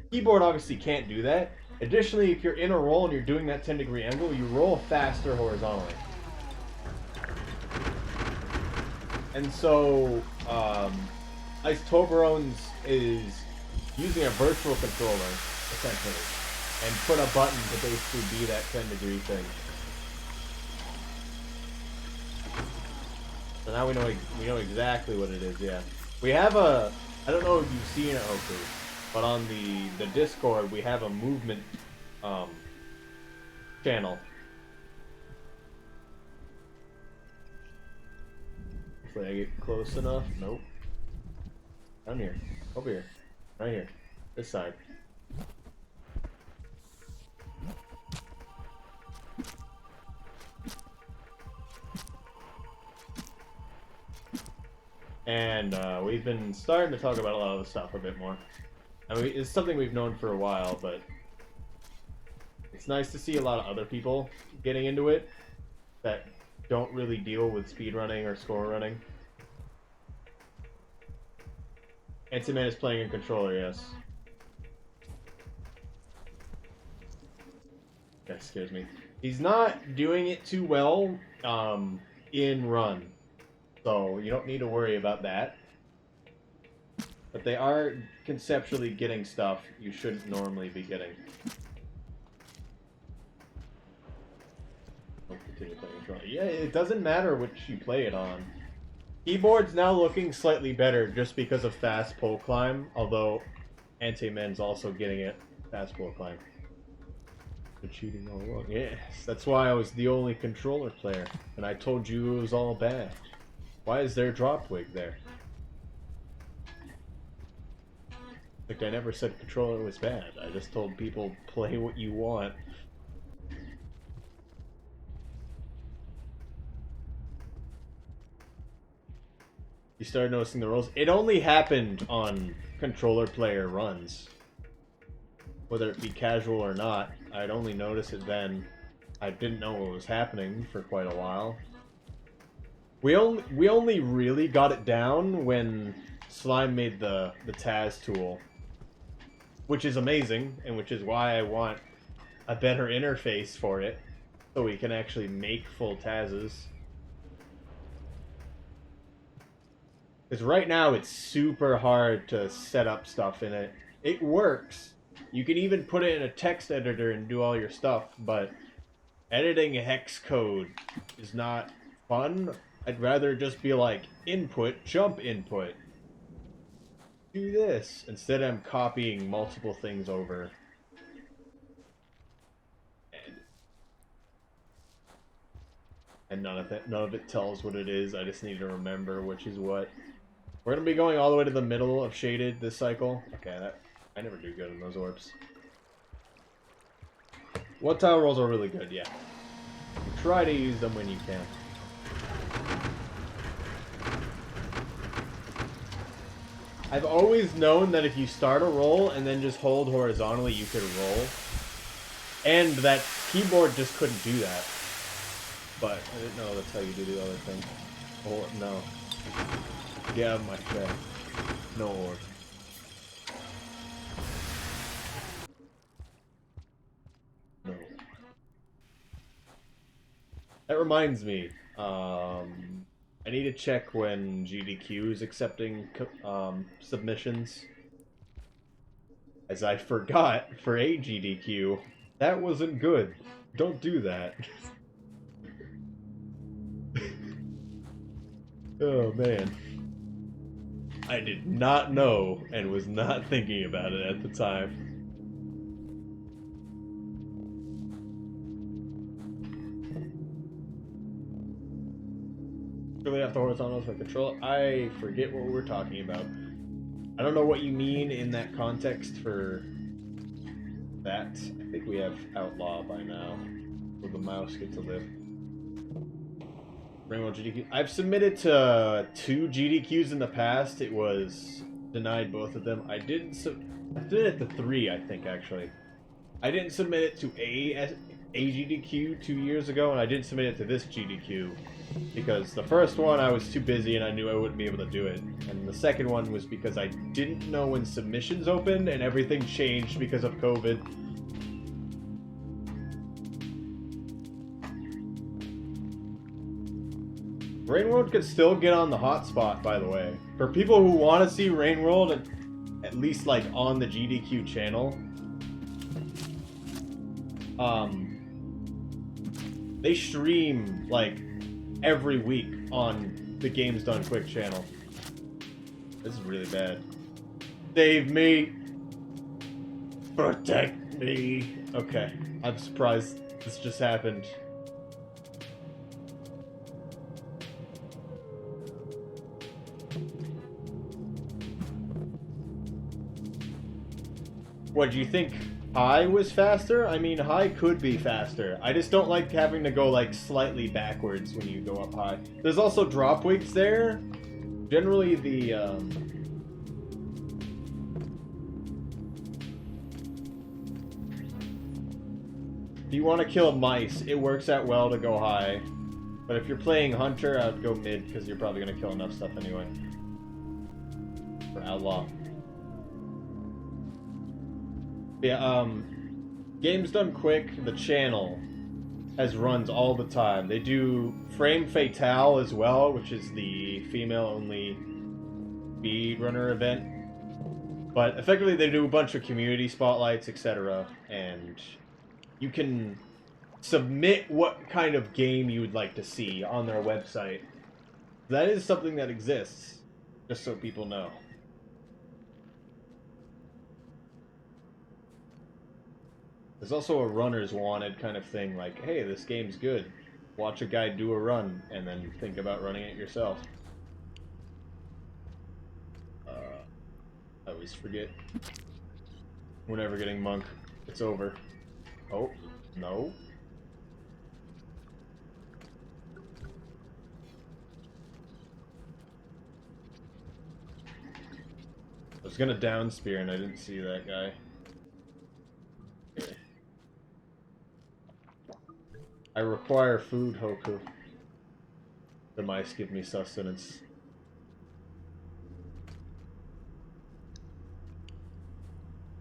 Keyboard obviously can't do that. Additionally, if you're in a roll and you're doing that 10 degree angle, you roll faster horizontally. And so, Ice Toblerones is using a virtual controller, essentially, and put a button to basically be that 10-degree thing. So now we know exactly what it is. Yeah, we have a. I don't know if you've seen it, Oku, but on the Discord we have a movement channel. Hopefully I get close enough. Nope. Down here. Over here. Right here. This side. And we've been starting to talk about a lot of the stuff a bit more. I mean, it's something we've known for a while, but it's nice to see a lot of other people getting into it that don't really deal with speedrunning or score running. Antiman is playing a controller, yes. That scares me. He's not doing it too well in run, so you don't need to worry about that. But they are conceptually getting stuff you shouldn't normally be getting. I'll continue playing controller. Yeah, it doesn't matter which you play it on. Keyboard's now looking slightly better just because of fast pull climb, although Anti-Men's also getting it fast pull climb. The cheating all along. Yes, that's why I was the only controller player, and I told you it was all bad. Why is there drop wig there? Like, I never said controller was bad. I just told people play what you want. You started noticing the rolls. It only happened on controller player runs. Whether it be casual or not, I'd only notice it then. I didn't know what was happening for quite a while. We only really got it down when Slime made the Taz tool, which is amazing, and which is why I want a better interface for it, so we can actually make full Tazes. Because right now it's super hard to set up stuff in it. It works. You can even put it in a text editor and do all your stuff, but editing hex code is not fun. I'd rather just be like, input, jump input. Do this. Instead I'm copying multiple things over. And none of it tells what it is. I just need to remember which is what. We're gonna be going all the way to the middle of shaded this cycle. Okay, I never do good in those orbs. What tile rolls are really good, yeah. Try to use them when you can. I've always known that if you start a roll and then just hold horizontally, you could roll. And that keyboard just couldn't do that. But I didn't know that's how you do the other thing. Oh, no. Get out of my way. No orb. No. That reminds me. I need to check when GDQ is accepting submissions. As I forgot for a GDQ, that wasn't good. Don't do that. Oh man. I did not know and was not thinking about it at the time. Really have the horizontals for control. I forget what we're talking about. I don't know what you mean in that context for that. I think we have outlaw by now. Will the mouse get to live? Rainbow GDQ. I've submitted to 2 GDQs in the past. It was denied both of them. I submitted to 3, I think, actually. I didn't submit it to a GDQ 2 years ago, and I didn't submit it to this GDQ because the first one I was too busy and I knew I wouldn't be able to do it, and the second one was because I didn't know when submissions opened and everything changed because of COVID. Rain World could still get on the hotspot, by the way. For people who want to see Rain World, at least like on the GDQ channel, they stream like every week on the Games Done Quick channel. This is really bad. Save me! Protect me! Okay, I'm surprised this just happened. What, do you think high was faster? I mean, high could be faster. I just don't like having to go, like, slightly backwards when you go up high. There's also drop weights there. Generally, the, if you want to kill mice, it works out well to go high. But if you're playing Hunter, I would go mid, because you're probably going to kill enough stuff anyway. For Outlaw. Yeah, Games Done Quick, the channel, has runs all the time. They do Frame Fatale as well, which is the female-only speedrunner event. But effectively, they do a bunch of community spotlights, etc. And you can submit what kind of game you would like to see on their website. That is something that exists, just so people know. There's also a runner's wanted kind of thing, like, hey, this game's good. Watch a guy do a run, and then think about running it yourself. I always forget. We're never getting Monk. It's over. Oh, no. I was gonna down spear and I didn't see that guy. Okay. I require food, Hoku. The mice give me sustenance.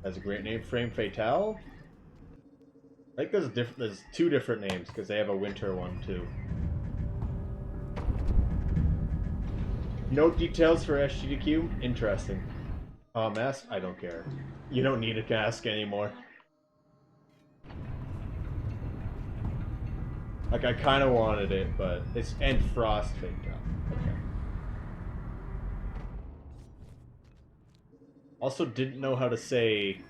That's a great name, Frame Fatale. I think there's two different names because they have a winter one too. Note details for SGDQ. Interesting. Mask? I don't care. You don't need a mask anymore. Like, I kind of wanted it, but it's... And Frost Fatale. Okay. Also didn't know how to say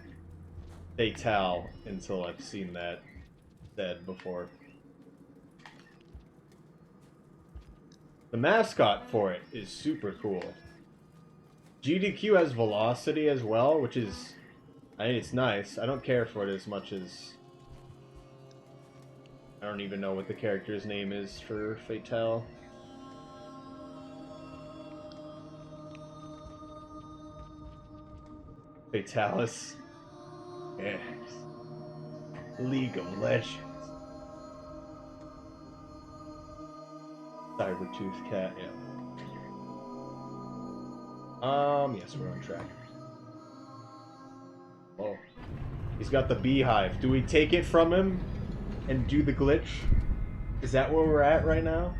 Fatale until I've seen that said before. The mascot for it is super cool. GDQ has velocity as well, which is... I mean, it's nice. I don't care for it as much as... I don't even know what the character's name is for Fatale. Fatalis. Yes. League of Legends. Cybertooth Cat, yeah. Yes, we're on track. Oh. He's got the beehive. Do we take it from him and do the glitch? Is that where we're at right now?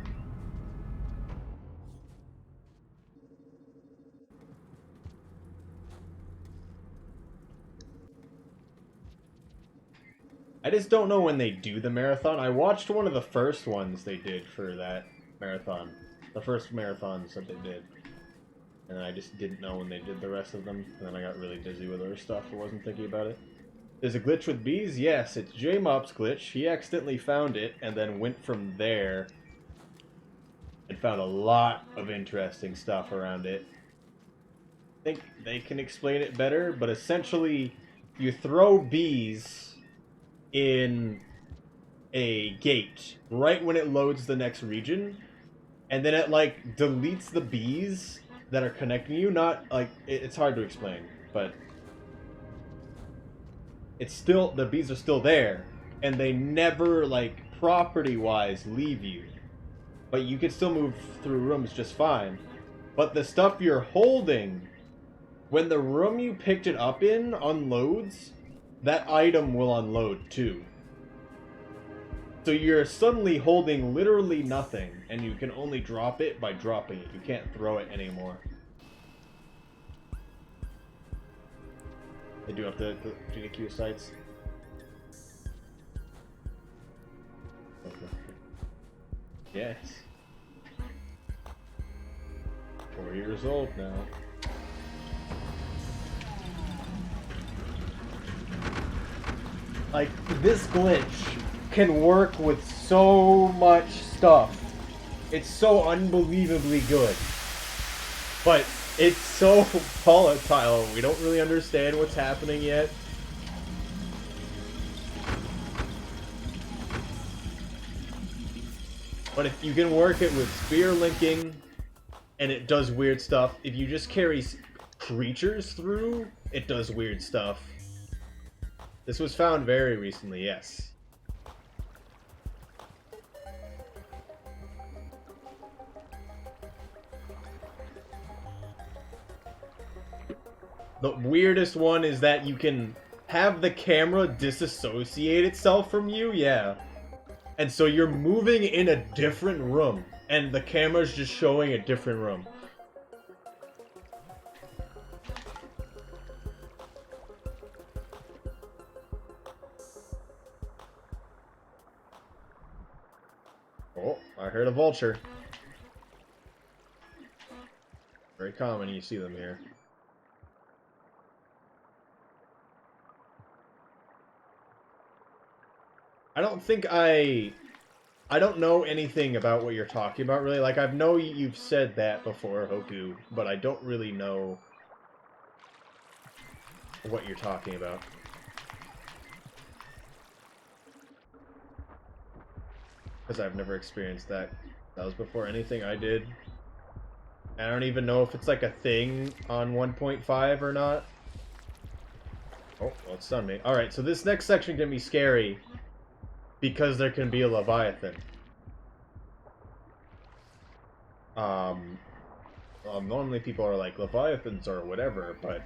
I just don't know when they do the marathon. I watched one of the first ones they did for that marathon. The first marathons that they did. And I just didn't know when they did the rest of them. And then I got really busy with other stuff. I wasn't thinking about it. There's a glitch with bees? Yes, it's J-Mop's glitch. He accidentally found it and then went from there and found a lot of interesting stuff around it. I think they can explain it better, but essentially you throw bees in a gate right when it loads the next region, and then it like deletes the bees that are connecting you. Not like it's hard to explain, but it's still, the bees are still there, and they never like property wise leave you, but you can still move through rooms just fine. But the stuff you're holding, when the room you picked it up in unloads, that item will unload too. So you're suddenly holding literally nothing, and you can only drop it by dropping it. You can't throw it anymore. They do have the GDQ sites. Yes. 4 years old now. Like, this glitch can work with so much stuff. It's so unbelievably good. But it's so volatile, we don't really understand what's happening yet. But if you can work it with spear linking, and it does weird stuff. If you just carry creatures through, it does weird stuff. This was found very recently, yes. The weirdest one is that you can have the camera disassociate itself from you, yeah. And so you're moving in a different room, and the camera's just showing a different room. Oh, I heard a vulture. Very common, you see them here. I don't know anything about what you're talking about, really. Like, I know you've said that before, Hoku, but I don't really know what you're talking about. Because I've never experienced that. That was before anything I did. I don't even know if it's like a thing on 1.5 or not. Oh, well, it stunned me. Alright, so this next section can be scary because there can be a Leviathan. Well, normally people are like, Leviathans or whatever, but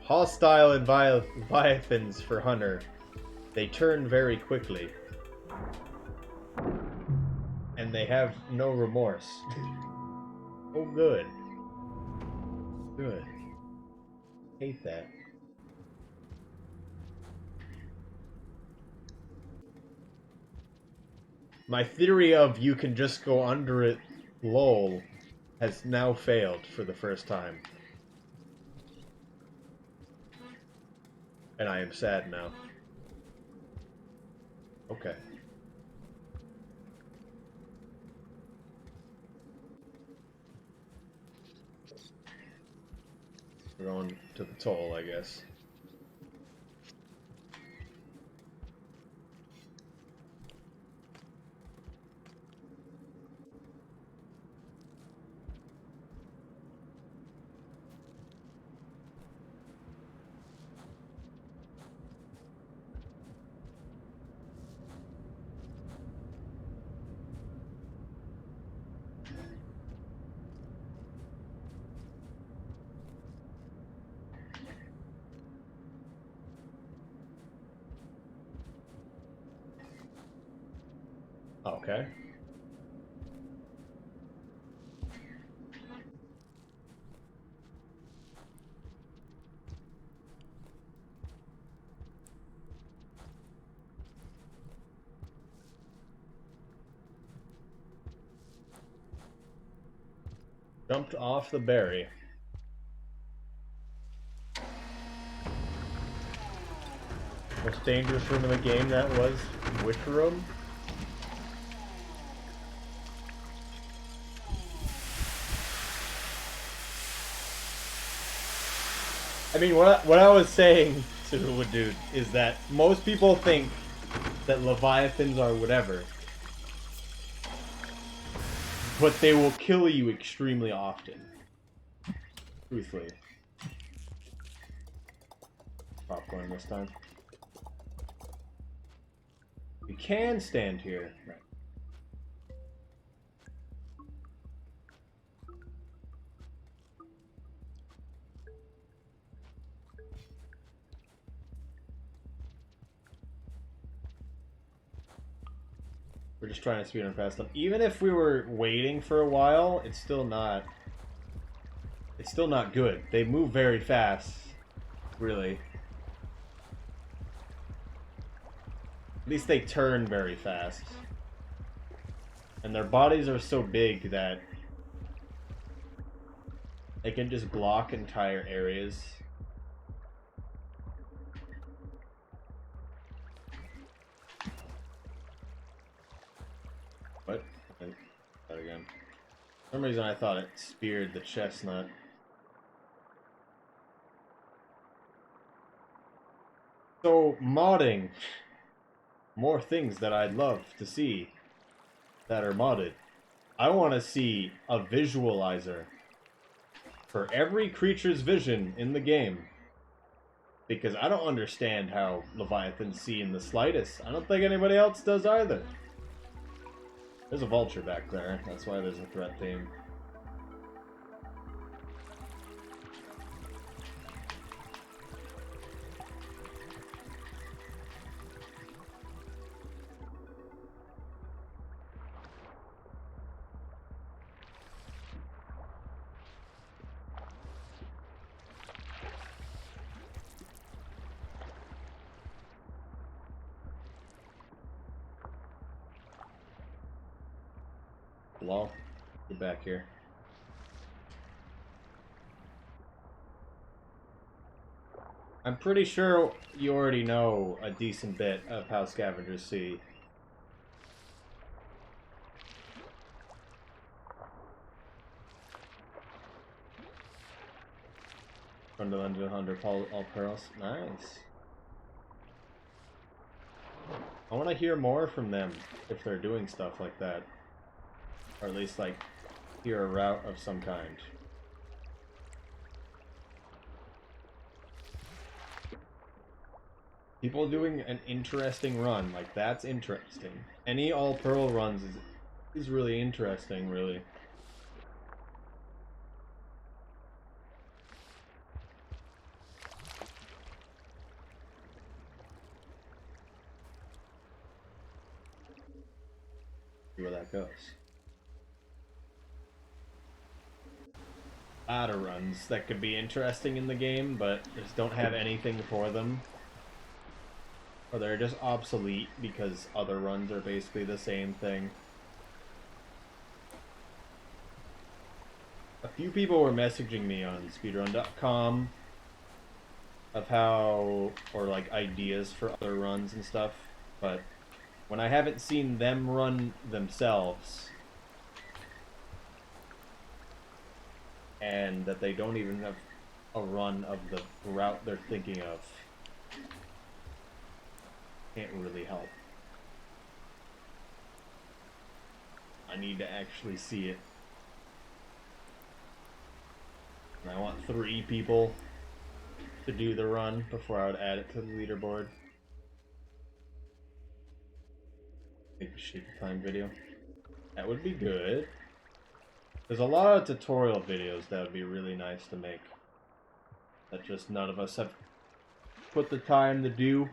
hostile Leviathans for Hunter, they turn very quickly. And they have no remorse. Oh, good. Good. Hate that. My theory of you can just go under it, lol, has now failed for the first time. And I am sad now. Okay. We're going to the toll, I guess. Okay. Jumped off the berry. Most dangerous room in the game, that was which room? I mean, what I was saying, Suruwa dude, is that most people think that Leviathans are whatever, but they will kill you extremely often. Truthfully. Popcorn this time. We can stand here. Right. We're just trying to speedrun past them. Even if we were waiting for a while, it's still not good. They move very fast, really. At least they turn very fast. And their bodies are so big that they can just block entire areas. What? That again. For some reason I thought it speared the chestnut. So, modding. More things that I'd love to see that are modded. I want to see a visualizer for every creature's vision in the game. Because I don't understand how Leviathans see in the slightest. I don't think anybody else does either. There's a vulture back there. That's why there's a threat theme. Hello? Get back here. I'm pretty sure you already know a decent bit of how scavengers see. From the 100 all pearls. Nice. I want to hear more from them if they're doing stuff like that. Or at least, like, hear a route of some kind. People doing an interesting run, like, that's interesting. Any all-pearl runs is really interesting, really. See where that goes. A lot of runs that could be interesting in the game, but just don't have anything for them. Or they're just obsolete because other runs are basically the same thing. A few people were messaging me on speedrun.com of how, or like ideas for other runs and stuff, but when I haven't seen them run themselves, and that they don't even have a run of the route they're thinking of, can't really help. I need to actually see it. And I want 3 people to do the run before I would add it to the leaderboard. Make a shape time video. That would be good. There's a lot of tutorial videos that would be really nice to make. That just none of us have put the time to do.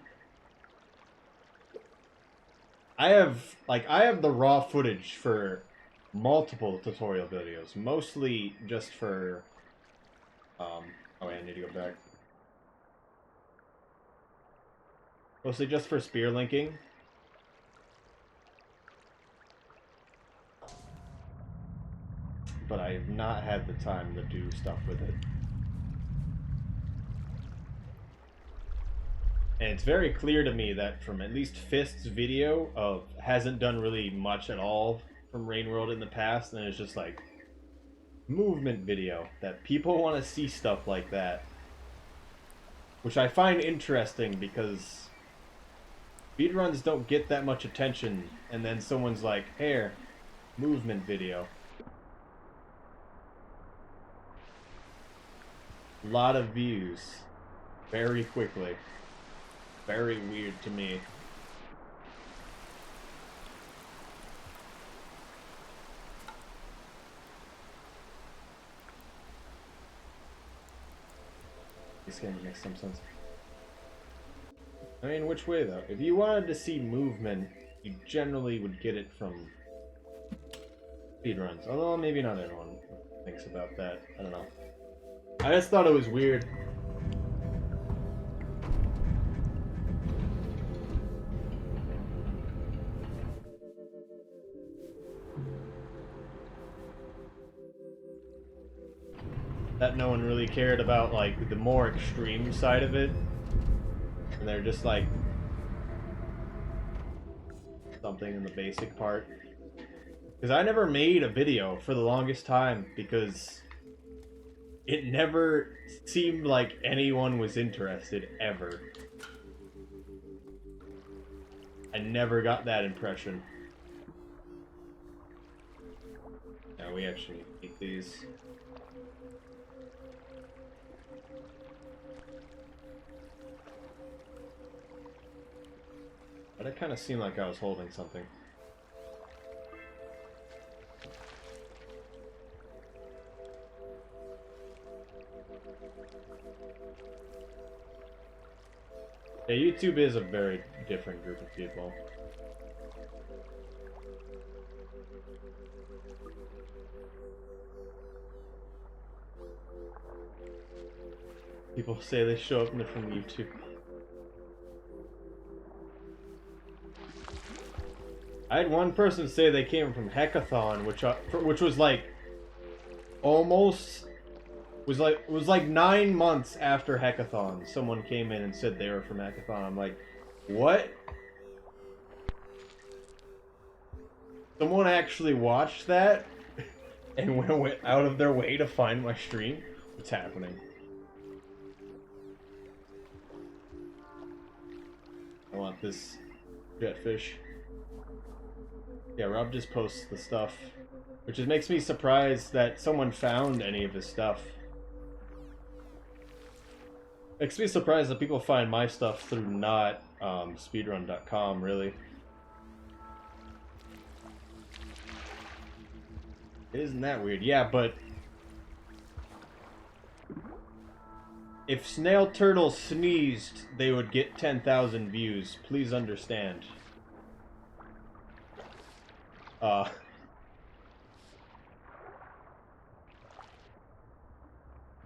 I have the raw footage for multiple tutorial videos, mostly just for oh wait, I need to go back. Mostly just for spear linking. But I have not had the time to do stuff with it. And it's very clear to me that from at least Fist's video of hasn't done really much at all from Rain World in the past, and it's just like movement video that people want to see stuff like that, which I find interesting because speedruns don't get that much attention, and then someone's like, "Here, movement video." A lot of views very quickly. Very weird to me. This game makes some sense. I mean, which way though? If you wanted to see movement, you generally would get it from speedruns. Although maybe not everyone thinks about that. I don't know. I just thought it was weird. That no one really cared about, like, the more extreme side of it. And they're just like something in the basic part. Because I never made a video for the longest time because it never seemed like anyone was interested, ever. I never got that impression. Yeah, we actually need these. But it kind of seemed like I was holding something. Yeah, YouTube is a very different group of people. People say they show up and they're from YouTube. I had one person say they came from Hackathon, which was like almost was like 9 months after Hackathon. Someone came in and said they were from Hackathon. I'm like, what? Someone actually watched that and went out of their way to find my stream? What's happening? I want this jetfish. Yeah, Rob just posts the stuff, which just makes me surprised that someone found any of his stuff. Makes me surprised that people find my stuff through not speedrun.com, really. Isn't that weird? Yeah, but if Snail Turtle sneezed, they would get 10,000 views. Please understand.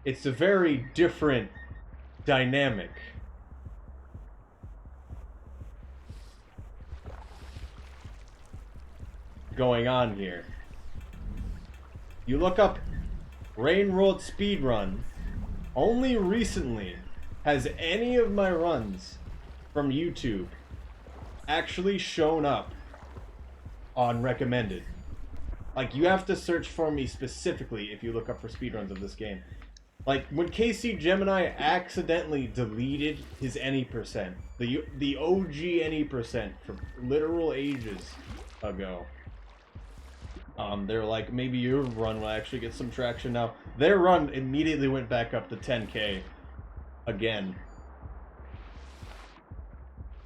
It's a very different dynamic. Going on here. You look up World Speedrun. Only recently has any of my runs from YouTube actually shown up on recommended. Like, you have to search for me specifically if you look up for speedruns of this game. Like, when KC Gemini accidentally deleted his any%, the OG any% from literal ages ago, they're like, maybe your run will actually get some traction now. Their run immediately went back up to 10K again.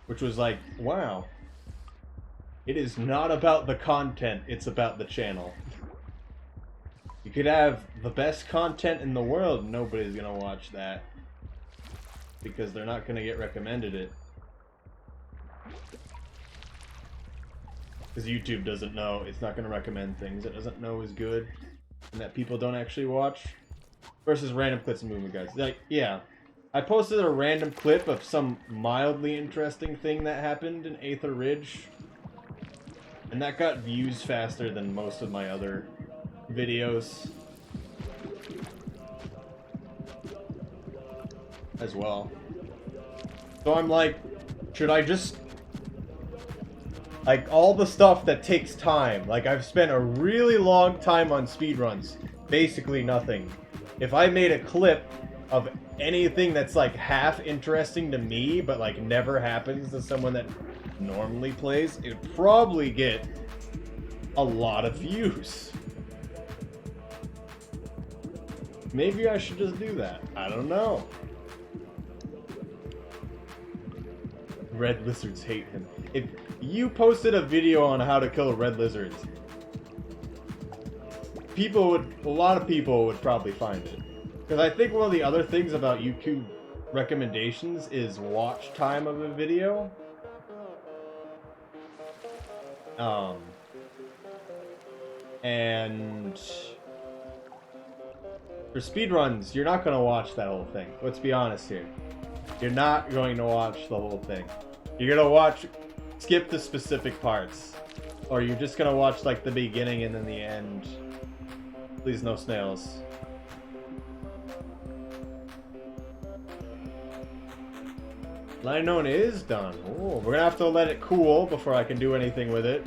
Which was like, wow. It is not about the content, it's about the channel. You could have the best content in the world, nobody's gonna watch that. Because they're not gonna get recommended it. Because YouTube doesn't know, it's not gonna recommend things it doesn't know is good and that people don't actually watch. Versus random clips and movement guides. Like, yeah. I posted a random clip of some mildly interesting thing that happened in Aether Ridge. And that got views faster than most of my other videos. As well. So I'm like, should I just... Like, all the stuff that takes time. Like, I've spent a really long time on speedruns. Basically nothing. If I made a clip of anything that's, like, half interesting to me, but, like, never happens to someone that normally plays, it'd probably get a lot of views. Maybe I should just do that. I don't know. Red lizards hate him. If you posted a video on how to kill red lizards, a lot of people would probably find it. Because I think one of the other things about YouTube recommendations is watch time of a video. And for speedruns, you're not going to watch that whole thing. Let's be honest here. You're not going to watch the whole thing. You're going to skip the specific parts. Or you're just going to watch like the beginning and then the end. Please, no snails. Line known is done. Ooh, we're going to have to let it cool before I can do anything with it.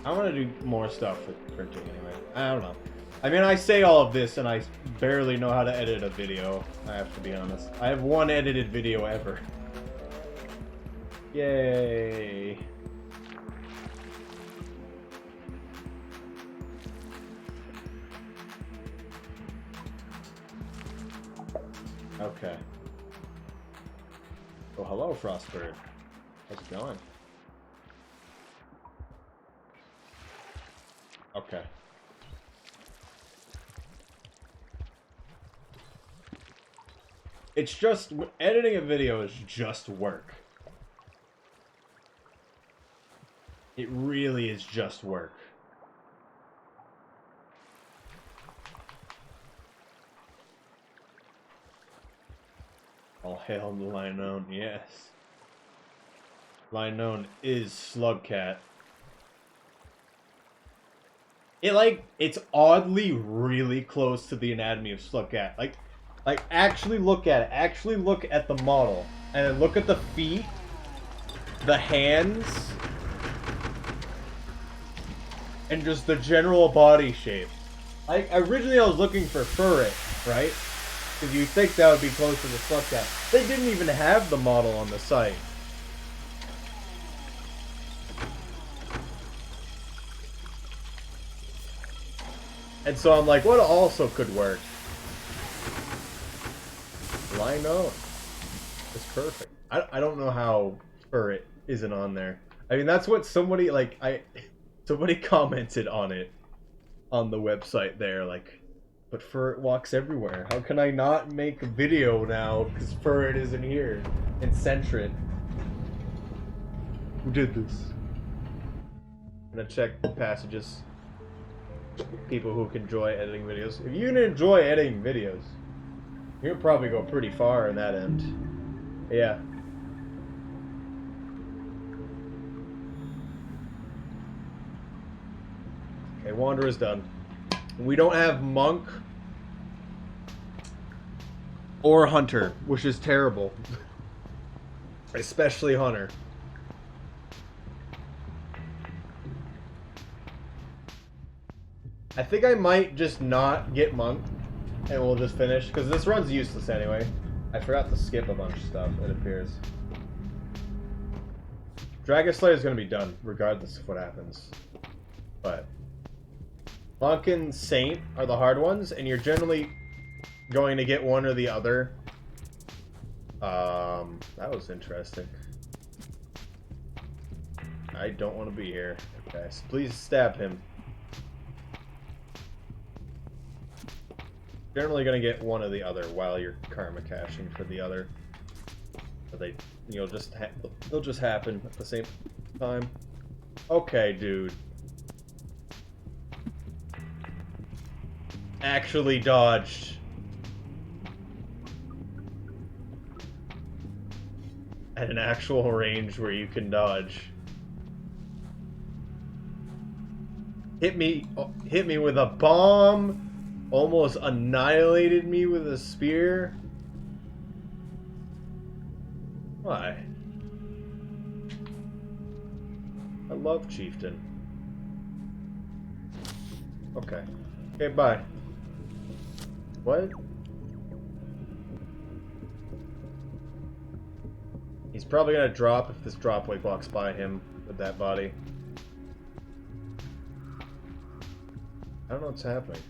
I want to do more stuff with printing anyway. I don't know. I mean, I say all of this and I barely know how to edit a video. I have to be honest. I have one edited video ever. Yay. Okay. Oh, hello, Frostbird. How's it going? Okay. It's just, editing a video is just work. It really is just work. All hail the line known, yes. Line known is Slugcat. It's oddly really close to the anatomy of Slugcat. Like, actually look at it. Actually look at the model. And then look at the feet. The hands. And just the general body shape. Originally I was looking for Furret, right? Because you think that would be close to the Slugcat. They didn't even have the model on the site. And so I'm like, what also could work? Line known. It's perfect. I don't know how Furret isn't on there. I mean, that's what somebody, somebody commented on it on the website there, like, but Furret walks everywhere. How can I not make a video now because Furret isn't here and center it? Who did this? I'm gonna check the passages. People who can enjoy editing videos. If you can enjoy editing videos, you'll probably go pretty far in that end. Yeah. Okay, Wanderer's done. We don't have Monk or Hunter, which is terrible. Especially Hunter. I think I might just not get Monk, and we'll just finish, because this run's useless anyway. I forgot to skip a bunch of stuff, it appears. Dragon Slayer is going to be done, regardless of what happens. But Monk and Saint are the hard ones, and you're generally going to get one or the other. That was interesting. I don't want to be here. Okay, so please stab him. Generally gonna get one or the other while you're karma caching for the other. But they'll just happen at the same time. Okay, dude. Actually dodged. At an actual range where you can dodge. Hit me with a bomb. Almost annihilated me with a spear. Why? I love Chieftain. Okay. Okay, bye. What? He's probably gonna drop if this drop wave walks by him with that body. I don't know what's happening.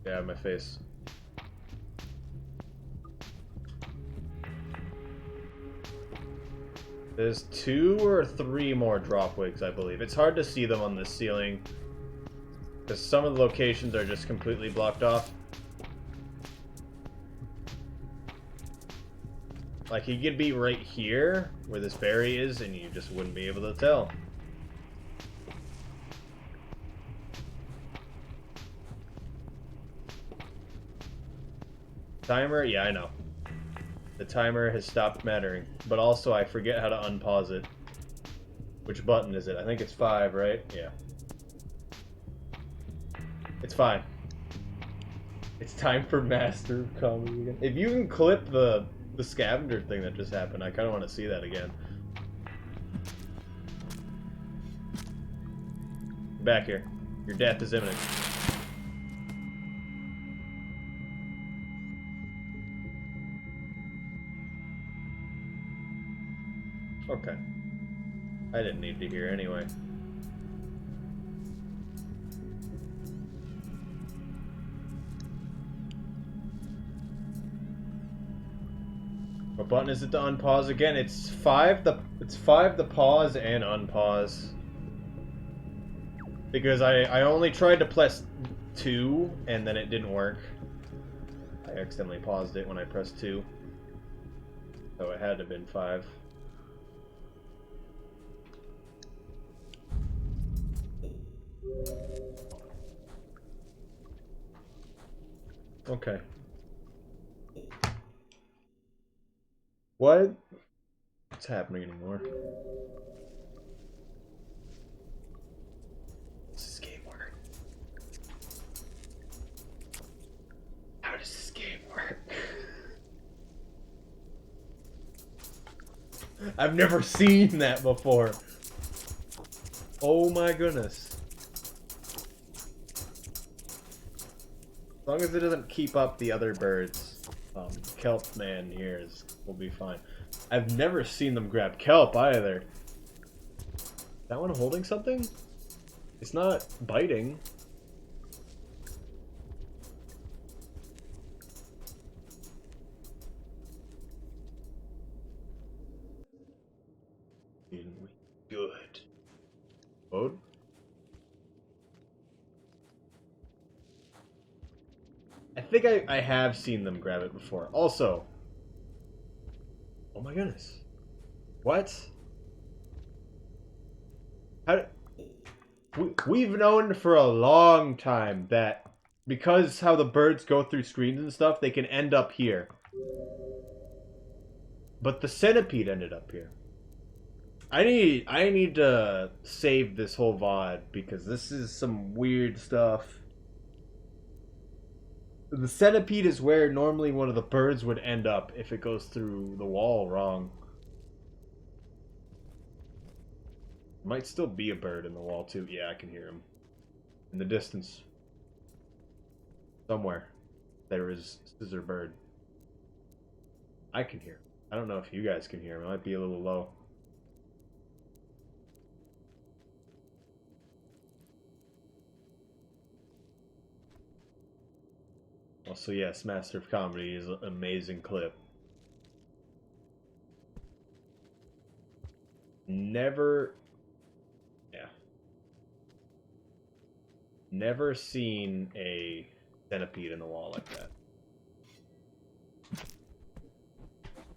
Yeah, my face. There's 2 or 3 more drop wigs, I believe. It's hard to see them on the ceiling because some of the locations are just completely blocked off. Like, he could be right here, where this berry is, and you just wouldn't be able to tell. Timer? Yeah, I know. The timer has stopped mattering. But also, I forget how to unpause it. Which button is it? I think it's 5, right? Yeah. It's fine. It's time for Master of Comedy again. If you can clip the scavenger thing that just happened, I kind of want to see that again. Back here. Your death is imminent. Okay. I didn't need to hear anyway. What button is it to unpause again? It's 5 to pause and unpause. Because I only tried to press 2 and then it didn't work. I accidentally paused it when I pressed 2. So it had to have been 5. Okay. What's happening anymore? Does this game work? How does this game work? I've never seen that before. Oh my goodness. As long as it doesn't keep up the other birds, kelp man here will be fine. I've never seen them grab kelp either. That one holding something? It's not biting. Good. Mode? I think I have seen them grab it before. Also, oh my goodness. What? We've known for a long time that because how the birds go through screens and stuff, they can end up here. But the centipede ended up here. I need to save this whole VOD because this is some weird stuff. The centipede is where normally one of the birds would end up if it goes through the wall wrong. Might still be a bird in the wall too. Yeah, I can hear him. In the distance. Somewhere. There is scissor bird. I can hear him. I don't know if you guys can hear him. It might be a little low. Also, yes, Master of Comedy is an amazing clip. Never seen a centipede in the wall like that.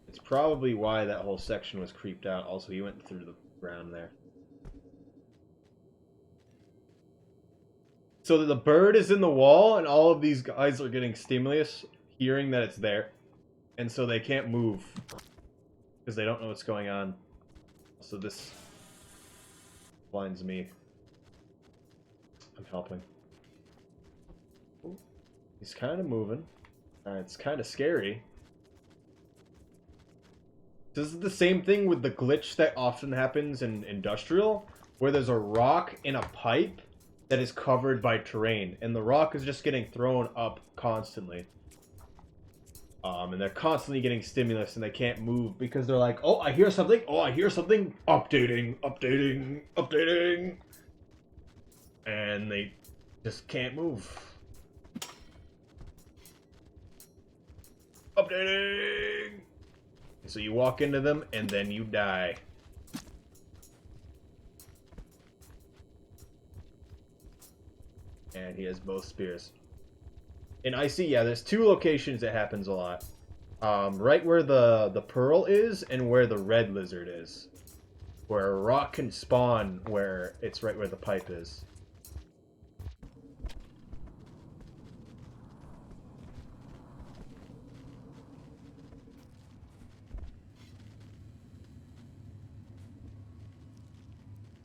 It's probably why that whole section was creeped out. Also, he went through the ground there. So the bird is in the wall, and all of these guys are getting stimulus, hearing that it's there. And so they can't move. Because they don't know what's going on. So this blinds me. I'm helping. Ooh, he's kind of moving. It's kind of scary. This is the same thing with the glitch that often happens in Industrial, where there's a rock in a pipe that is covered by terrain, and the rock is just getting thrown up constantly. And they're constantly getting stimulus, and they can't move because they're like, oh, I hear something, oh, I hear something, updating, updating, updating. And they just can't move. Updating! So you walk into them, and then you die. as both spears. In Icy, yeah, there's two locations it happens a lot. Right where the pearl is and where the red lizard is. Where a rock can spawn where it's right where the pipe is.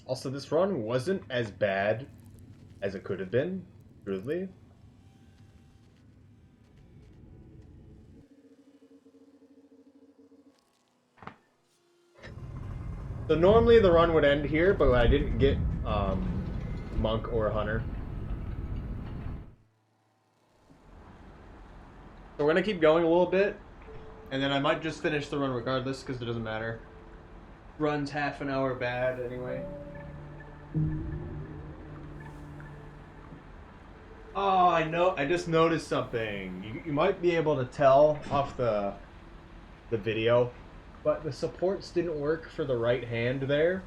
Also, this run wasn't as bad as it could have been, truthfully. So normally the run would end here, but I didn't get Monk or Hunter. So we're gonna keep going a little bit, and then I might just finish the run regardless, because it doesn't matter. Run's half an hour bad anyway. Oh, I know. I just noticed something. You might be able to tell off the video, but the supports didn't work for the right hand there,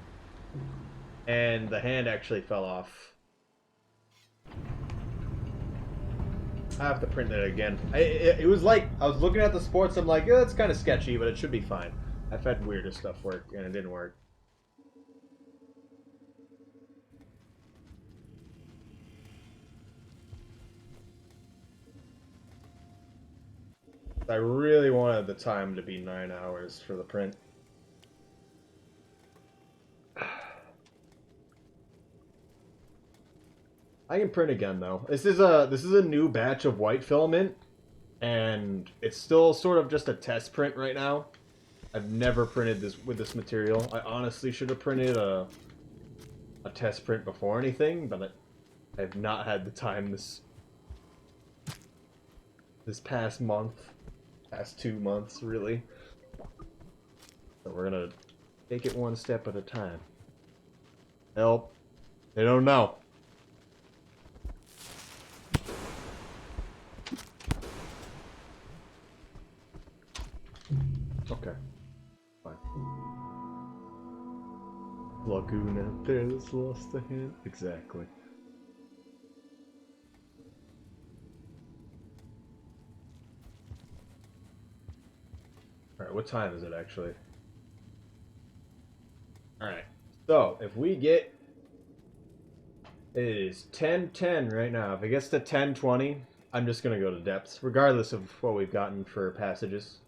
and the hand actually fell off. I have to print it again. It was like, I was looking at the sports, I'm like, yeah, it's kind of sketchy, but it should be fine. I've had weirder stuff work, and it didn't work. I really wanted the time to be 9 hours for the print. I can print again though. This is a new batch of white filament, and it's still sort of just a test print right now. I've never printed this with this material. I honestly should have printed a test print before anything, but I have not had the time this past month, past 2 months really. So we're gonna take it one step at a time. Help! They don't know. Okay. Fine. Lagoon out there that's lost a hand. Exactly. Alright, what time is it actually? Alright. So, if we get... It is 10:10 right now. If it gets to 10:20, I'm just gonna go to depths, regardless of what we've gotten for passages.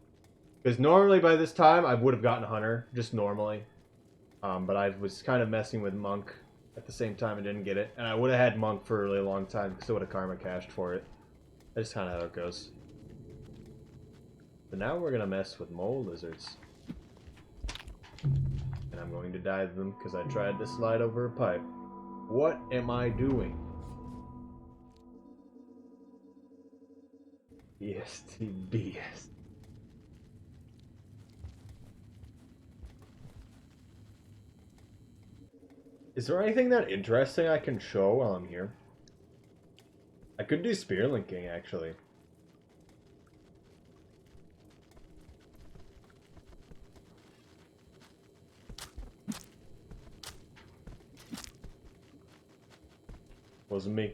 Because normally by this time, I would have gotten Hunter, just normally. But I was kind of messing with Monk at the same time and didn't get it. And I would have had Monk for a really long time, because I would have Karma cached for it. That's kind of how it goes. So now we're going to mess with mole lizards. And I'm going to die to them, because I tried to slide over a pipe. What am I doing? BSTBS. Is there anything that interesting I can show while I'm here? I could do spear linking, actually. Wasn't me.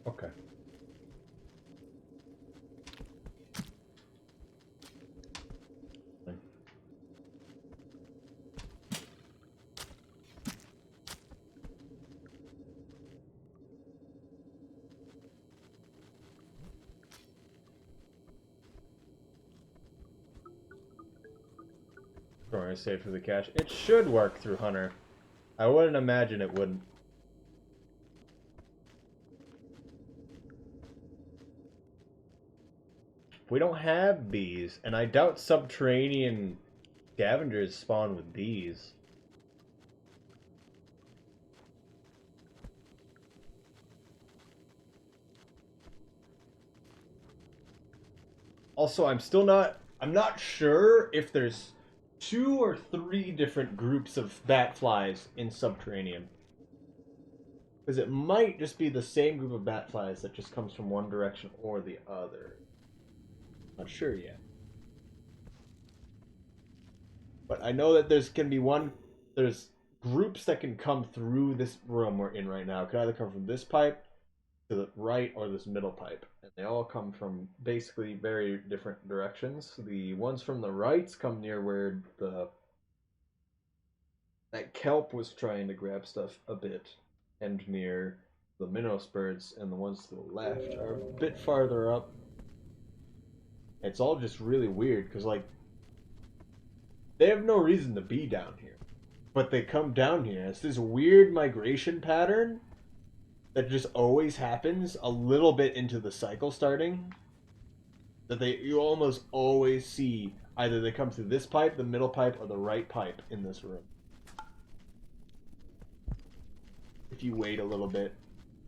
Okay. Throwing a save for the cache. It should work through Hunter. I wouldn't imagine it wouldn't. We don't have bees, and I doubt subterranean scavengers spawn with bees. Also, I'm not sure if there's 2 or 3 different groups of bat flies in subterranean. Because it might just be the same group of bat flies that just comes from one direction or the other. Not sure yet. But I know that there's groups that can come through this room we're in right now. It could either come from this pipe to the right or this middle pipe. And they all come from basically very different directions. The ones from the right come near where that kelp was trying to grab stuff a bit, and near the minnow spurts, and the ones to the left are a bit farther up. It's all just really weird because like they have no reason to be down here, but they come down here. It's this weird migration pattern that just always happens a little bit into the cycle starting. That you almost always see either they come through this pipe, the middle pipe, or the right pipe in this room. If you wait a little bit,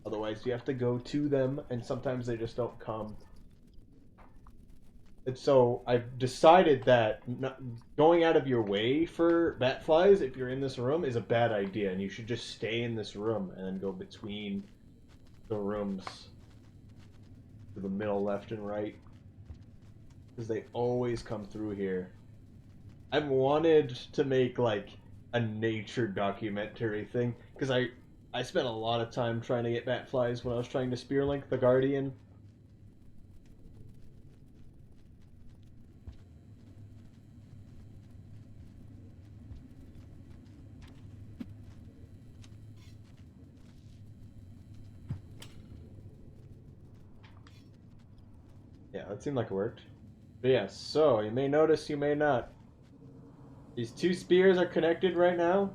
otherwise you have to go to them, and sometimes they just don't come. And so I've decided that going out of your way for bat flies, if you're in this room, is a bad idea, and you should just stay in this room and then go between the rooms to the middle, left, and right, because they always come through here. I've wanted to make like a nature documentary thing, because I spent a lot of time trying to get bat flies when I was trying to spearlink the Guardian. Yeah, that seemed like it worked. But yeah, so you may notice, you may not. These two spears are connected right now.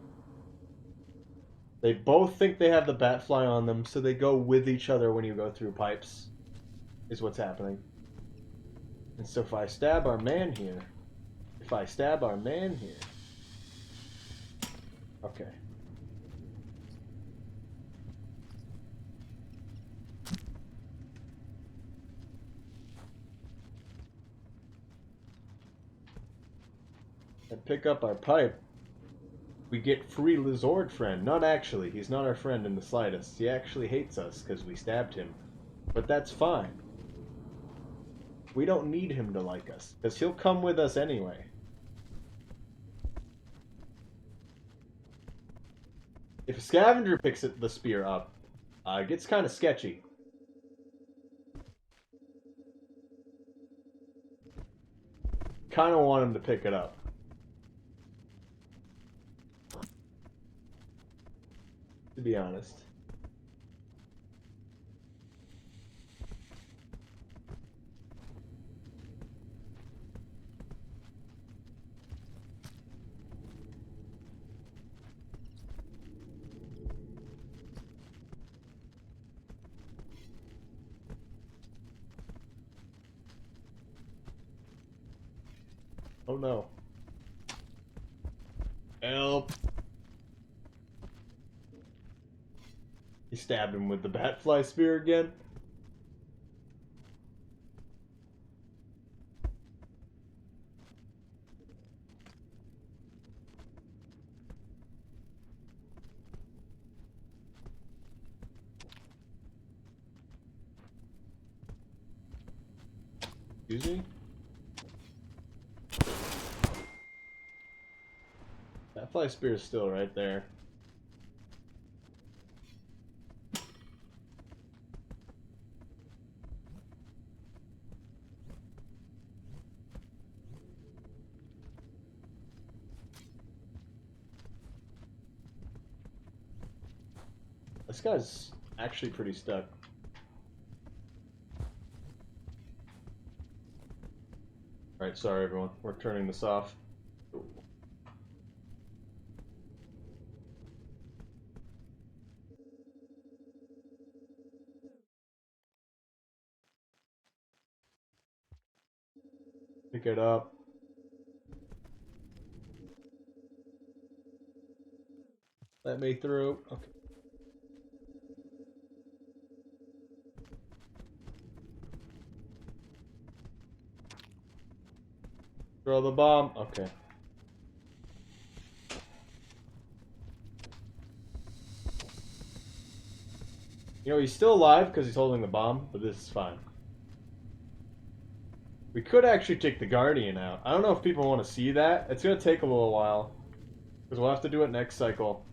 They both think they have the bat fly on them, so they go with each other when you go through pipes, is what's happening. And so if I stab our man here, okay. And pick up our pipe, we get free Lizord friend. Not actually, he's not our friend in the slightest. He actually hates us because we stabbed him. But that's fine. We don't need him to like us, because he'll come with us anyway. If a scavenger picks the spear up, it gets kind of sketchy. Kind of want him to pick it up. To be honest. Oh no. Help. He stabbed him with the batfly spear again. Excuse me? Batfly spear is still right there. This guy's actually pretty stuck. Alright, sorry everyone. We're turning this off. Pick it up. Let me through. Okay. Throw the bomb. Okay. You know, he's still alive because he's holding the bomb, but this is fine. We could actually take the Guardian out. I don't know if people want to see that. It's going to take a little while. Because we'll have to do it next cycle.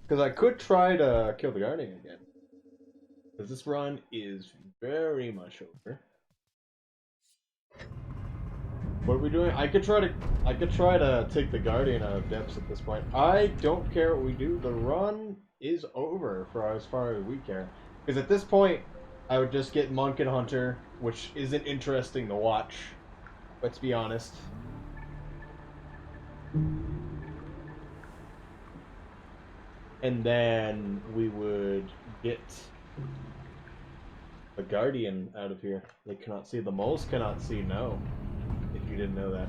Because I could try to kill the Guardian again. Because this run is very much over. What are we doing? I could try to take the Guardian out of depths at this point. I don't care what we do. The run is over for as far as we care. Because at this point, I would just get Monk and Hunter, which isn't interesting to watch. Let's be honest. And then we would get the Guardian out of here. They cannot see. The moles cannot see, no. If you didn't know that.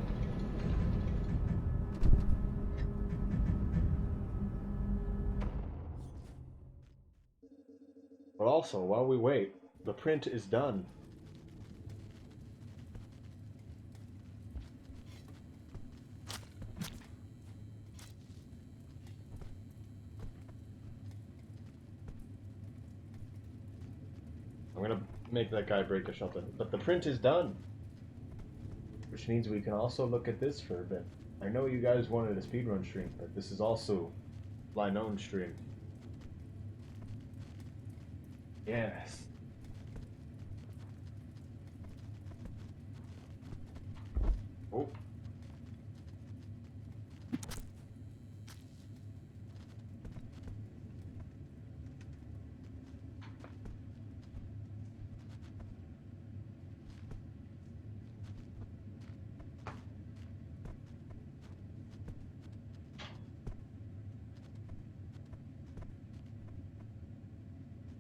But also, while we wait, the print is done. I'm gonna make that guy break a shelter. But the print is done. Which means we can also look at this for a bit. I know you guys wanted a speedrun stream, but this is also my known stream. Yes. Oh.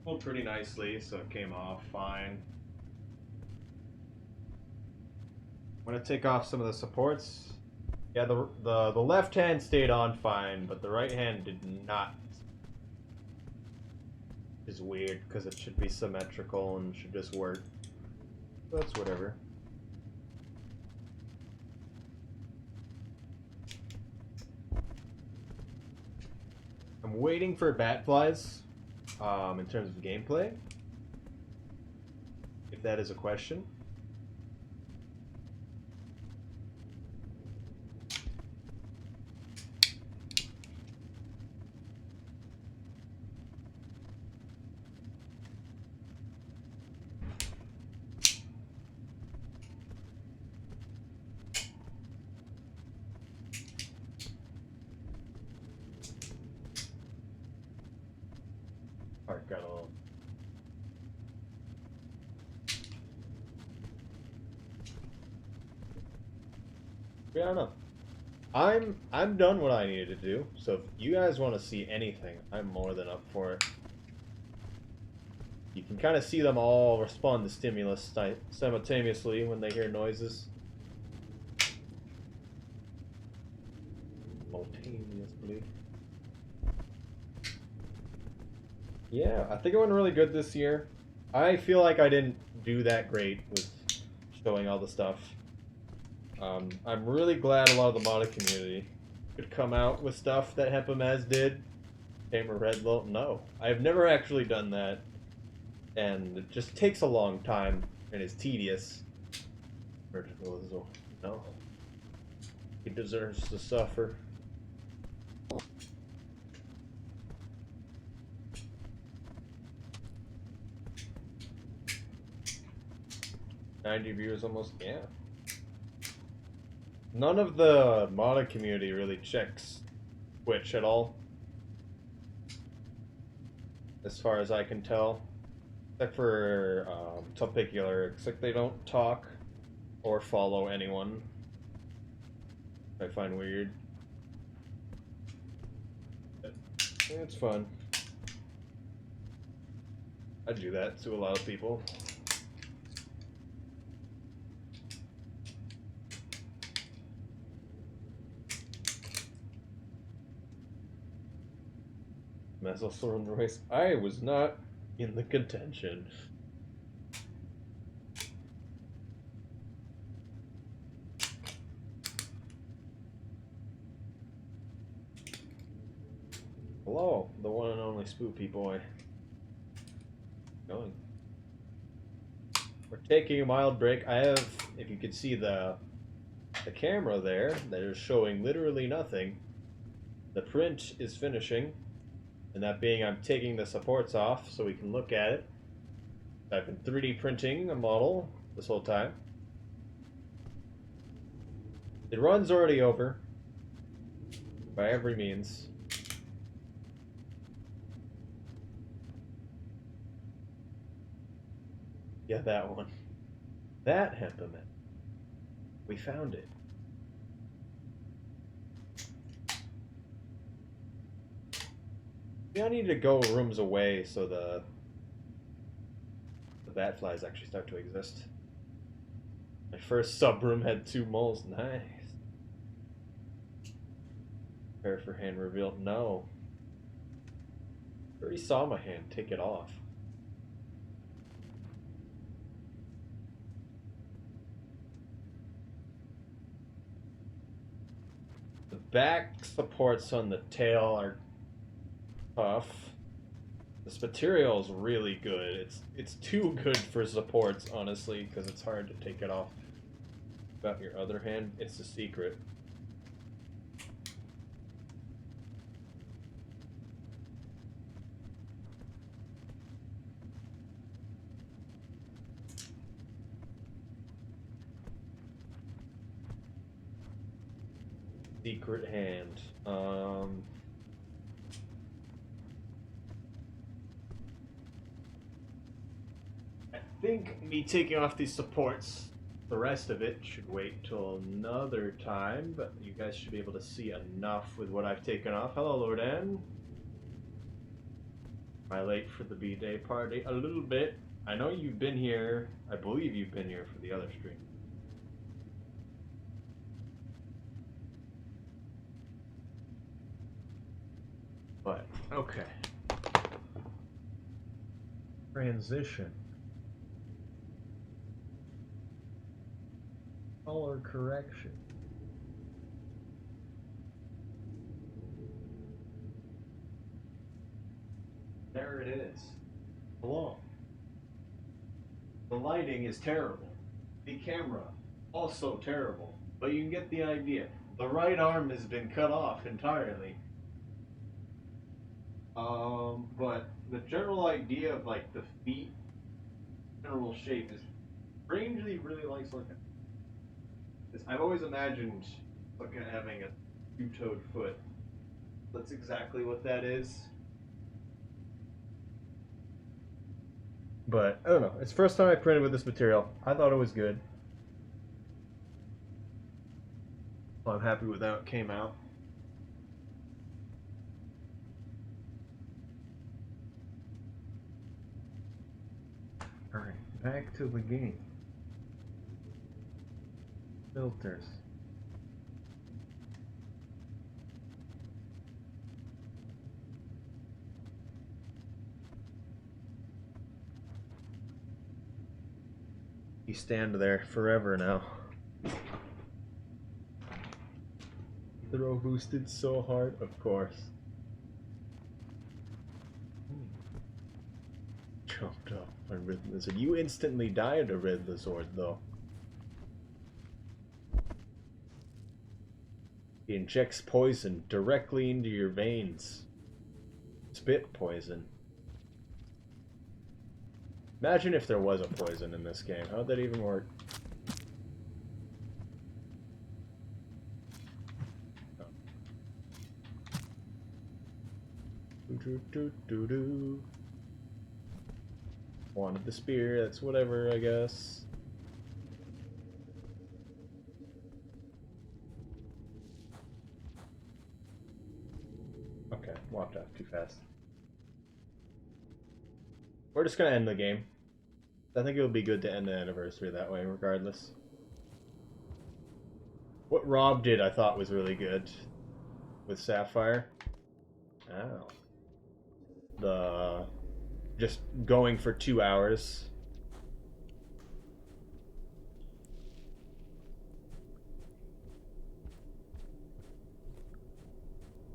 Pulled pretty nicely, so it came off fine. I'm gonna take off some of the supports. Yeah, the left hand stayed on fine, but the right hand did not. Is weird because it should be symmetrical and should just work. That's whatever. I'm waiting for bat flies. In terms of gameplay, if that is a question. Alright, got a little. Yeah, I don't know. I'm done what I needed to do. So if you guys want to see anything, I'm more than up for it. You can kind of see them all respond to stimulus simultaneously when they hear noises. Simultaneously. Yeah, I think it went really good this year. I feel like I didn't do that great with showing all the stuff. I'm really glad a lot of the modded community could come out with stuff that Hepamaz did. Tamer Redlow. No, I've never actually done that. And it just takes a long time and is tedious. No. He deserves to suffer. $90 almost, yeah. None of the modded community really checks Twitch at all. As far as I can tell. Except for Topicular, except they don't talk or follow anyone. I find weird. But it's fun. I do that to a lot of people. Mesosor in the race. I was not in the contention. A Hello, the one and only Spoopy Boy. Going. We're taking a mild break. I have, if you could see the camera there, that is showing literally nothing. The print is finishing, and that being I'm taking the supports off so we can look at it. I've been 3D printing a model this whole time. The run's already over, by every means. Yeah, that one. That hempiment. We found it. Yeah, I need to go rooms away so the bat flies actually start to exist. My first sub room had 2 moles. Nice. Prepare for hand reveal. No. I already saw my hand. Take it off. The back supports on the tail are tough. This material is really good. It's too good for supports, honestly, because it's hard to take it off. About your other hand, it's a secret. Secret hand. I think me taking off these supports, the rest of it should wait till another time, but you guys should be able to see enough with what I've taken off. Hello, Lord N. Am I late for the B-Day party? A little bit. I know you've been here. I believe you've been here for the other stream. But, okay. Transition. Color correction. There it is. Hello. The lighting is terrible. The camera, also terrible. But you can get the idea. The right arm has been cut off entirely. But the general idea of like the feet, general shape is strangely really likes looking. I've always imagined looking at having a two-toed foot. That's exactly what that is. But I don't know. It's the first time I printed with this material. I thought it was good. Well, I'm happy with how it came out. Alright, back to the game. Filters. You stand there forever now. Throw boosted so hard, of course. Jumped off my Red Lizard. You instantly died a Red Lizard, though. He injects poison directly into your veins. Spit poison. Imagine if there was a poison in this game. How'd that even work? Oh. Do. Wanted the spear, that's whatever, I guess. Okay, walked off too fast. We're just gonna end the game. I think it would be good to end the anniversary that way, regardless. What Rob did, I thought, was really good with Sapphire. Ow. The just going for 2 hours.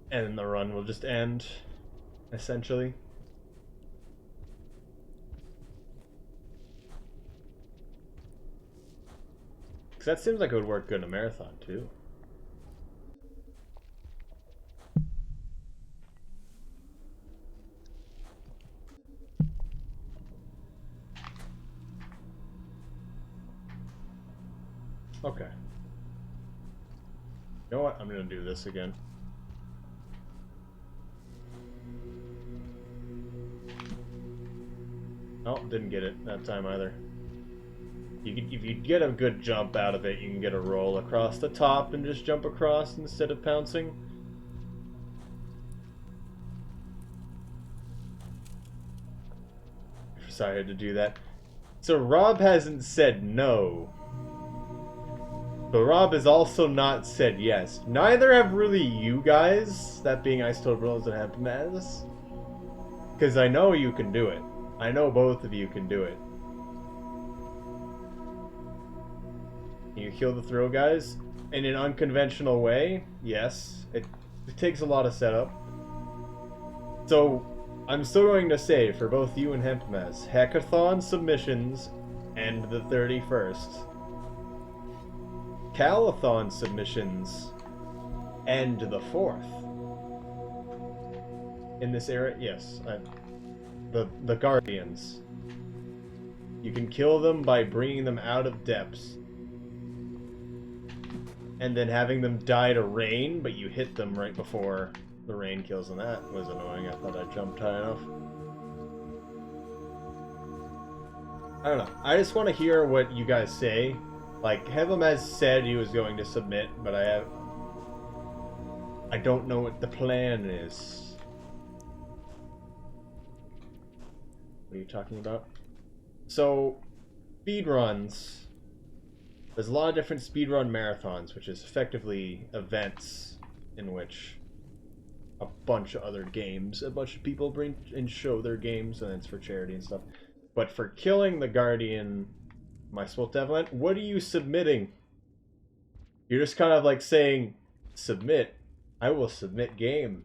And then the run will just end. essentially. Because that seems like it would work good in a marathon, too. Okay. You know what? I'm gonna do this again. Oh, didn't get it that time either. If you get a good jump out of it, you can get a roll across the top and just jump across instead of pouncing. Decided to do that. So Rob hasn't said no. But Rob has also not said yes. Neither have really you guys, that being Ice Toad Bros and Hempmaz. Because I know you can do it. I know both of you can do it. You kill the throw guys in an unconventional way. Yes, it takes a lot of setup. So I'm still going to say for both you and Hempmaz, Hackathon submissions end the 31st. Calathon submissions end the 4th. In this era, yes, the Guardians. You can kill them by bringing them out of depths and then having them die to rain, but you hit them right before the rain kills them. That was annoying. I thought I jumped high enough. I don't know. I just want to hear what you guys say. Like, Heavam has said he was going to submit, but I don't know what the plan is. What are you talking about? So, speedruns. There's a lot of different speedrun marathons, which is effectively events in which a bunch of other games, a bunch of people bring and show their games, and it's for charity and stuff. But for killing the Guardian, my Swoltevalent, what are you submitting? You're just kind of like saying, submit. I will submit game.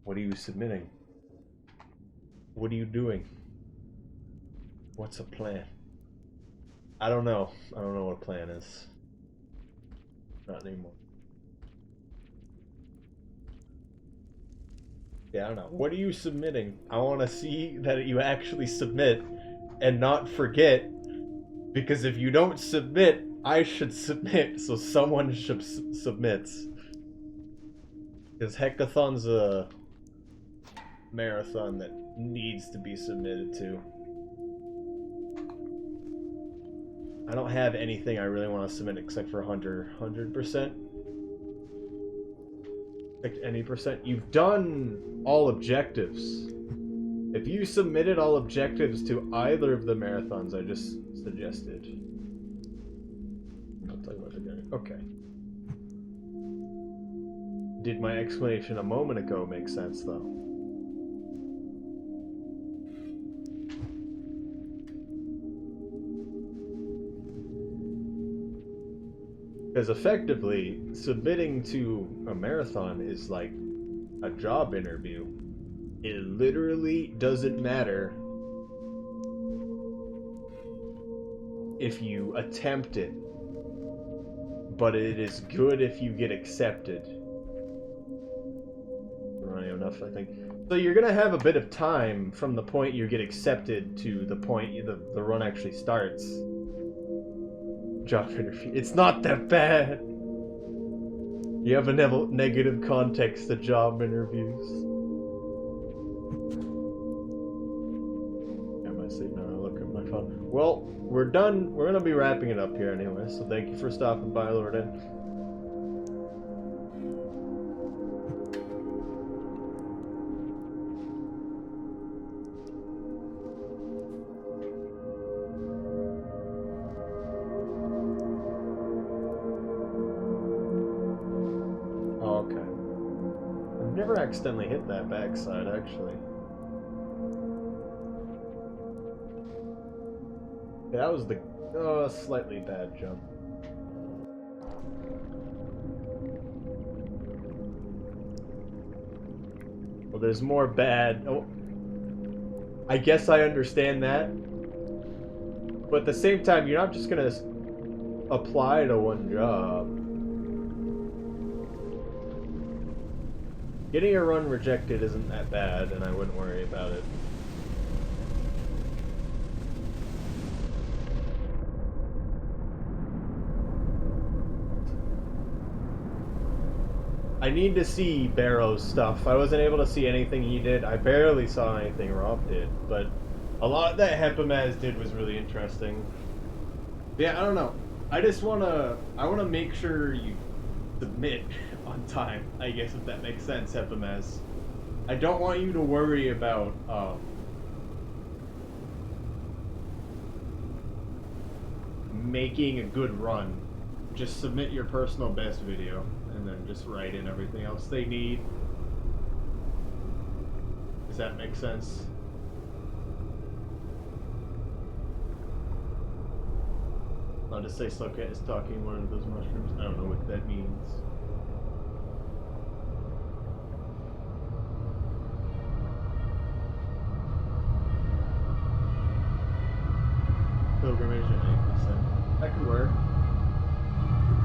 What are you submitting? What are you doing? What's a plan? I don't know. I don't know what a plan is. Not anymore. Yeah, I don't know. What are you submitting? I want to see that you actually submit and not forget. Because if you don't submit, I should submit. So someone should submit. Because Hackathon's a marathon that needs to be submitted to. I don't have anything I really want to submit except for Hunter. 100%. Like any percent. You've done all objectives. If you submitted all objectives to either of the marathons I just suggested. I'll tell you what they're doing. Okay. Did my explanation a moment ago make sense though? Because effectively, submitting to a marathon is like a job interview. It literally doesn't matter if you attempt it, but it is good if you get accepted. Running enough, I think. So you're gonna have a bit of time from the point you get accepted to the point the run actually starts. Job interview. It's not that bad. You have a negative context to job interviews. Am I saying no? Look at my phone. Well, we're done. We're gonna be wrapping it up here anyway. So thank you for stopping by, Lorden. Accidentally hit that backside, actually. Yeah, that was the slightly bad jump. Well, there's more bad. Oh, I guess I understand that. But at the same time, you're not just gonna apply to one job. Getting a run rejected isn't that bad, and I wouldn't worry about it. I need to see Barrow's stuff. I wasn't able to see anything he did. I barely saw anything Rob did, but a lot that Hepimaz did was really interesting. Yeah, I don't know. I wanna make sure you submit on time, I guess, if that makes sense, Hepimaz. I don't want you to worry about, making a good run. Just submit your personal best video, and then just write in everything else they need. Does that make sense? I'll just say Slowcat is talking one of those mushrooms. I don't know what that means. Pilgrimage at 8%. That could work.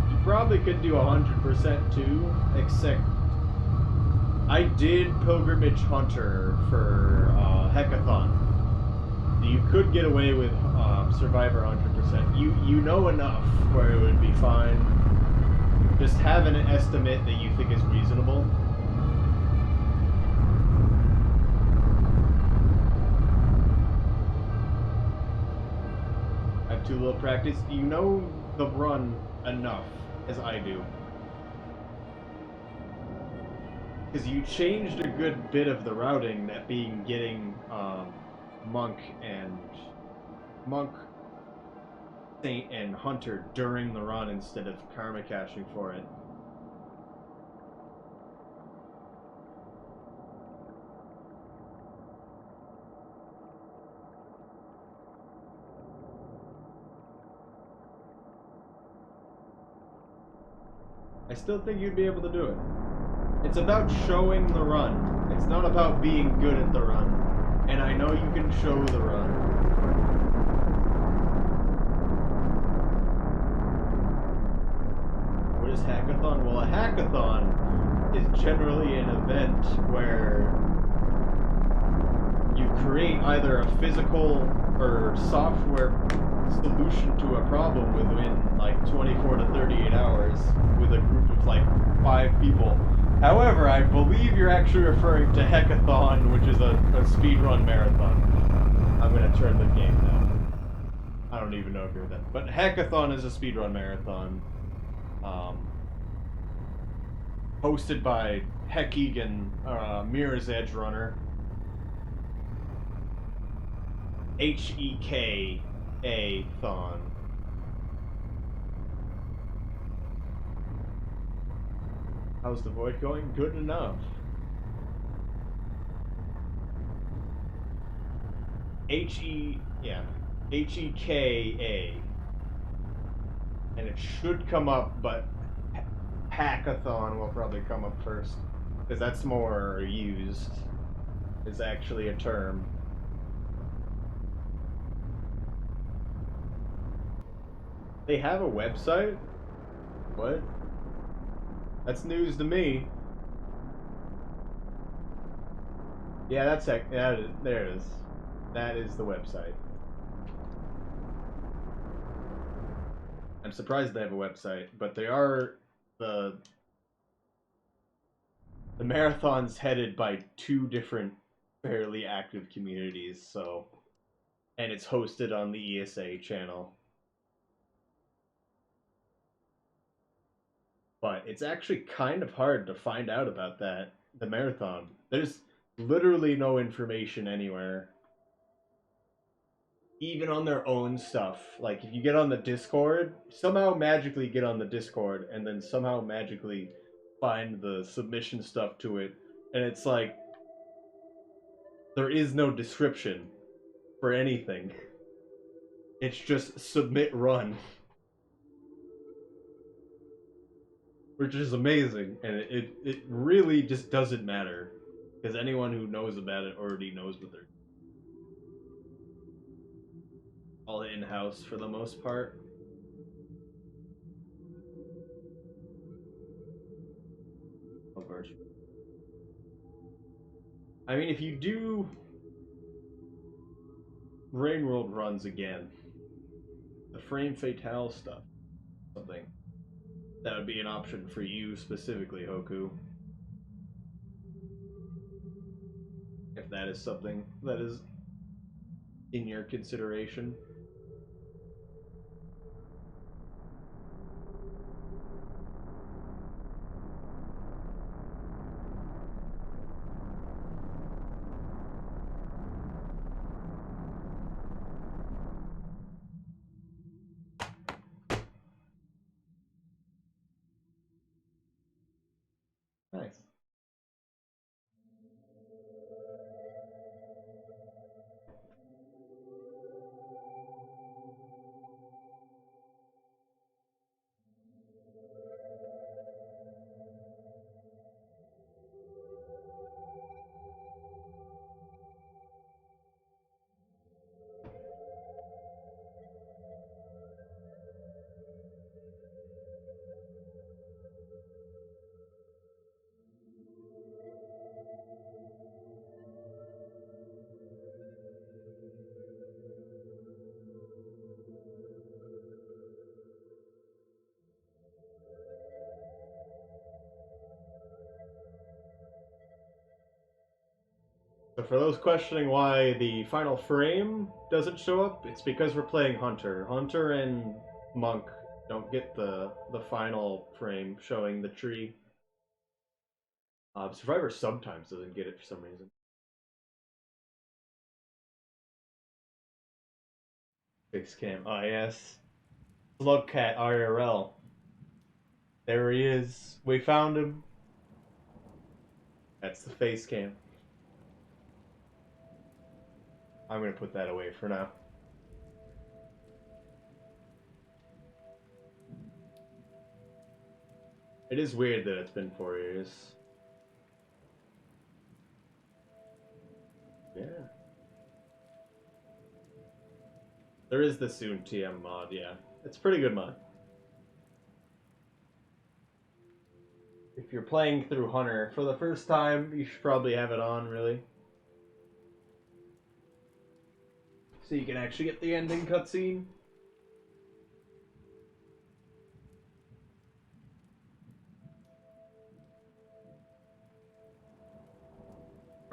You probably could do 100% too, except I did Pilgrimage Hunter for Hackathon. You could get away with Survivor 100%. You know enough where it would be fine. Just have an estimate that you think is reasonable. Have too little practice. You know the run enough as I do. Because you changed a good bit of the routing, that being getting Monk, Saint, and Hunter during the run instead of karma caching for it. I still think you'd be able to do it. It's about showing the run. It's not about being good at the run. And I know you can show the run. What is hackathon? Well, a hackathon is generally an event where you create either a physical or software solution to a problem within like 24 to 38 hours with a group of like 5 people. However, I believe you're actually referring to Hackathon, which is a speedrun marathon. I'm gonna turn the game down. I don't even know if you're that. But Hackathon is a speedrun marathon. Hosted by Heckegan, Mirror's Edge Runner. Heka-thon. How's the void going? Good enough. Heka. And it should come up, but Hackathon will probably come up first. Because that's more used. Is actually a term. They have a website? What? That's news to me. Yeah, that's there it is. That is the website. I'm surprised they have a website, but they are the marathon's headed by 2 different fairly active communities, so, and it's hosted on the ESA channel. But it's actually kind of hard to find out about the marathon. There's literally no information anywhere. Even on their own stuff. Like, if you get on the Discord, somehow magically get on the Discord, and then somehow magically find the submission stuff to it, and it's like, there is no description for anything. It's just submit run. Which is amazing, and it really just doesn't matter. Because anyone who knows about it already knows what they're all in-house for the most part. I mean, if you do Rain World runs again, the frame fatale stuff, something that would be an option for you specifically, Hoku. If that is something that is in your consideration. Nice. So for those questioning why the final frame doesn't show up, it's because we're playing Hunter. Hunter and Monk don't get the final frame showing the tree. Survivor sometimes doesn't get it for some reason. Face cam. Oh yes. Slugcat IRL. There he is. We found him. That's the face cam. I'm gonna put that away for now. It is weird that it's been 4 years. Yeah. There is the Soon TM mod, yeah. It's a pretty good mod. If you're playing through Hunter for the first time, you should probably have it on, really. So you can actually get the ending cutscene.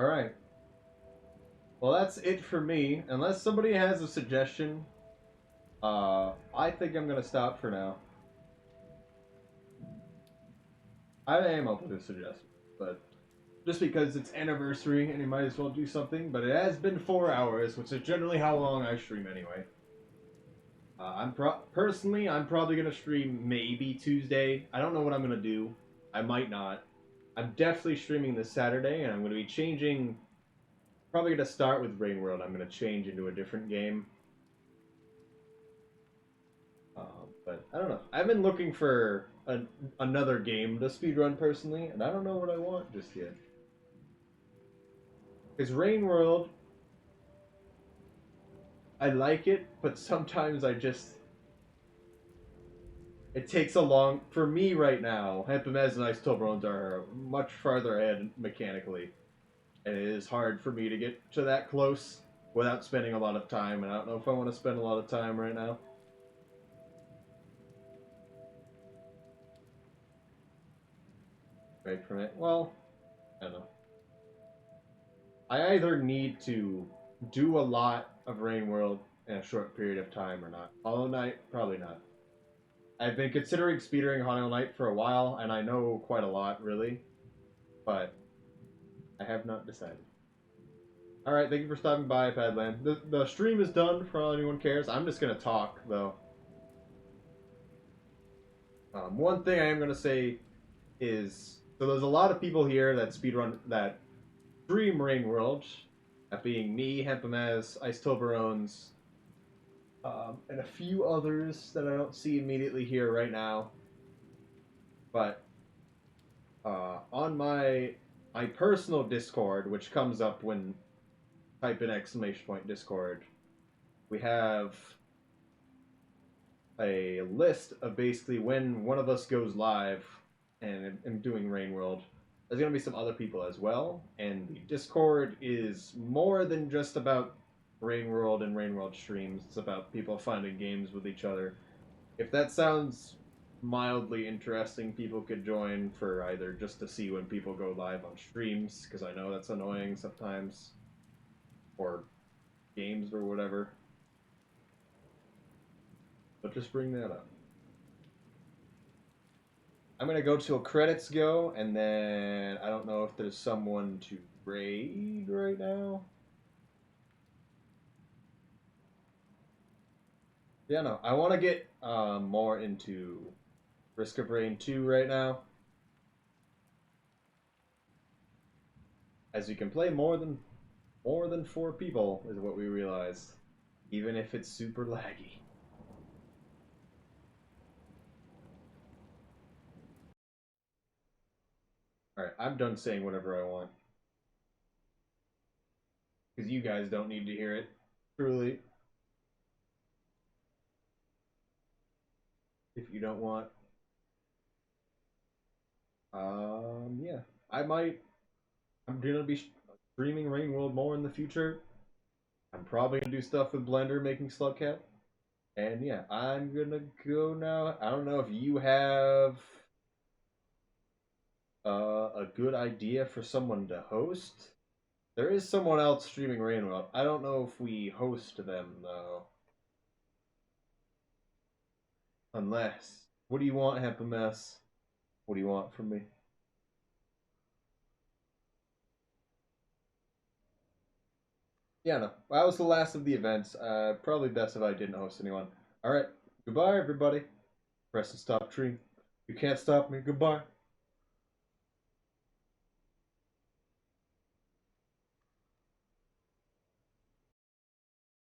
Alright. Well, that's it for me. Unless somebody has a suggestion, I think I'm gonna stop for now. I am open to suggestions, but just because it's anniversary and you might as well do something. But it has been 4 hours, which is generally how long I stream anyway. Personally, I'm probably gonna stream maybe Tuesday. I don't know what I'm gonna do. I might not. I'm definitely streaming this Saturday, and I'm gonna be changing. Probably gonna start with Rain World. I'm gonna change into a different game. But I don't know. I've been looking for another game to speedrun personally, and I don't know what I want just yet. Because Rain World, I like it, but sometimes I just... It takes a long... For me right now, Hempimez and Ice Toblerones are much farther ahead mechanically. And it is hard for me to get to that close without spending a lot of time, and I don't know if I want to spend a lot of time right now. Right from it. Well, I don't know. I either need to do a lot of Rain World in a short period of time or not. Hollow Knight, probably not. I've been considering speedrunning Hollow Knight for a while, and I know quite a lot, really. But I have not decided. Alright, thank you for stopping by, Padland. The stream is done for all anyone cares. I'm just going to talk, though. One thing I am going to say is... So there's a lot of people here that speedrun... that stream Rain World. That being me, Hempimez, Ice Toblerones, and a few others that I don't see immediately here right now. But on my my personal Discord, which comes up when type in ! Discord, we have a list of basically when one of us goes live and am doing Rain World. There's going to be some other people as well, and the Discord is more than just about Rain World and Rain World streams. It's about people finding games with each other. If that sounds mildly interesting, people could join for either just to see when people go live on streams, because I know that's annoying sometimes, or games or whatever. But just bring that up. I'm gonna go till credits go, and then I don't know if there's someone to raid right now. Yeah, no, I want to get more into Risk of Rain 2 right now, as you can play more than 4 people is what we realized, even if it's super laggy. All right, I'm done saying whatever I want because you guys don't need to hear it. Truly, if you don't want, yeah, I might. I'm gonna be streaming Rain World more in the future. I'm probably gonna do stuff with Blender making Slugcat. And yeah, I'm gonna go now. I don't know if you have a good idea for someone to host. There is someone else streaming Rain World. I don't know if we host them though. Unless, what do you want, Hempamess? What do you want from me? Yeah, no. That was the last of the events. Probably best if I didn't host anyone. All right. Goodbye, everybody. Press the stop tree. You can't stop me. Goodbye.